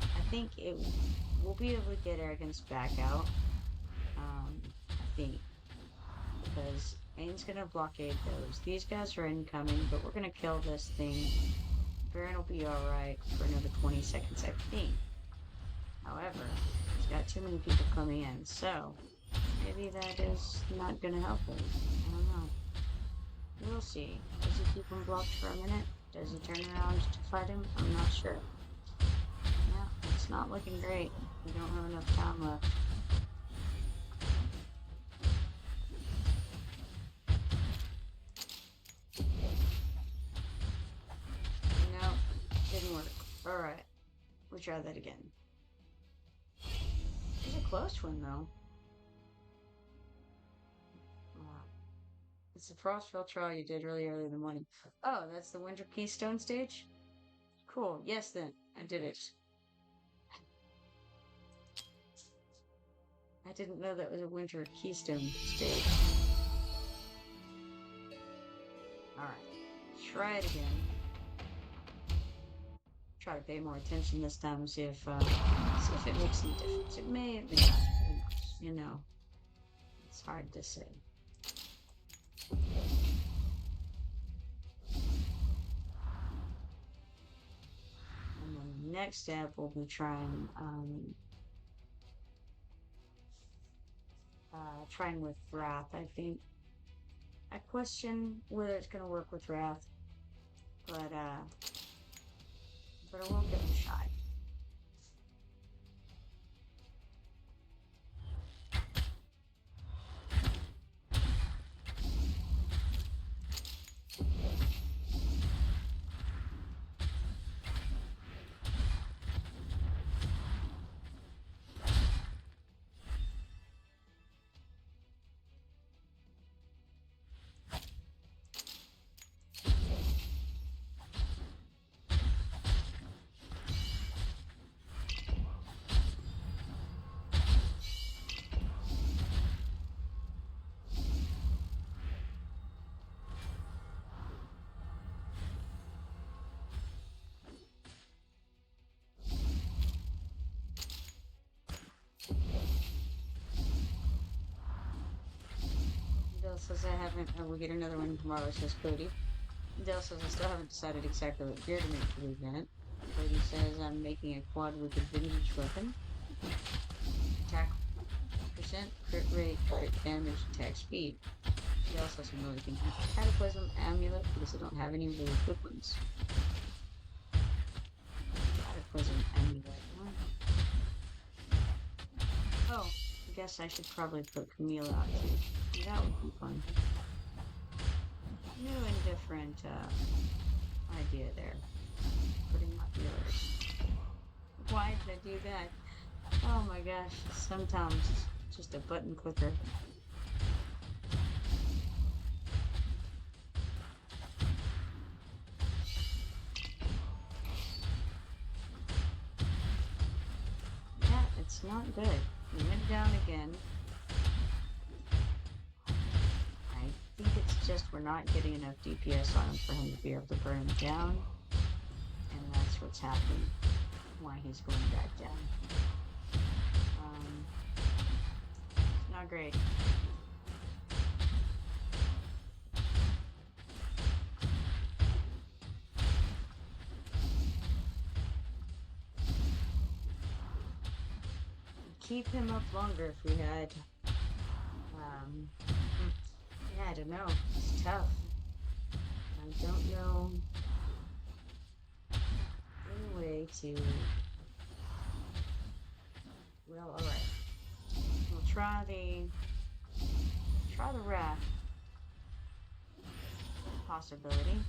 I think we'll be able to get Arrogance back out. I think. Because Aim's gonna blockade those. These guys are incoming, but we're gonna kill this thing. Baron will be alright for another 20 seconds, I think. However, he's got too many people coming in, so maybe that is not gonna help him. I don't know. We'll see. Does he keep him blocked for a minute? Does he turn around to fight him? I'm not sure. Yeah, it's not looking great. We don't have enough time left. No, didn't work. Alright. We'll try that again. It was a close one, though. It's the Frostfell trial you did earlier in the morning. Oh, that's the Winter Keystone stage? Cool. Yes, then. I did it. I didn't know that was a Winter Keystone stage. Alright. Try it again. Try to pay more attention this time and see if it makes any difference. It may, it may not. You know. It's hard to say. And then the next step we'll be trying trying with Wrath, I think. I question whether it's gonna work with Wrath, but I won't give it a shot. says I haven't. I will get another one tomorrow, says Cody. Dale says I still haven't decided exactly what gear to make for the event. Cody says I'm making a quad-wielded vintage weapon. Attack percent, crit rate, crit damage, attack speed. Dale says I'm really thinking of Cataclysm Amulet because I don't have any really good ones. Cataclysm Amulet. Oh, I guess I should probably put Camille out too. That would be fun. New and different idea there. Putting my feelers. Why did I do that? Oh my gosh, sometimes it's just a button clicker. Yeah, it's not good. We went down again. I think it's just we're not getting enough DPS on him for him to be able to burn him down. And that's what's happening. Why he's going back down. It's not great. Keep him up longer if we had yeah, I don't know. It's tough. I don't know any way to. Well, all right. We'll try the wrath possibility.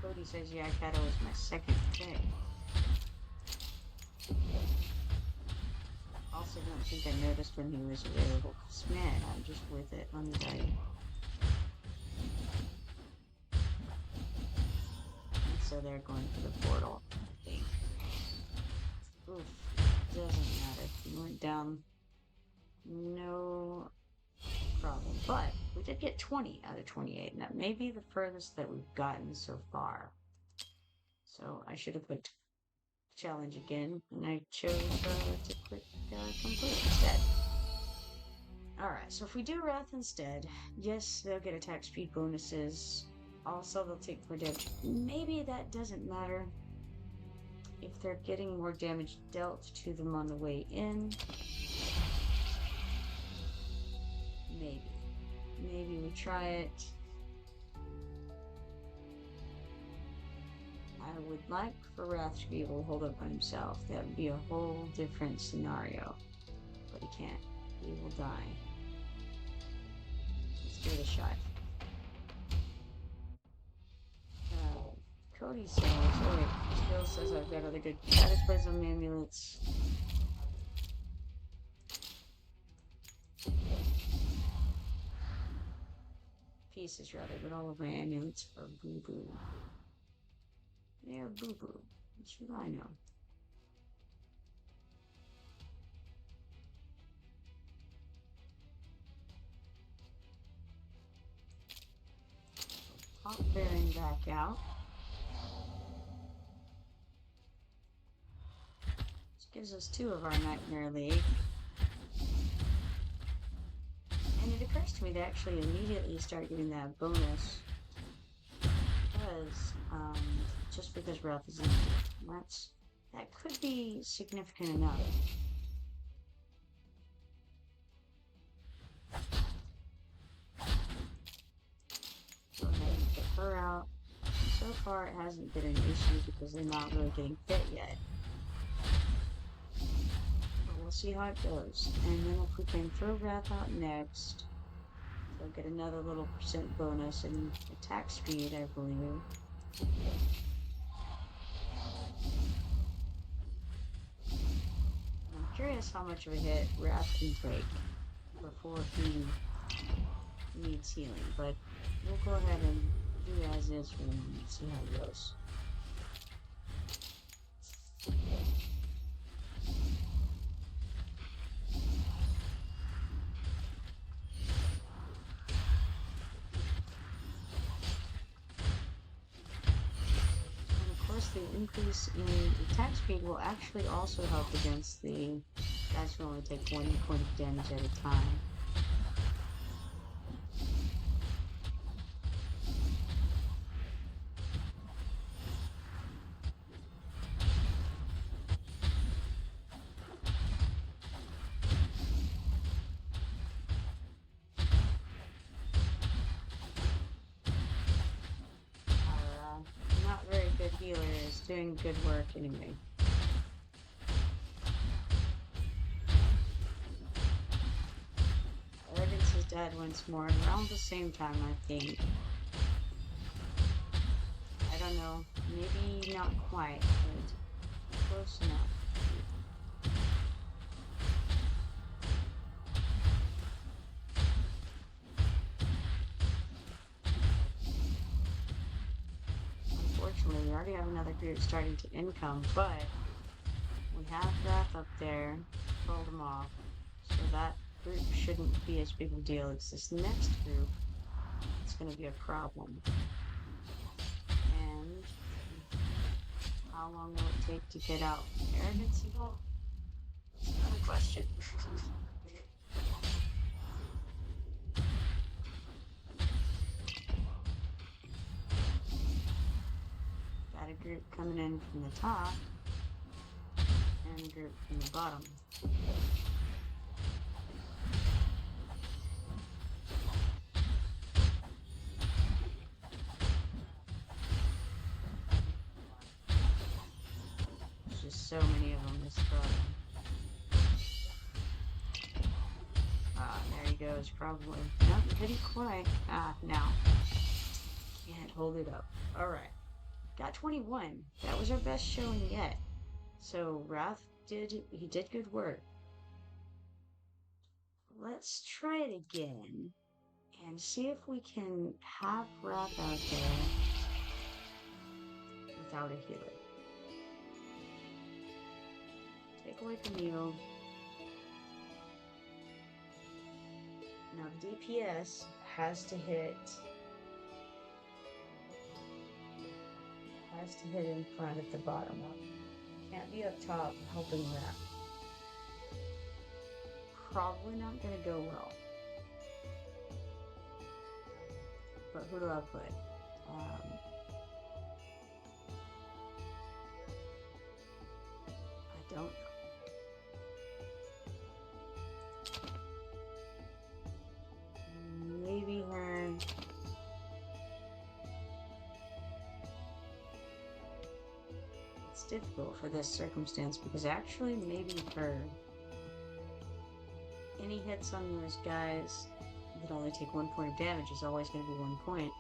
Cody says Yakata was my second pick. Also, don't think I noticed when he was available. Cause man, I'm just with it on the day. And so they're going for the portal, I think. Oof, doesn't matter. He went down. No problem. But we did get 20 out of 28, and that may be the furthest that we've gotten so far. So I should have put challenge again, and I chose to click complete instead. Alright, so if we do Wrath instead, yes, they'll get attack speed bonuses. Also, they'll take more damage. Maybe that doesn't matter if they're getting more damage dealt to them on the way in. Maybe we try it. I would like for Wrath to be able to hold up by himself. That would be a whole different scenario. But he can't. He will die. Let's give it a shot. Cody says, oh wait, Bill says I've got other good Cataclysm amulets. Pieces rather, but all of my amulets are boo-boo. They are boo-boo. What should I know? Pop bearing back out. This gives us 2 of our Nightmare League. And it occurs to me to actually immediately start getting that bonus. Because, just because Wrath is in that could be significant enough. Go ahead and get her out. So far, it hasn't been an issue because they're not really getting fit yet. But we'll see how it goes. And then if we can throw Wrath out next, they'll get another little % bonus in attack speed, I believe. I'm curious how much of a hit Wrath can take before he needs healing, but we'll go ahead and do as is for the moment, see how it goes. And of course the the increase in attack speed will actually also help against the guys who only take 1 point of damage at a time. Not very good healer is doing good work anyway. Arrogance is dead once more, around the same time, I think. I don't know, maybe not quite, but close enough. Unfortunately, we already have another group starting to income, but we have Wrath up there, pulled them off, so that group shouldn't be as big of a deal. It's this next group it's going to be a problem. And how long will it take to get out? Arrogance evil? That's another question. Got a group coming in from the top and a group from the bottom. There's just so many of them this problem. There he goes, probably. Not pretty quite. Now. Can't hold it up. Alright. Got 21. That was our best showing yet. So Wrath did good work. Let's try it again and see if we can have Wrath out there without a healer. Take away the meal. Now DPS has to hit in front at the bottom. Can't be up top helping that. Probably not gonna go well. But who do I put? I don't know. Maybe her. It's difficult for this circumstance because actually maybe her. Any hits on those guys that only take 1 point of damage is always going to be 1 point.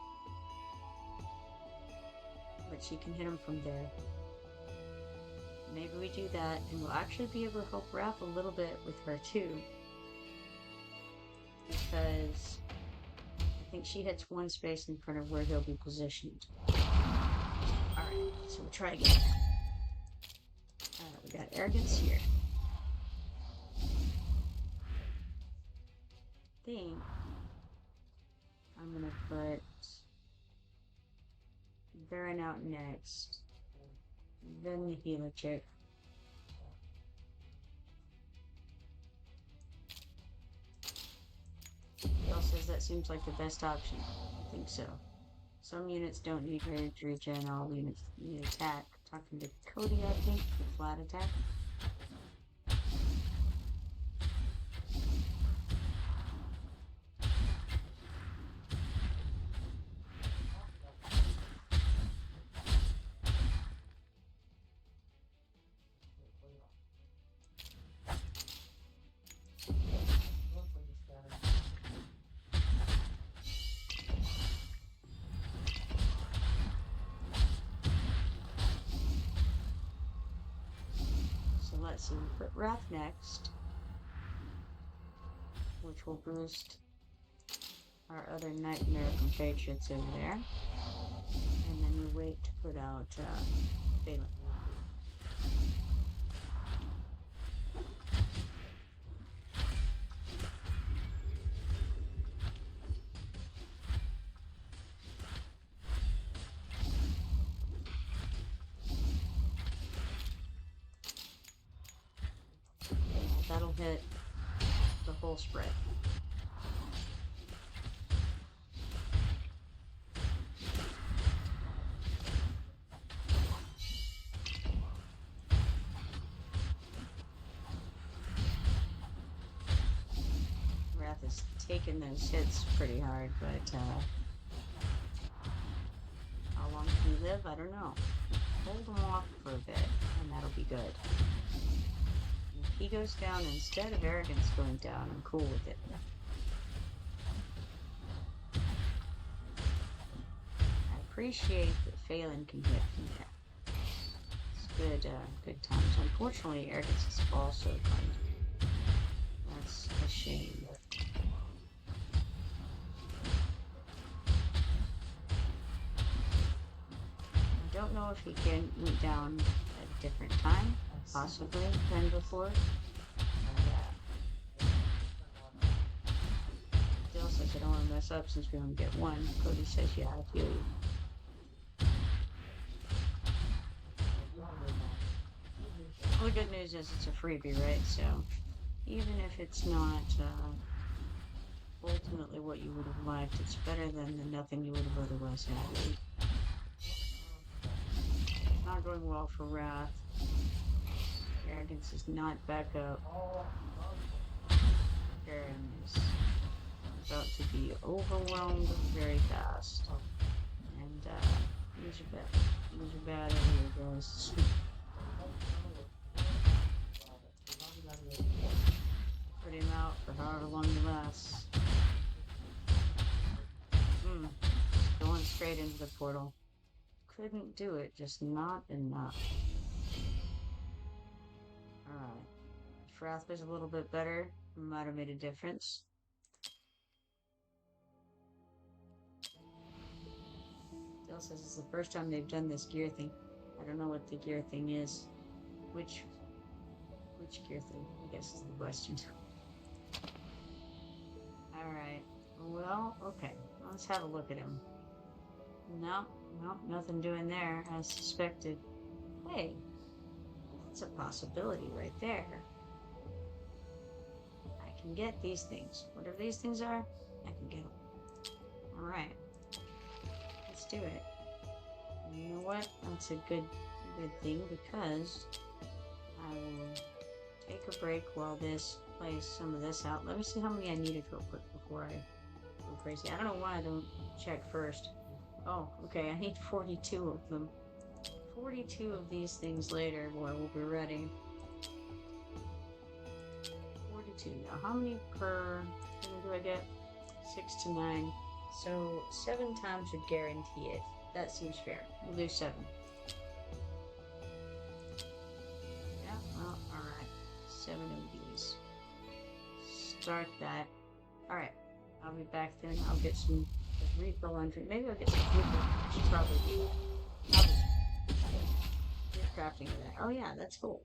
But she can hit them from there. Maybe we do that and we'll actually be able to help Wrath a little bit with her too. Because I think she hits one space in front of where he'll be positioned. Alright, so we'll try again. We got Arrogance here. I think I'm gonna put Baron out next. Then the healer chick. Bill says that seems like the best option. I think so. Some units don't need rage regen, all units need attack. Talking to Cody, I think, for flat attack. Let's see, we put Wrath next, which will boost our other Nightmare compatriots over there. And then we wait to put out Balin. That'll hit the whole spread. Wrath is taking those hits pretty hard, but how long can he live? I don't know. Hold him off for a bit, and that'll be good. And if he goes down instead of arrogance going down, I'm cool with it. I appreciate that Phelan can hit from there. It's good times. Unfortunately, arrogance is also kind. That's a shame. I don't know if he went down at a different time, possibly, than before. Dale says I don't want to mess up since we only get one. Cody says, yeah, I feel you. Well, the good news is it's a freebie, right? So even if it's not ultimately what you would have liked, it's better than the nothing you would have otherwise had. Not going well for Wrath. Arrogance is not back up. Karen is about to be overwhelmed very fast. And these are bad. These are bad over here, guys. Put him out for however long he lasts. Going straight into the portal. Couldn't do it, just not enough. Alright. If Wrath was a little bit better, might have made a difference. Dale says it's the first time they've done this gear thing. I don't know what the gear thing is. Which gear thing, I guess is the question. Alright. Well, okay. Let's have a look at him. No, nothing doing there, as suspected. Hey, that's a possibility right there. I can get these things. Whatever these things are, I can get them. Alright. Let's do it. And you know what? That's a good thing, because I will take a break while this plays some of this out. Let me see how many I needed real quick before I go crazy. I don't know why I don't check first. Oh, okay, I need 42 of them. 42 of these things later, boy, we'll be ready. 42. Now, how many per thing do I get? 6 to 9. So, 7 times would guarantee it. That seems fair. We'll do 7. Yeah, well, alright. 7 of these. Start that. Alright, I'll be back then. I'll get some refill on drink. Maybe I'll get some food. I should probably do that. I'll be crafting of that. Oh yeah, that's cool.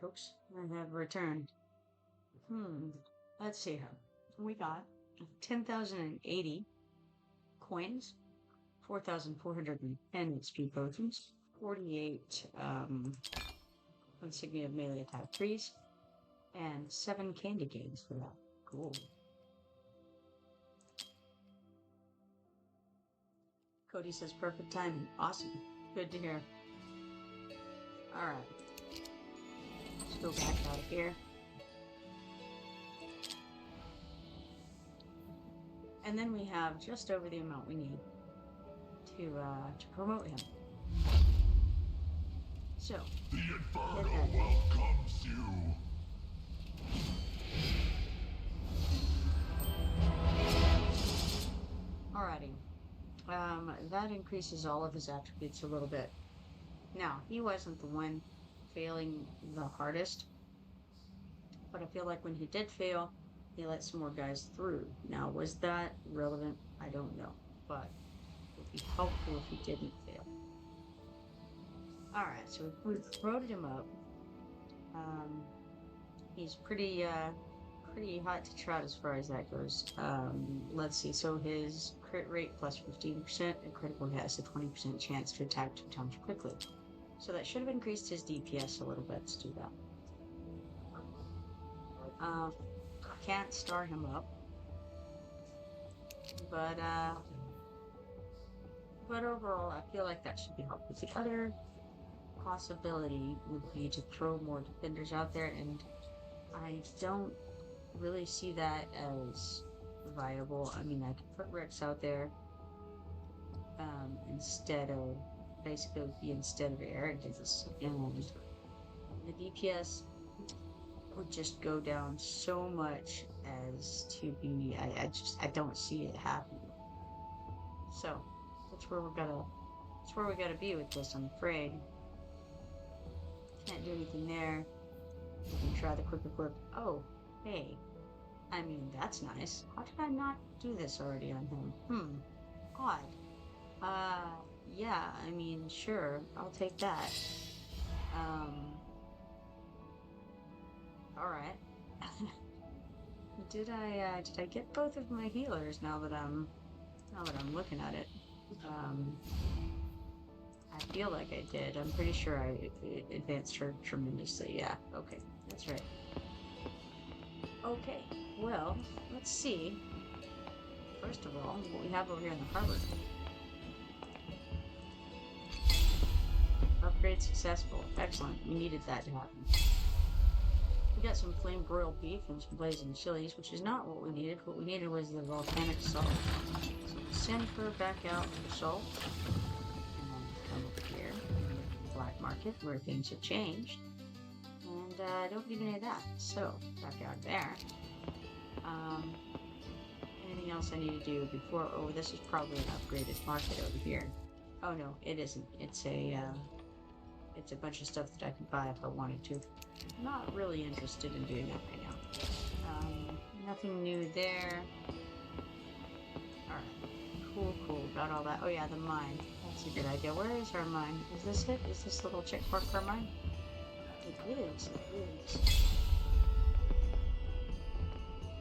folks. I have returned. Let's see here. We got 10,080 coins, 4,410 XP potions, 48 insignia of melee attack trees, and 7 candy canes for that. Cool. Cody says perfect timing. Awesome. Good to hear. Alright. Let's go back out of here. And then we have just over the amount we need to promote him. So, the Inferno welcomes you. Alrighty. That increases all of his attributes a little bit. Now, he wasn't the one failing the hardest, but I feel like when he did fail, he let some more guys through. Now, was that relevant? I don't know, but it would be helpful if he didn't fail. Alright, so we've promoted him up. He's pretty hot to trot as far as that goes. Let's see, so his crit rate plus 15%, and critical hit has a 20% chance to attack 2 times quickly. So that should have increased his DPS a little bit to do that. Can't star him up, but overall I feel like that should be helpful. The other possibility would be to throw more defenders out there, and I don't really see that as viable. I mean, I could put Rex out there instead of Arrogance, and the DPS would just go down so much as to be, I don't see it happening. So that's where we gotta be with this, I'm afraid. Can't do anything there. We can try the quick equip. Oh, hey. I mean, that's nice. How did I not do this already on him? Odd. Yeah, I mean, sure, I'll take that. Alright. Did I get both of my healers now that I'm looking at it? I feel like I did. I'm pretty sure I advanced her tremendously. Yeah, okay, that's right. Okay, well, let's see. First of all, what we have over here in the harbor. Upgrade successful. Excellent. We needed that to happen. We got some flame broiled beef and some blazing chilies, which is not what we needed. What we needed was the volcanic salt. So we'll send her back out for salt. And then come over here to the black market where things have changed. And I don't need any of that. So, back out there. Anything else I need to do before? Oh, this is probably an upgraded market over here. Oh no, it isn't. It's a bunch of stuff that I could buy if I wanted to. Not really interested in doing that right now. Nothing new there. Alright. Cool. Got all that. Oh yeah, the mine. That's a good idea. Where is our mine? Is this it? Is this little check mark our mine? It is.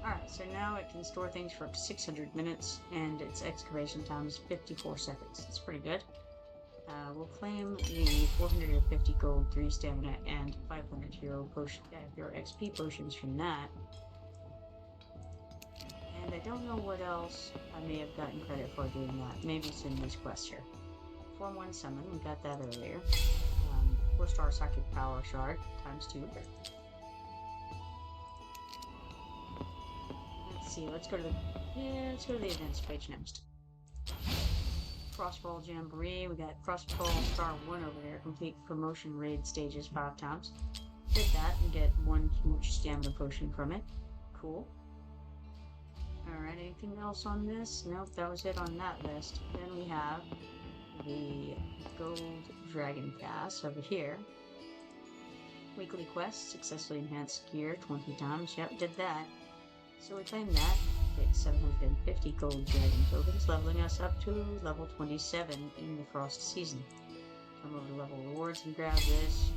Alright, so now it can store things for up to 600 minutes, and its excavation time is 54 seconds. That's pretty good. We'll claim the 450 gold, 3 stamina, and 500 hero XP potions from that. And I don't know what else I may have gotten credit for doing that. Maybe it's in this quest here. Form 1 summon, we got that earlier. 4-star psychic power shard, times 2. Let's see, let's go to the events page next. Crossball Jamboree, we got Crossball Star 1 over there, complete promotion raid stages 5 times. Did that and get 1 huge stamina potion from it. Cool. Alright, anything else on this? Nope, that was it on that list. Then we have the Gold Dragon Pass over here. Weekly quest, successfully enhanced gear 20 times. Yep, did that. So we claim that. Get 750 gold dragon tokens, leveling us up to level 27 in the frost season. Come over to level rewards and grab this.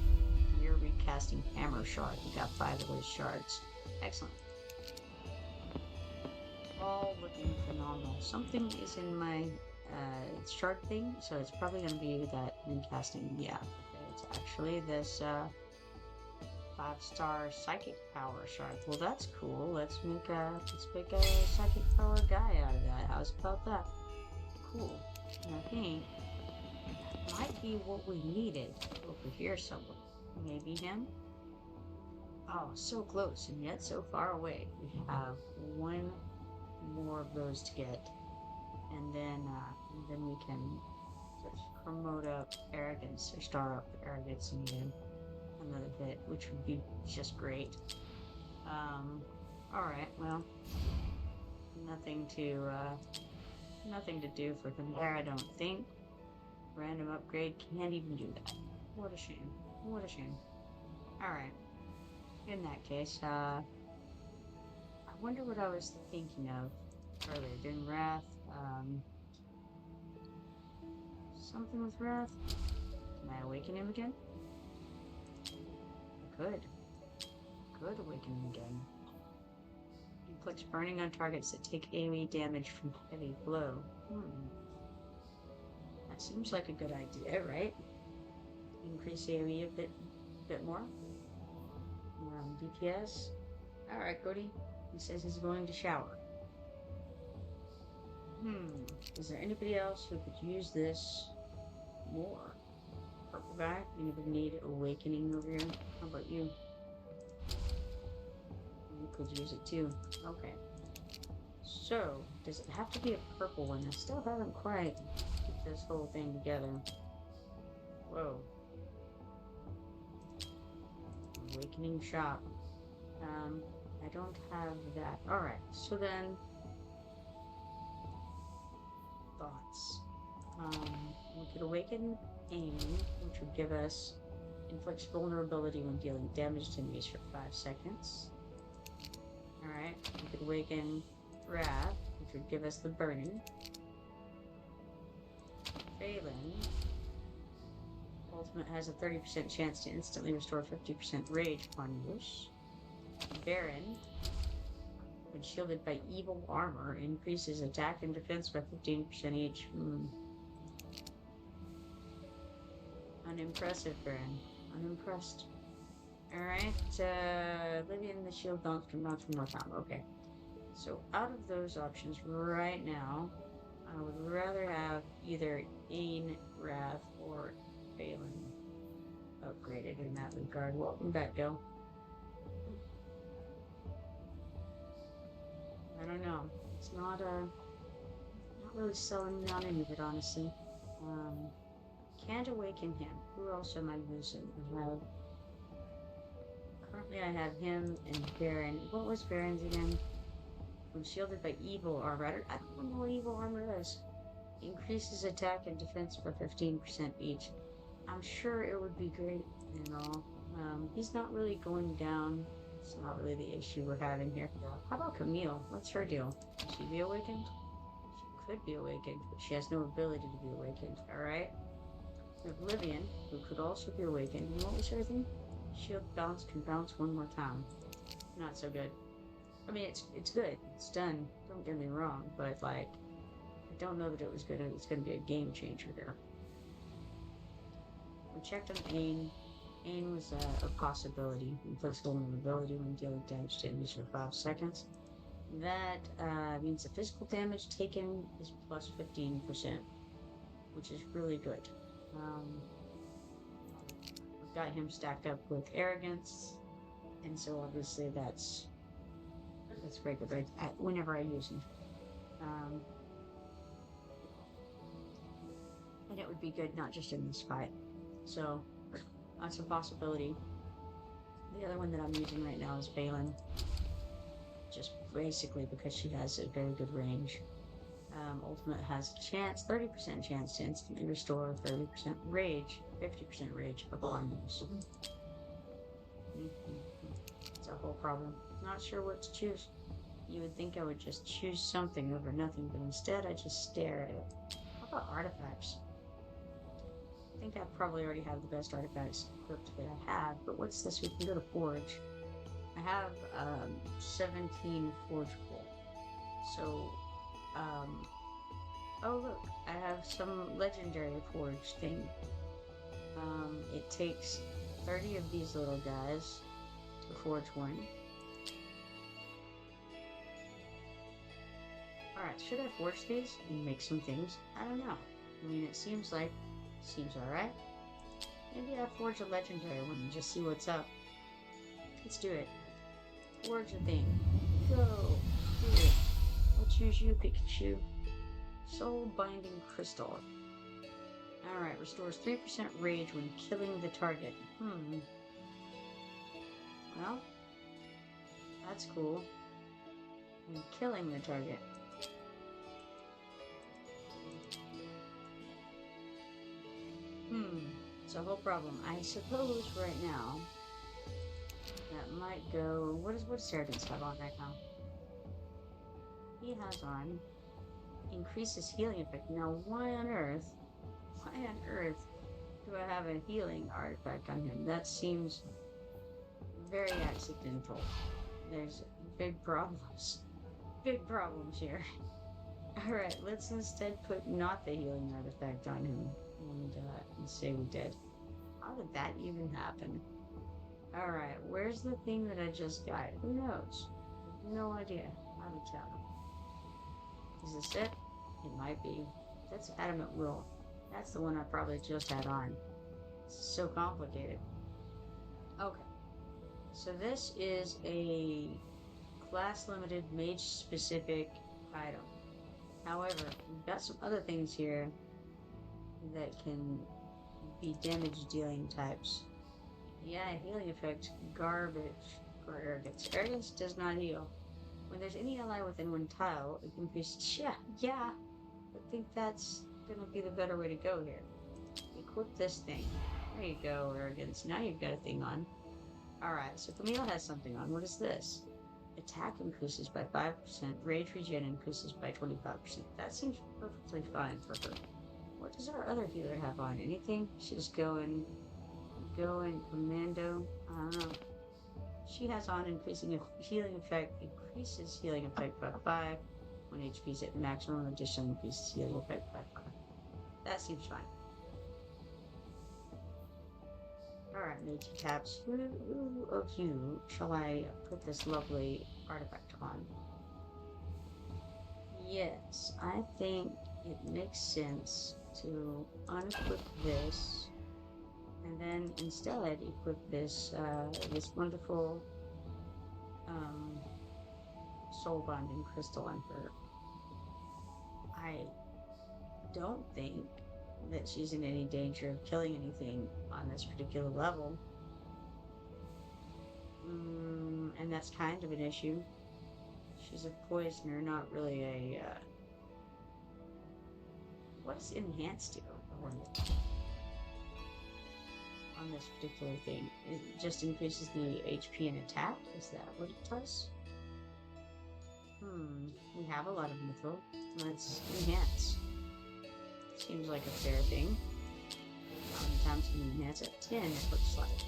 you're recasting Hammer Shard. You got 5 of those shards. Excellent. All looking phenomenal. Something is in my shard thing, so it's probably going to be that recasting. Yeah, okay, it's actually this 5-star psychic power shard. Well, that's cool. Let's make a psychic power guy out of that. How's about that? Cool. And I think that might be what we needed over here somewhere. Maybe him. Oh, so close and yet so far away. We have one more of those to get, and then we can just promote up arrogance or star up arrogance and then another bit, which would be just great. All right, well, nothing to do for them there, I don't think. Random upgrade can't even do that. What a shame. What a shame. All right. In that case, I wonder what I was thinking of earlier. Doing Wrath, something with Wrath. Can I awaken him again? I could. Could awaken him again. Inflicts burning on targets that take AoE damage from heavy blow. That seems like a good idea, right? Increase AoE a bit more. DPS. Alright, Cody. He says he's going to shower. Is there anybody else who could use this more? Purple guy? Anybody need awakening over here? How about you? You could use it too. Okay. So, does it have to be a purple one? I still haven't quite put this whole thing together. Whoa. Awakening shop. I don't have that. Alright, so then thoughts. We could awaken aim, which would give us inflicts vulnerability when dealing damage to enemies for 5 seconds. Alright, we could awaken Wrath, which would give us the burning. Phelan. Ultimate has a 30% chance to instantly restore 50% rage upon use. Baron, when shielded by evil armor, increases attack and defense by 15% each. Unimpressive, Baron. Unimpressed. Alright, Living the shield bounce can bounce one more time. Okay. So out of those options right now, I would rather have either Ain, Wrath, or Phelan upgraded in that regard. Welcome back, Gil. I don't know. It's not really selling me on any of it, honestly. Can't awaken him. Who else am I using? Currently I have him and Baron. What was Baron's again? When shielded by evil armor. I don't know what evil armor is. Increases attack and defense for 15% each. I'm sure it would be great and all. He's not really going down. It's not really the issue we're having here. How about Camille? What's her deal? Can she be awakened? She could be awakened, but she has no ability to be awakened. Alright? Oblivion, who could also be awakened. And what was her thing? Shield bounce can bounce one more time. Not so good. I mean, it's good. It's done. Don't get me wrong, but like, I don't know that it's gonna be a game changer there. We checked on Ain. Ain was a possibility. Inflicts vulnerability when dealing damage to enemies for 5 seconds. That means the physical damage taken is plus 15%, which is really good. We've got him stacked up with arrogance, and so obviously that's very good whenever I use him. And it would be good not just in this fight. So that's a possibility. The other one that I'm using right now is Phelan. Just basically because she has a very good range. Ultimate has a chance, 30% chance to instantly restore 30% rage, 50% rage upon use. It's a whole problem. Not sure what to choose. You would think I would just choose something over nothing, but instead I just stare at it. How about artifacts? I think I probably already have the best artifacts equipped that I have, but what's this? We can go to Forge. I have 17 forgeable. So, oh look, I have some legendary forge thing. It takes 30 of these little guys to forge one. Alright, should I forge these and make some things? I don't know. I mean, it seems alright. Maybe I forge a legendary one and just see what's up. Let's do it. Forge a thing. Go! Do it. I'll choose you, Pikachu. Soul Binding Crystal. Alright, restores 3% rage when killing the target. Well, that's cool. When killing the target. It's a whole problem. I suppose right now that might go. What does Sargent's have on right now? He has on increases healing effect. Now, why on earth do I have a healing artifact on him? That seems very accidental. There's big problems. Big problems here. Alright, let's instead put not the healing artifact on him and say we did. How did that even happen? Alright, where's the thing that I just got? Who knows? No idea how to tell. Is this it? It might be. That's Adamant Will. That's the one I probably just had on. It's so complicated. Okay. So this is a class-limited, mage-specific item. However, we've got some other things here that can be damage-dealing types. Yeah, healing effect. Garbage for Arrogance. Arrogance does not heal. When there's any ally within one tile, it increases. Yeah. I think that's gonna be the better way to go here. Equip this thing. There you go, Arrogance. Now you've got a thing on. Alright, so Camille has something on. What is this? Attack increases by 5%. Rage regen increases by 25%. That seems perfectly fine for her. What does our other healer have on? Anything? She's going commando. I don't know. She has on increasing healing effect. Increases healing effect by 5. When HP is at maximum, addition increases healing effect by 5. That seems fine. Alright, Mage Caps. Who of you shall I put this lovely artifact on? Yes, I think it makes sense to unequip this and then instead equip this this wonderful soul binding crystal on her. I don't think that she's in any danger of killing anything on this particular level. And that's kind of an issue. She's a poisoner, not really a, what does enhance do? On this particular thing? It just increases the HP and attack? Is that what it does? We have a lot of mytho. Let's enhance. Seems like a fair thing. How many times can you enhance it? 10, it looks like.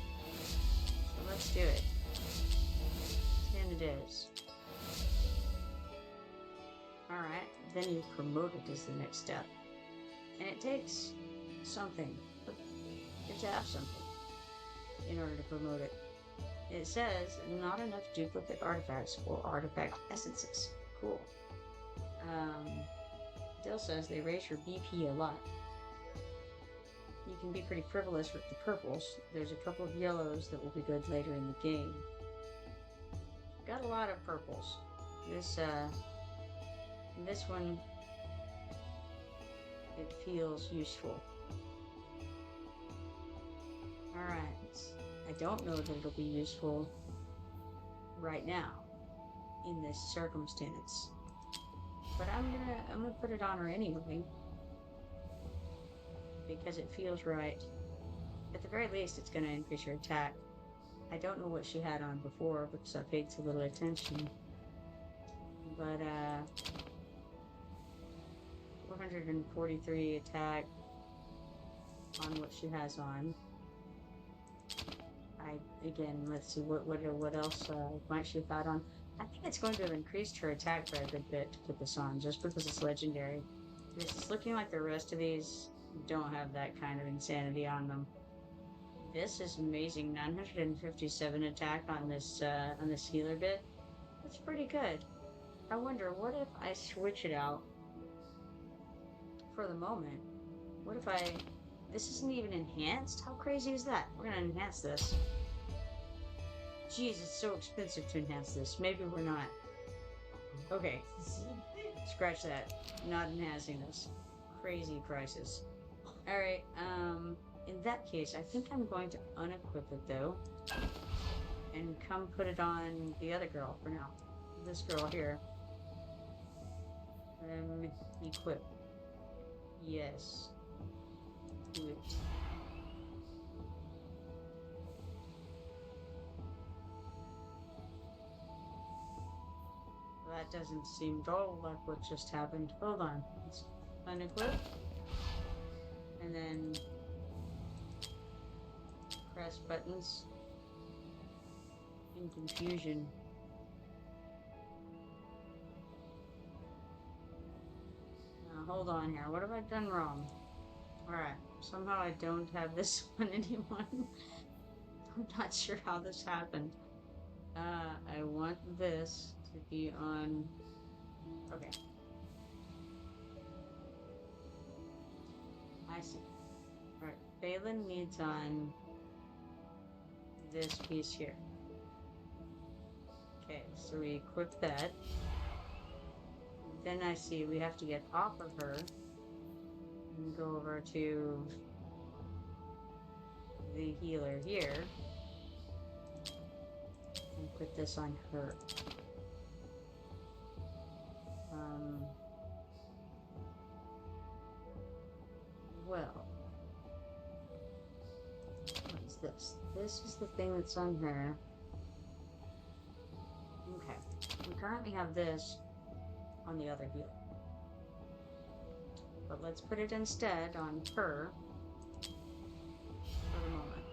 So let's do it. 10 it is. Alright, then you promote it as the next step. And it takes something. You have to have something in order to promote it. It says, not enough duplicate artifacts or artifact essences. Cool. Dill says they raise your BP a lot. You can be pretty frivolous with the purples. There's a couple of yellows that will be good later in the game. Got a lot of purples. This one, it feels useful. Alright. I don't know that it'll be useful right now in this circumstance. But I'm gonna put it on her anyway. Because it feels right. At the very least, it's gonna increase your attack. I don't know what she had on before because I paid so little attention. But 443 attack. on what she has on. Again, let's see what else might she have had on. I think it's going to have increased her attack by a good bit to put this on, just because it's legendary. Because it's looking like the rest of these don't have that kind of insanity on them. This is amazing. 957 attack on this healer bit. That's pretty good. I wonder, what if I switch it out for the moment? What if this isn't even enhanced? How crazy is that? We're gonna enhance this. Jeez, it's so expensive to enhance this. Maybe we're not. Okay. Scratch that. Not enhancing this. Crazy prices. Alright, in that case, I think I'm going to unequip it though. And come put it on the other girl for now. This girl here. Equip. Yes. Do it. That doesn't seem at all like what just happened. Hold on. Let's unequip. And then press buttons in confusion. Now hold on here. What have I done wrong? Alright. Somehow I don't have this one anymore. I'm not sure how this happened. I want this to be on... Okay. I see. Alright, Balin needs on this piece here. Okay, so we equip that. Then I see we have to get off of her and go over to the healer here and put this on her. Well, what is this? This is the thing that's on her. Okay, we currently have this on the other healer. But let's put it instead on her for the moment.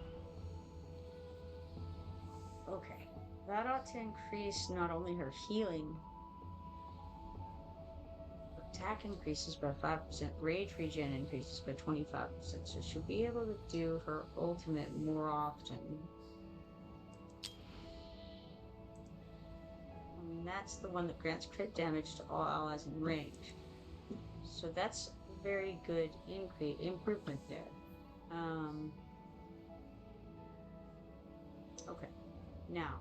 Okay, that ought to increase not only her healing, attack increases by 5%, rage regen increases by 25%, so she'll be able to do her ultimate more often. And that's the one that grants crit damage to all allies in range. So that's a very good improvement there. Okay, now,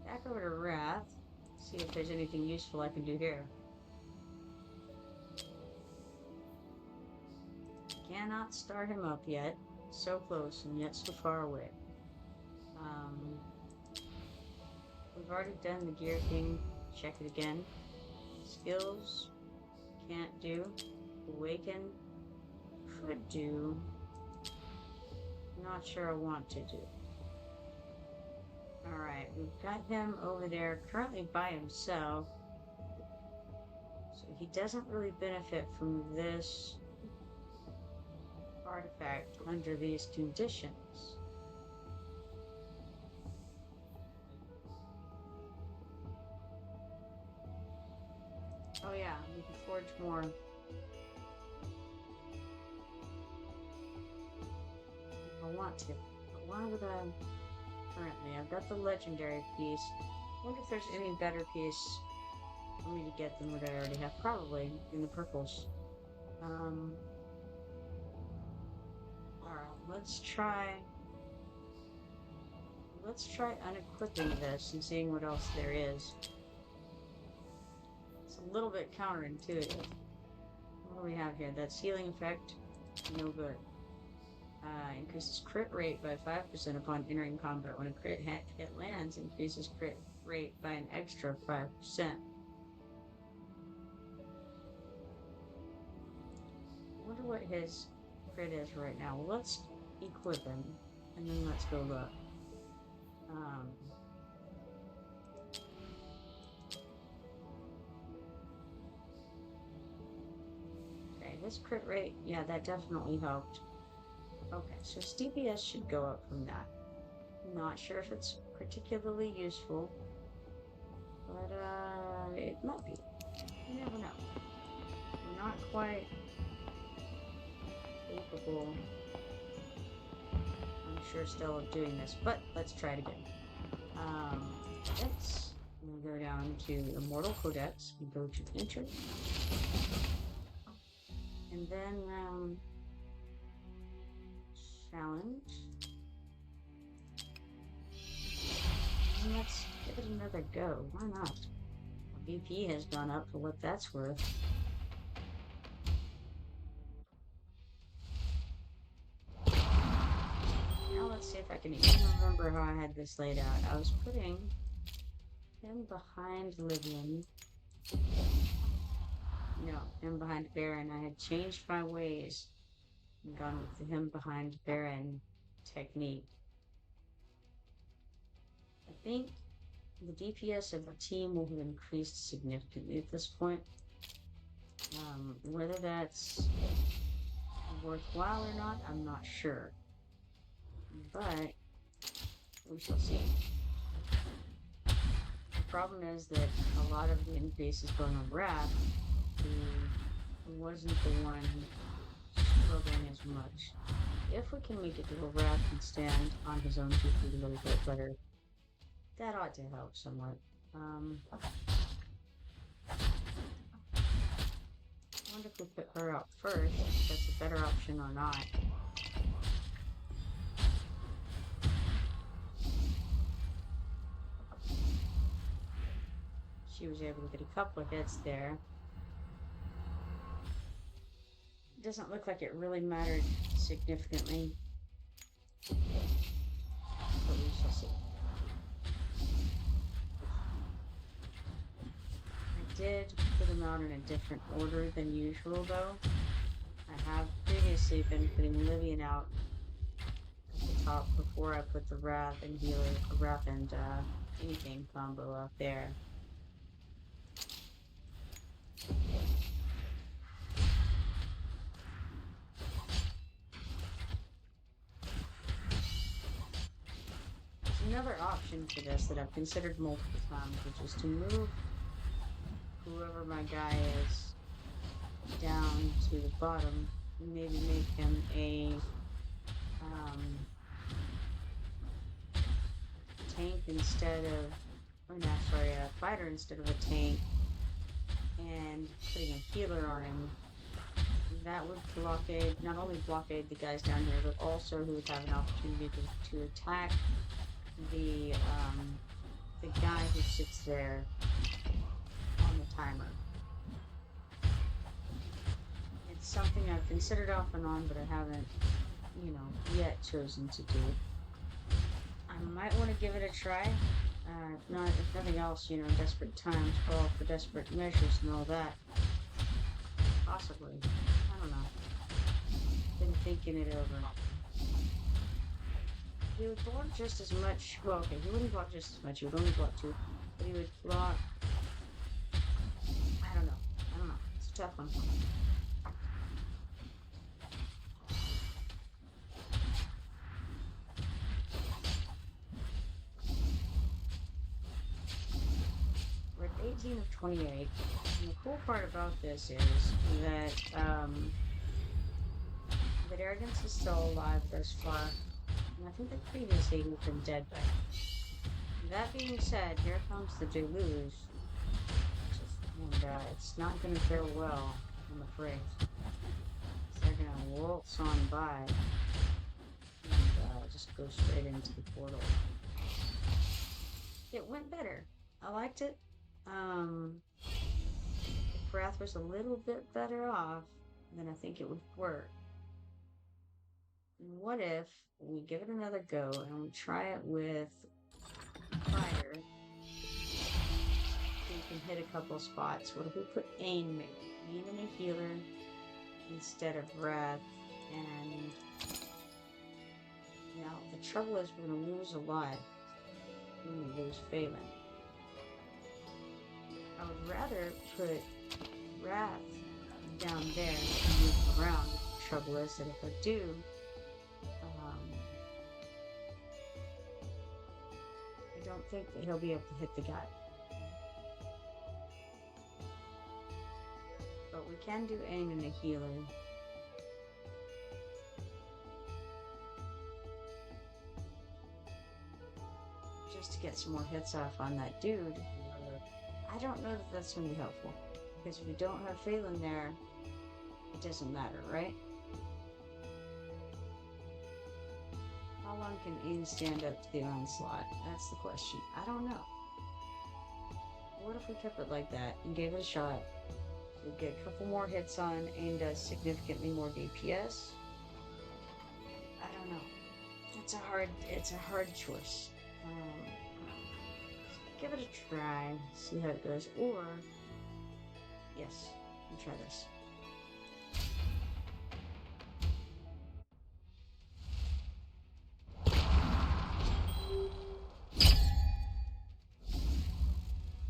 back over to Wrath, see if there's anything useful I can do here. Cannot start him up yet. So close and yet so far away. We've already done the gear thing. Check it again. Skills. Can't do. Awaken. Could do. Not sure I want to do. Alright, we've got him over there currently by himself. So he doesn't really benefit from this artifact under these conditions. Oh yeah, we can forge more. I want to. But why would I currently? I've got the legendary piece. I wonder if there's any better piece for me to get than what I already have. Probably in the purples. Let's try unequipping this and seeing what else there is. It's a little bit counterintuitive. What do we have here? That's healing effect, no good. Increases crit rate by 5% upon entering combat. When a crit hit lands, increases crit rate by an extra 5%. I wonder what his crit is right now. Well, let's equip him, and then let's go look. Okay, his crit rate, yeah, that definitely helped. Okay, so his DPS should go up from that. Not sure if it's particularly useful, but it might be. You never know. We're not quite capable, I'm sure, still of doing this, but let's try it again. Let's go down to Immortal Codex, we go to Enter, and then Challenge. And let's give it another go. Why not? VP has gone up for what that's worth. Now let's see if I can even remember how I had this laid out. I was putting him behind Livian. No, him behind Baron. I had changed my ways and gone with the him behind Baron technique. I think the DPS of the team will have increased significantly at this point. Whether that's worthwhile or not, I'm not sure. But we shall see. The problem is that a lot of the increase is going on Wrath, who wasn't the one struggling as much. If we can make it to where Wrath can stand on his own 2 feet a little bit better, that ought to help somewhat. I wonder if we put her out first, if that's a better option or not. She was able to get a couple of hits there. It doesn't look like it really mattered significantly, but we shall see. I did put them out in a different order than usual, though. I have previously been putting Livian out at the top before I put the Wrath and Healer, Wrath and anything combo out there. There's another option for this that I've considered multiple times, which is to move whoever my guy is down to the bottom, and maybe make him a tank instead of, or no, sorry, a fighter instead of a tank, and putting a healer on him. That would blockade, not only blockade the guys down here, but also who would have an opportunity to attack the guy who sits there on the timer. It's something I've considered off and on, but I haven't, yet chosen to do. I might want to give it a try. If nothing else, desperate times call for desperate measures and all that. Possibly. I don't know. Been thinking it over. He would block just as much. Well, okay, he wouldn't block just as much. He would only block 2. But he would block. I don't know. It's a tough one. We're at 18 of 28. And the cool part about this is that that Arrogance is still alive thus far. And I think that previously he'd been dead by now. That being said, here comes the deluge. And it's not going to go well, I'm afraid. They're going to waltz on by and just go straight into the portal. It went better. I liked it. If Wrath was a little bit better off, then I think it would work. What if we give it another go and we try it with Fire? So you can hit a couple spots. What if we put Ain in a healer instead of Wrath? And now the trouble is we're going to lose a lot when we lose Phelan. I would rather put Wrath down there and move around. The trouble is that if I do, think that he'll be able to hit the guy. But we can do aim and a healer. Just to get some more hits off on that dude. I don't know that that's going to be helpful. Because if we don't have Phelan there, it doesn't matter, right? How long can aim stand up to the onslaught? That's the question. I don't know. What if we kept it like that and gave it a shot? We'd get a couple more hits on, aim does significantly more DPS. I don't know. It's a hard choice. Give it a try, see how it goes, or yes, we'll try this.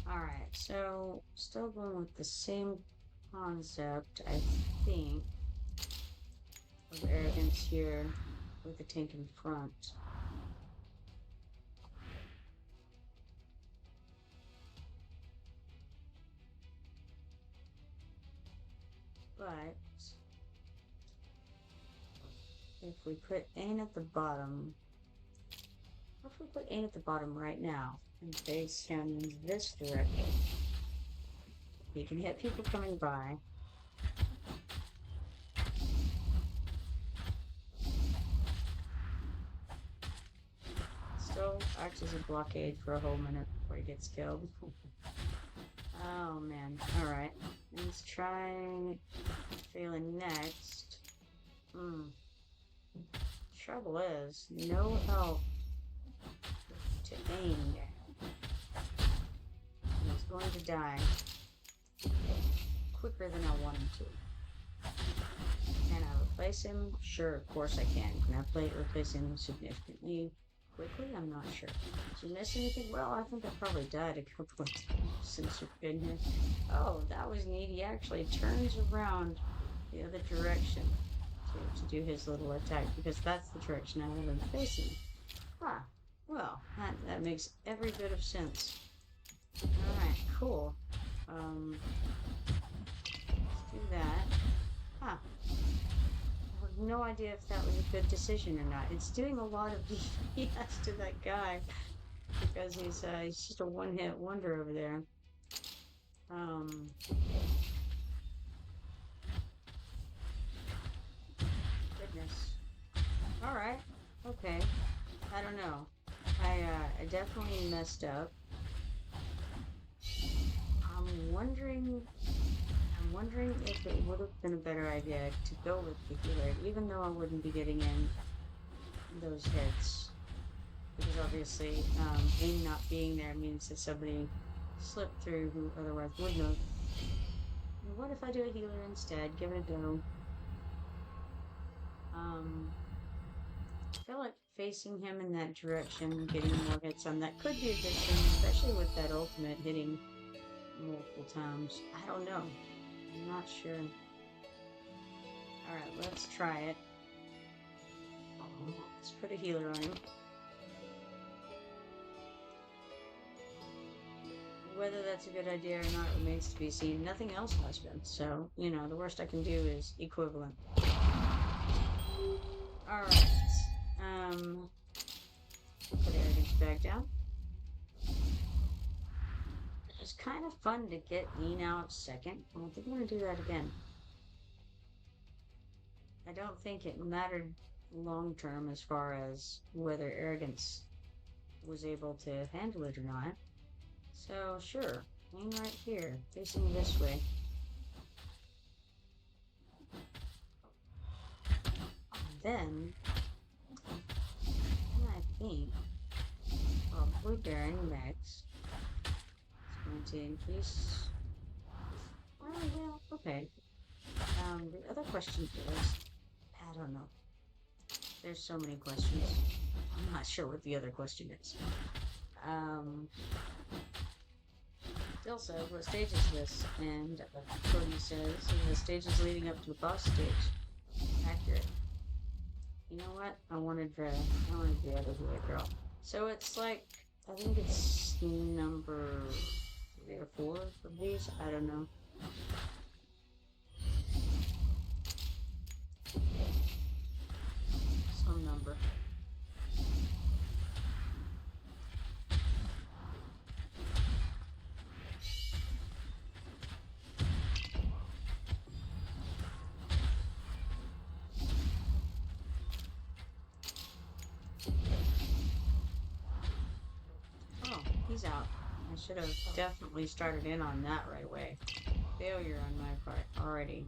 Alright, so still going with the same concept, I think, of arrogance here with the tank in front. But if we put Ain at the bottom, what if we put Ain at the bottom right now and face him this direction? He can hit people coming by. Still acts as a blockade for a whole minute before he gets killed. Oh man, alright. Let's try Phelan next. Trouble is, no help to aim. He's going to die quicker than I want him to. Can I replace him? Sure, of course I can. Can I replace him significantly quickly? I'm not sure. Did you miss anything? Well, I think I probably died a couple of times since you've been here. Oh, that was neat. He actually turns around the other direction to do his little attack, because that's the direction I have him facing. Ah, well, that makes every bit of sense. Alright, cool. Let's do that. Huh. I have no idea if that was a good decision or not. It's doing a lot of DPS to that guy, because he's just a one-hit wonder over there. Goodness. Alright. Okay. I don't know. I definitely messed up. I'm wondering if it would have been a better idea to go with the healer, even though I wouldn't be getting in those hits. Because obviously, aim not being there means that somebody slipped through who otherwise wouldn't have. What if I do a healer instead? Give it a go. I feel like facing him in that direction, getting more hits on that could be a good thing, especially with that ultimate hitting multiple times. I don't know. I'm not sure. Alright, let's try it. Let's put a healer on him. Whether that's a good idea or not remains to be seen. Nothing else has been, so, you know, the worst I can do is equivalent. Alright. Put arrogance back down. It's kind of fun to get Ian out second. I don't think I'm going to do that again. I don't think it mattered long term as far as whether arrogance was able to handle it or not. So, sure. Aim right here, facing this way. Then I think probably Baron next. It's going to increase. Well, okay. The other question is, I don't know. There's so many questions. I'm not sure what the other question is. Still says, what stage is this? And Cody says, the stage is leading up to the boss stage. Accurate. You know what? I wanted the other way, girl. So it's like I think it's number 3 or 4 of these. I don't know. Some number. Oh, he's out. I should have definitely started in on that right away. Failure on my part already.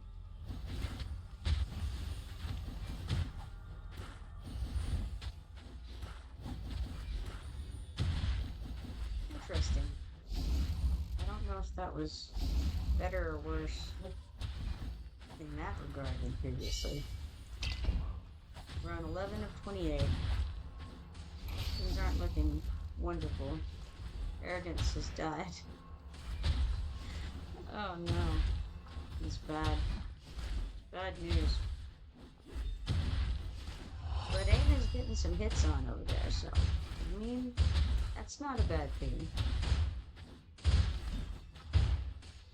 Interesting. I don't know if that was better or worse in that regard than previously. We're on 11 of 28. Things aren't looking wonderful. Arrogance has died. Oh no. It's bad. Bad news. But Ana's getting some hits on over there, so I mean, that's not a bad thing.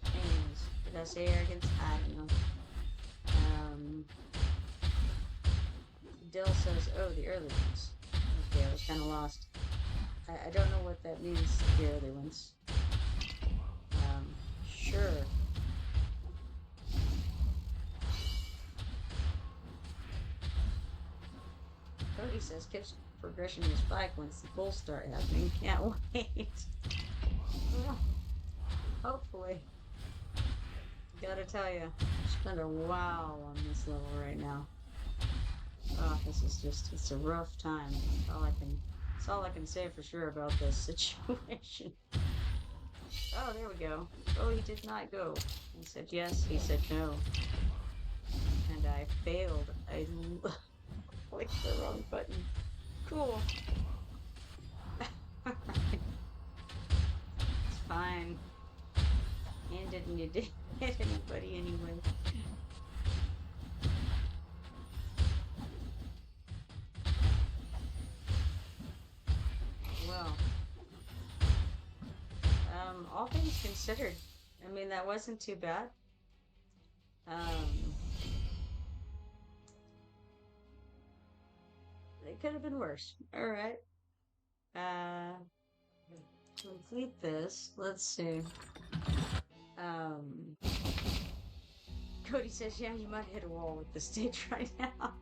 Anyways, did I say arrogance? I don't know. Dill says, oh, the early ones. Okay, I was kind of lost. I don't know what that means, the early ones. Sure. Cody says, Kip's progression is spike once the pulls start happening. Can't wait. Well, hopefully. Gotta tell you, spend a while on this level right now. Oh, this is just, it's a rough time. That's all I can say for sure about this situation. Oh, there we go. Oh, he did not go. He said yes, he said no. And I failed. I clicked the wrong button. Cool. It's fine. And didn't you hit anybody anyway? Well, all things considered, I mean, that wasn't too bad. It could have been worse. All right. Uh, complete this. Let's see. Um, Cody says, yeah, you might hit a wall with the stage right now.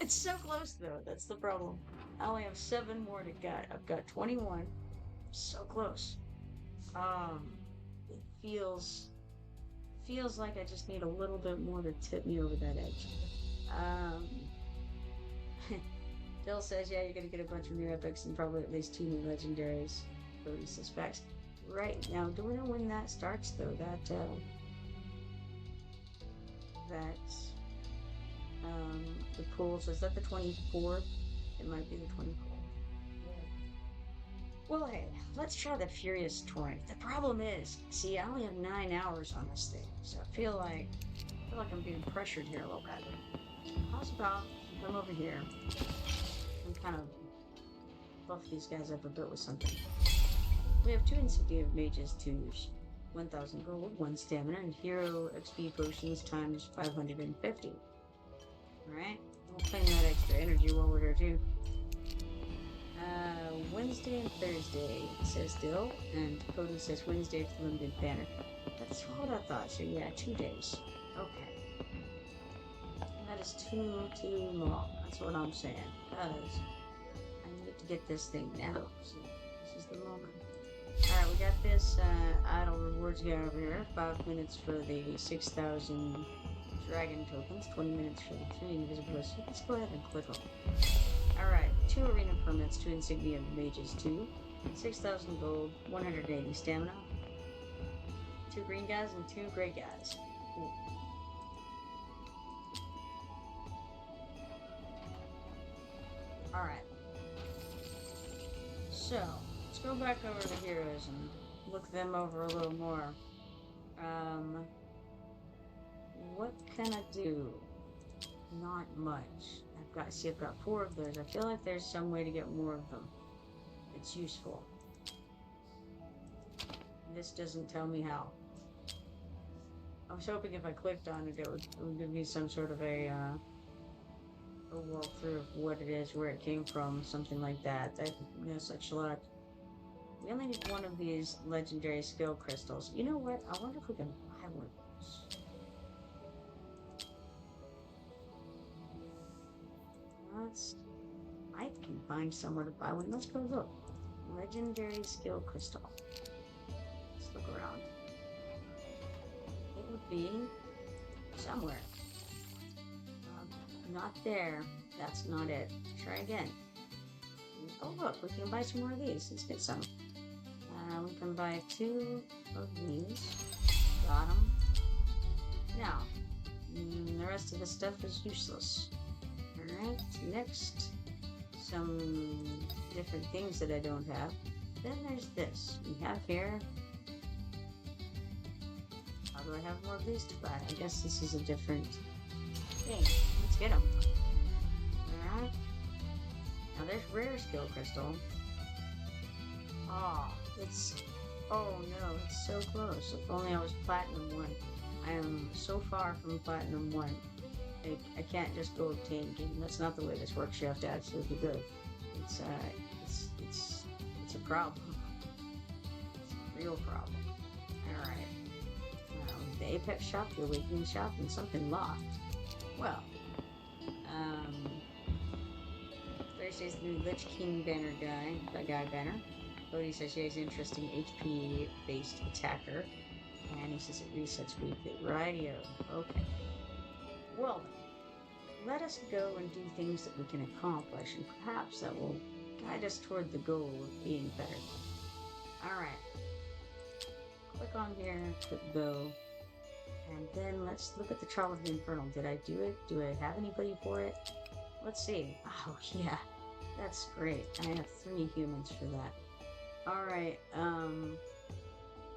It's so close, though. That's the problem. I only have 7 more to get. I've got 21. So close. It feels like I just need a little bit more to tip me over that edge. Dill says, yeah, you're gonna get a bunch of new epics and probably at least 2 new legendaries. Cody suspects. Right now, do we know when that starts though? The pool. So is that the 24th? It might be the 24th. Well, hey, let's try the Furious Torrent. The problem is, see, I only have 9 hours on this thing, so I feel like I'm being pressured here a little bit. How's about come over here and kind of buff these guys up a bit with something? We have 2 insignia of mages, 1,000 gold, 1 stamina, and hero XP potions times 550. Alright, we'll claim that extra energy while we're here too. Wednesday and Thursday, says Dill, and Cody says Wednesday for limited banner. That's what I thought, so yeah, 2 days. Okay. That is too long. That's what I'm saying, because I need to get this thing now. So this is the moment. Alright, we got this idle rewards guy over here. 5 minutes for the 6,000 dragon tokens, 20 minutes for the 3 invisible. So let's go ahead and click on it. Alright, 2 arena permits, 2 insignia of mages, 2, 6,000 gold, 180 stamina, 2 green guys and 2 gray guys. Cool. Alright. So, let's go back over the heroes and look them over a little more. What can I do? Not much. I've got 4 of those. I feel like there's some way to get more of them. it's useful. This doesn't tell me how. I was hoping if I clicked on it, it would give me some sort of a walkthrough of what it is, where it came from, something like that. No such luck. We only need one of these legendary skill crystals. You know what? I wonder if we can buy one of those. I can find somewhere to buy one. Let's go look. Legendary skill crystal. Let's look around. It would be somewhere. Not there. That's not it. Try again. Oh look, we can buy some more of these. Let's get some. We can buy 2 of these. Got them. Now, the rest of the stuff is useless. Alright, next. Some different things that I don't have. Then there's this. We have here. How do I have more of these to buy? I guess this is a different thing. Let's get them. Alright. Now there's rare skill crystal. Oh no, it's so close. If only I was platinum 1. I am so far from platinum 1. I can't just go obtain game. That's not the way this works. You have to actually be good. It's a problem. It's a real problem. Alright. The Apex shop, the Awakening shop, and something locked. Well, Thursday's the new Lich King banner guy, that guy banner. Cody says he has an interesting HP-based attacker, and he says it resets weekly. Rightio. Okay. Well, let us go and do things that we can accomplish, and perhaps that will guide us toward the goal of being better. Alright. Click on here, click go, and then let's look at the Trial of the Infernal. Did I do it? Do I have anybody for it? Let's see. Oh, yeah. That's great. I have 3 humans for that. Alright,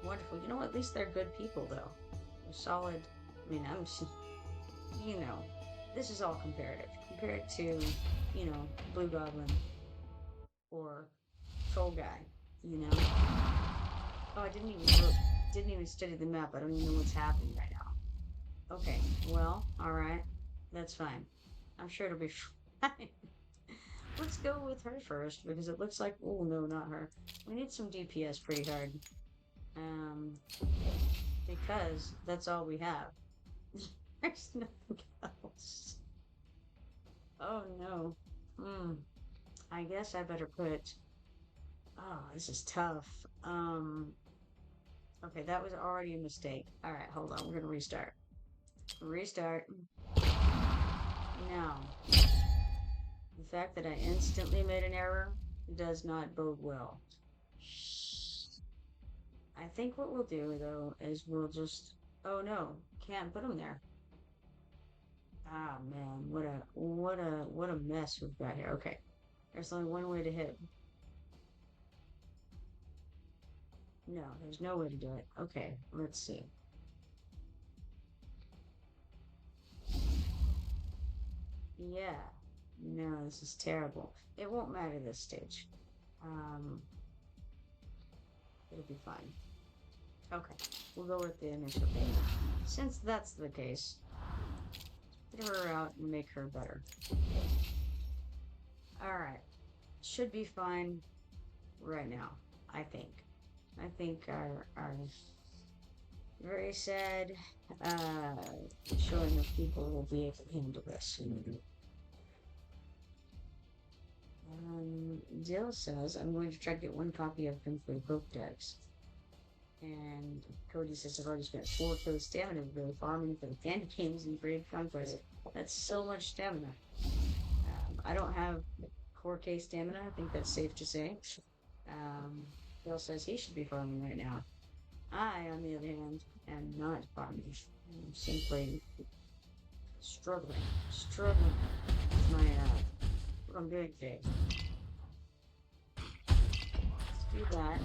wonderful. You know what? At least they're good people, though. They're solid. I mean, you know, this is all comparative. Compared to, you know, Blue Goblin or Troll Guy, you know? Oh, I didn't even study the map. I don't even know what's happening right now. Okay, well, alright. That's fine. I'm sure it'll be fine. Let's go with her first, because it looks like... Oh, no, not her. We need some DPS pretty hard. Because that's all we have. There's nothing else. Oh, no. I guess I better put... Oh, this is tough. Okay, that was already a mistake. Alright, hold on. We're gonna restart. Restart. Now... The fact that I instantly made an error does not bode well. I think what we'll do, though, is we'll just... Oh, no. Can't put them there. Ah, man. What a mess we've got here. Okay. There's only one way to hit. No, there's no way to do it. Okay, let's see. Yeah. No, this is terrible. It won't matter this stage. It'll be fine. Okay, we'll go with the initial thing. Since that's the case, get her out and make her better. Alright. Should be fine right now, I think. I think our very sad showing of people will be able to handle this. Dill says, I'm going to try to get 1 copy of him for the Pokedex. And Cody says, I've already spent 4 for the stamina really farming for the candy canes and Brave Conquest. That's so much stamina. I don't have core K stamina, I think that's safe to say. Dill says he should be farming right now. I, on the other hand, am not farming. I'm simply struggling with my, what I'm doing today. Let's do that.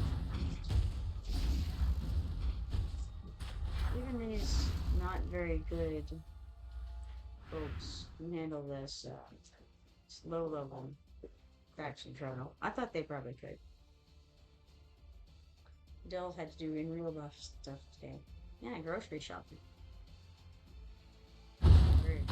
Even these not very good folks can handle this low level fraction terminal. I thought they probably could. Dell had to do in real life stuff today. Yeah, grocery shopping. Great.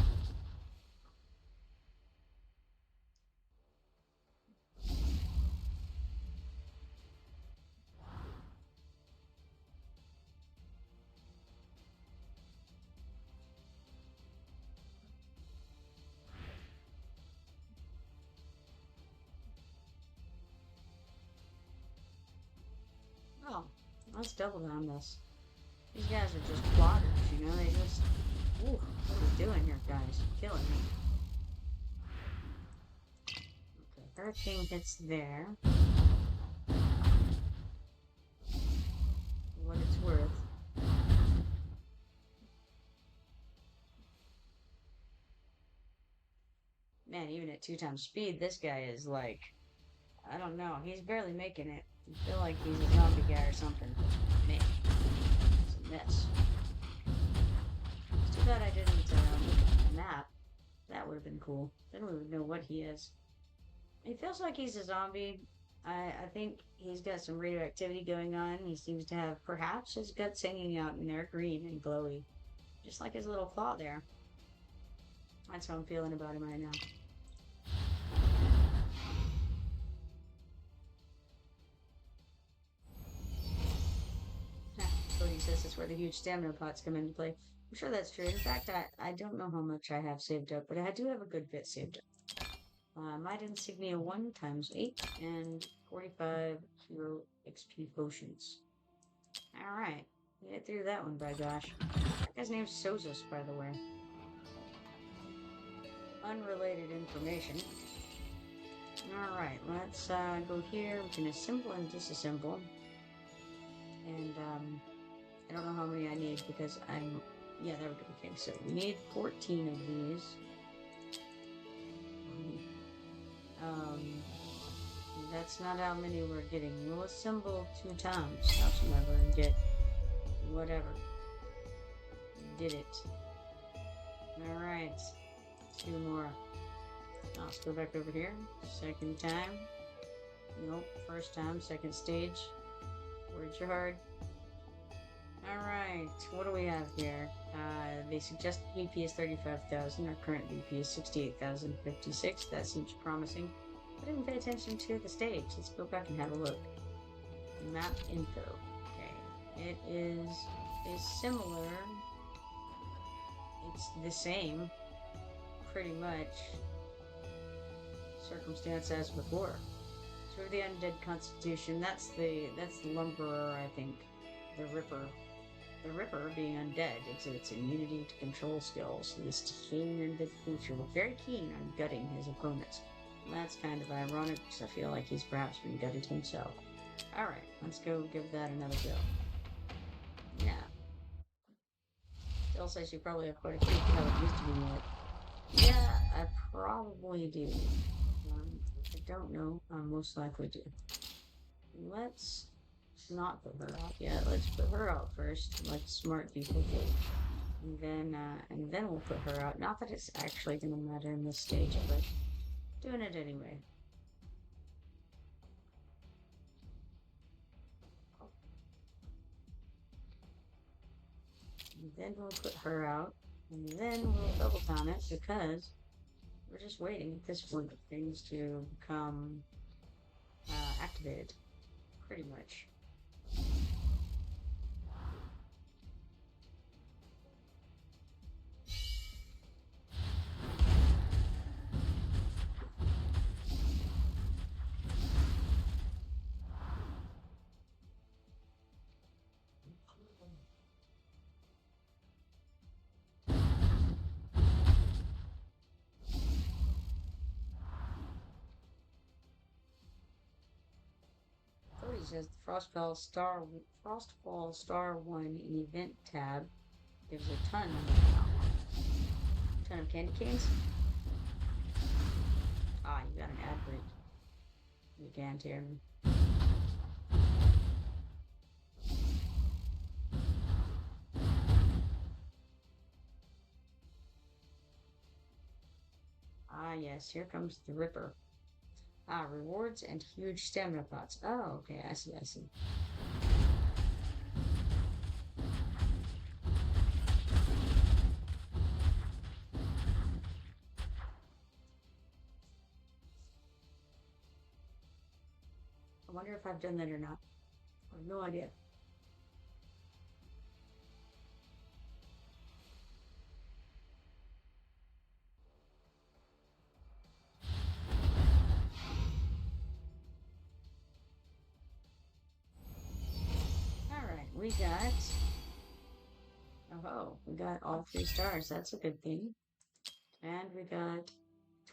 Oh, let's double down this. These guys are just plotters, you know? They just. Ooh, what are we doing here, guys? Killing me. Okay, hurricane hits there. For what it's worth. Man, even at 2 times speed, this guy is like. I don't know. He's barely making it. I feel like he's a zombie guy or something. Man, it's a mess. It's too bad I didn't look at the map. That would have been cool. Then we would know what he is. He feels like he's a zombie. I think he's got some radioactivity going on. He seems to have perhaps his guts hanging out and they're green and glowy. Just like his little claw there. That's how I'm feeling about him right now. Cody says that's where the huge stamina pots come into play. I'm sure that's true. In fact, I don't know how much I have saved up, but I do have a good bit saved up. Might Insignia 1 times 8 and 45 hero XP potions. Alright. Get through that one, by gosh. That guy's name's Sozas, by the way. Unrelated information. Alright, let's go here. We can assemble and disassemble. And, I don't know how many I need because I'm... Yeah, there we go. Okay, so we need 14 of these. That's not how many we're getting. We'll assemble 2 times, howsoever, and get whatever. Did it. Alright. 2 more. Let's go back over here. Second time. Nope. First time. Second stage. Words are hard. Alright. What do we have here? They suggest VP is 35,000. Our current VP is 68,056. That seems promising. I didn't pay attention to the stage. Let's go back and have a look. Map info. Okay. It is similar. It's the same. Pretty much. Circumstance as before. So the undead constitution, that's the lumberer, I think. The ripper. The ripper, being undead, exhibits immunity to control skills. This keen undead creature was very keen on gutting his opponents. And that's kind of ironic because I feel like he's perhaps been gutted himself. Alright, let's go give that another go. Yeah. Still says you probably have quite a few how it used to be like. Yeah, I probably do. I don't know. I most likely do. Let's not put her out yet. Let's put her out first, like smart people do. And then we'll put her out. Not that it's actually gonna matter in this stage, but doing it anyway. And then we'll put her out. And then we'll double down it because we're just waiting at this point for things to become activated. Pretty much. Says the Frostfall Star 1 event tab gives a ton of candy canes. Ah, you got an ad break. You can't hear me. Ah, yes, here comes the Ripper. Ah, rewards and huge stamina pots. Oh, okay, I see. wonder if I've done that or not. I have no idea. Alright, we got... Oh, we got all 3 stars. That's a good thing. And we got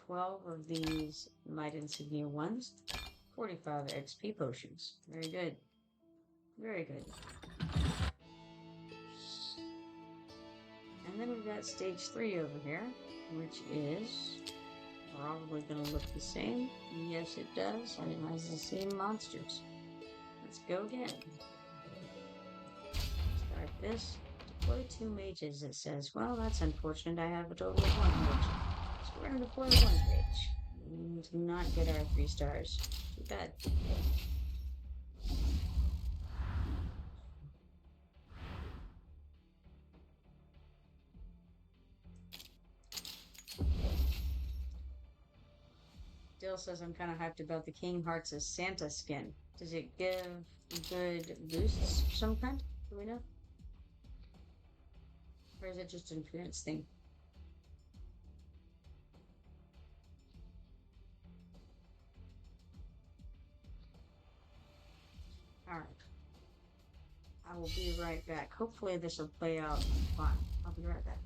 12 of these Might Insignia ones. 45 XP potions. Very good. Very good. And then we've got stage 3 over here, which is probably going to look the same. Yes, it does. And it has the same monsters. Let's go again. Start this. Deploy 2 mages, it says. Well, that's unfortunate. I have a total of 1 mage. So we're going to deploy 1 mage. And not get our 3 stars. Too bad. Dill says I'm kind of hyped about the King Hearts' Santa skin. Does it give good boosts of some kind? Do we know? Or is it just an appearance thing? Alright. I will be right back. Hopefully this will play out fine. I'll be right back.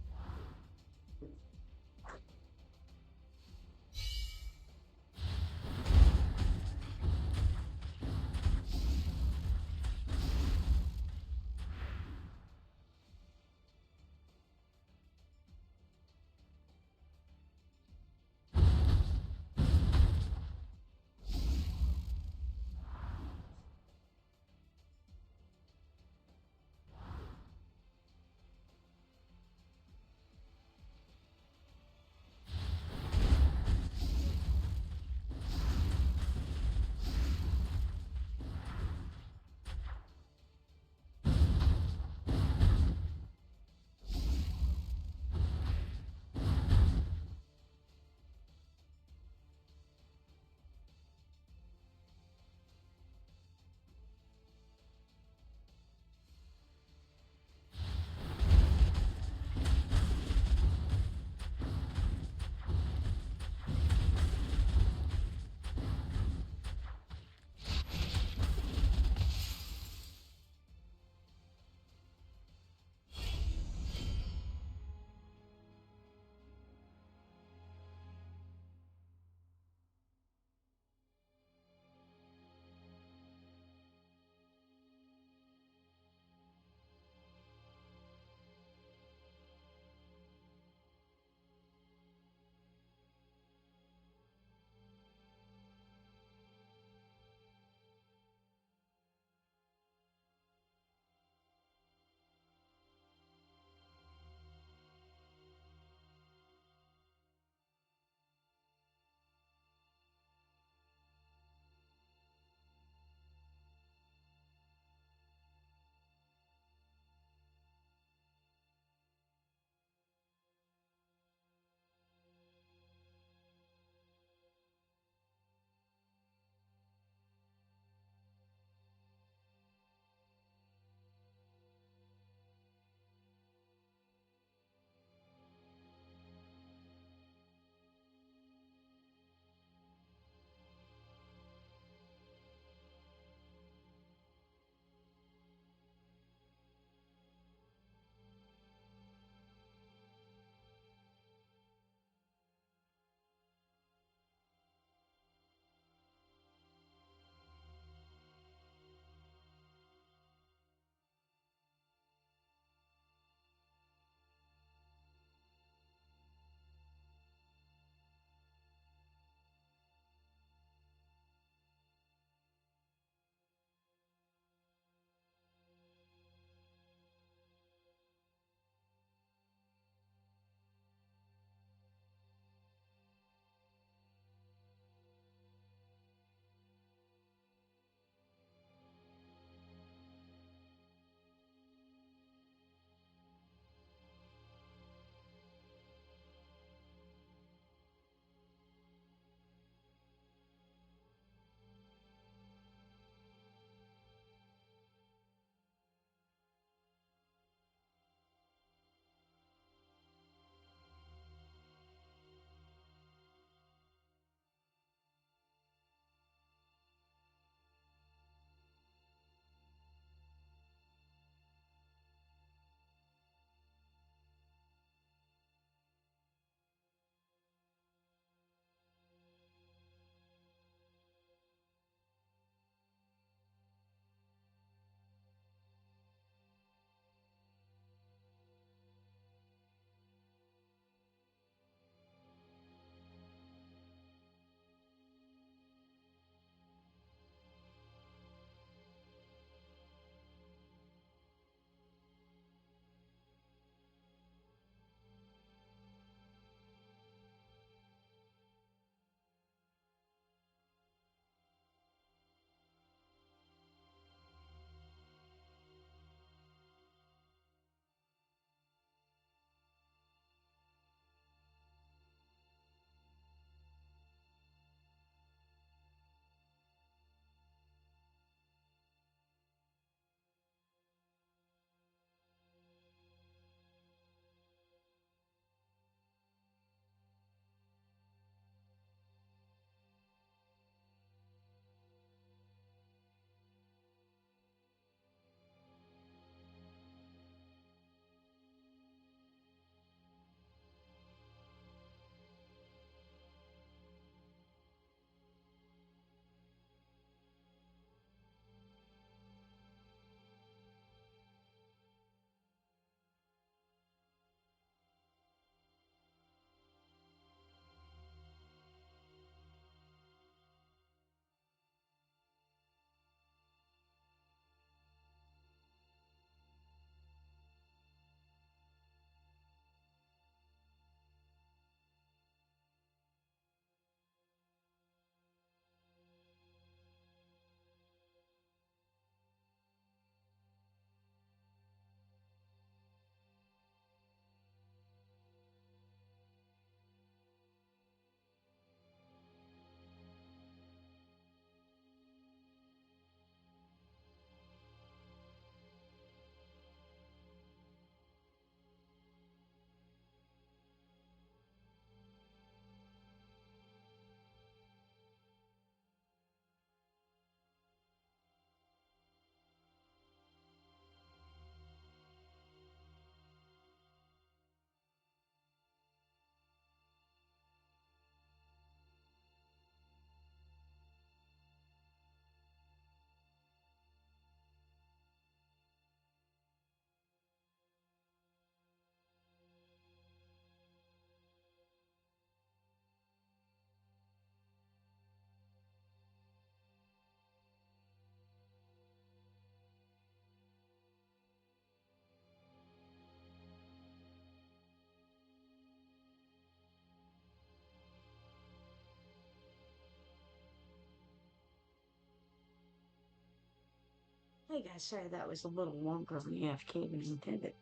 Hey guys, sorry that was a little longer of an AFK than intended.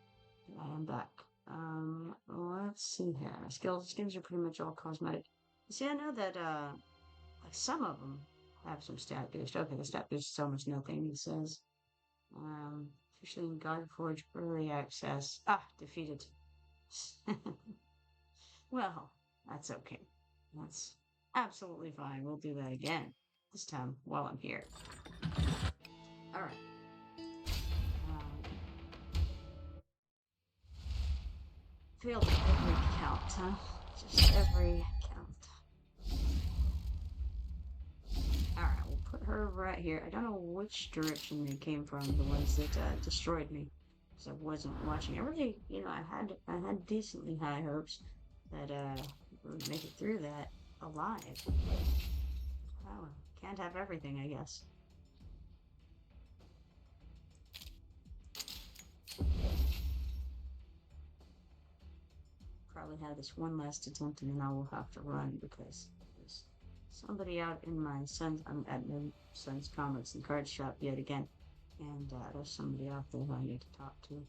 I am back. Let's see here. Skins are pretty much all cosmetic. See, I know that like some of them have some stat boost. Okay, the stat boost is almost nothing. It says officially in Godforge early access. Ah, defeated. Well, that's okay. That's absolutely fine. We'll do that again. This time while I'm here. Alright. Failed every count, huh? Just every count. Alright, we'll put her right here. I don't know which direction they came from, the ones that destroyed me. Because I wasn't watching. I really, I had decently high hopes that we would make it through that alive. Well, can't have everything, I guess. Probably have this one last attempt and then I will have to run because there's somebody out in my son's, I'm at my son's comics and card shop yet again, and there's somebody out there who I need to talk to.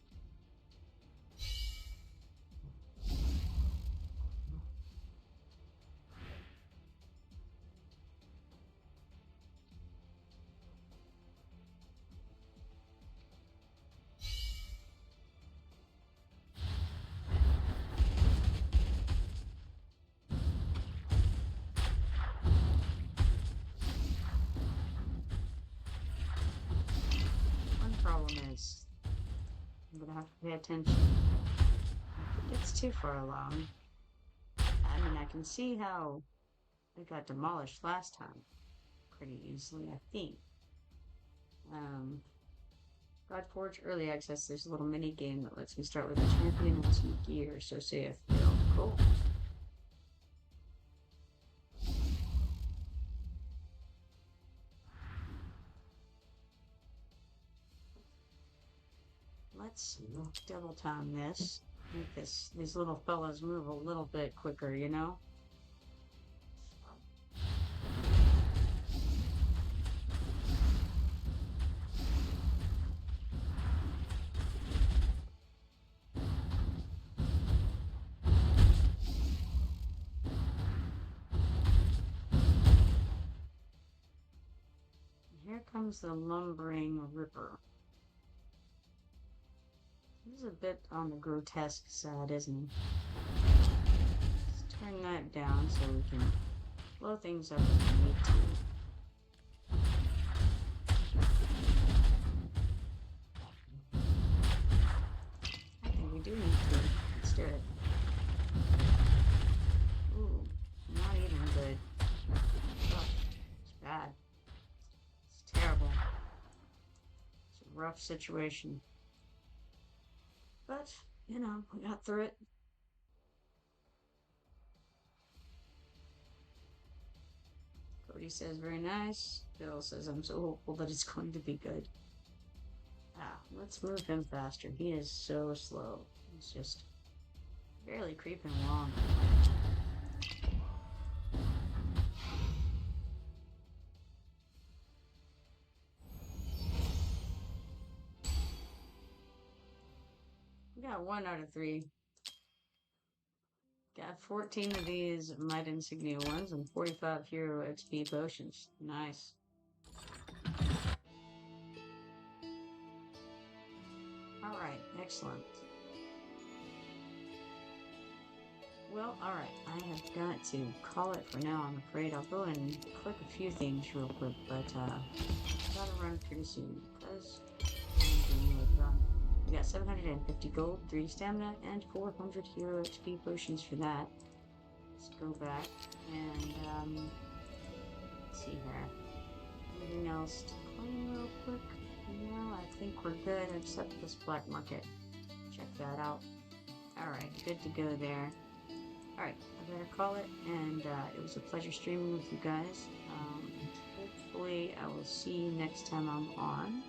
Problem is, I'm gonna have to pay attention. If it gets too far along, I mean, I can see how it got demolished last time pretty easily, I think. Godforge Early Access, there's a little mini game that lets me start with a champion and some gear, so say if fail. Cool. Let's double time this. Make these little fellas move a little bit quicker, you know? Here comes the lumbering ripper. This is a bit on the grotesque side, isn't it? Let's turn that down so we can blow things up if we need to. I think we do need to. Let's do it. Ooh, not even good. Oh, it's bad. It's terrible. It's a rough situation. But, we got through it. Cody says, very nice. Bill says, I'm so hopeful that it's going to be good. Let's move him faster. He is so slow. He's just barely creeping along. We got 1 out of 3. Got 14 of these Might Insignia ones and 45 Hero XP potions. Nice. Alright, excellent. Well, alright, I have got to call it for now, I'm afraid. I'll go and click a few things real quick, but gotta run pretty soon because we got 750 gold, 3 stamina, and 400 hero XP potions for that. Let's go back and let's see here. Anything else to claim real quick? No, I think we're good except this black market. Check that out. Alright, good to go there. Alright, I better call it, and it was a pleasure streaming with you guys. Hopefully I will see you next time I'm on.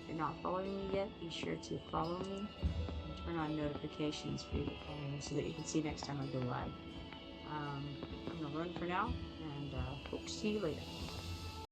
If you're not following me yet, be sure to follow me and turn on notifications so that you can see next time I go live. I'm going to run for now, and hope to see you later.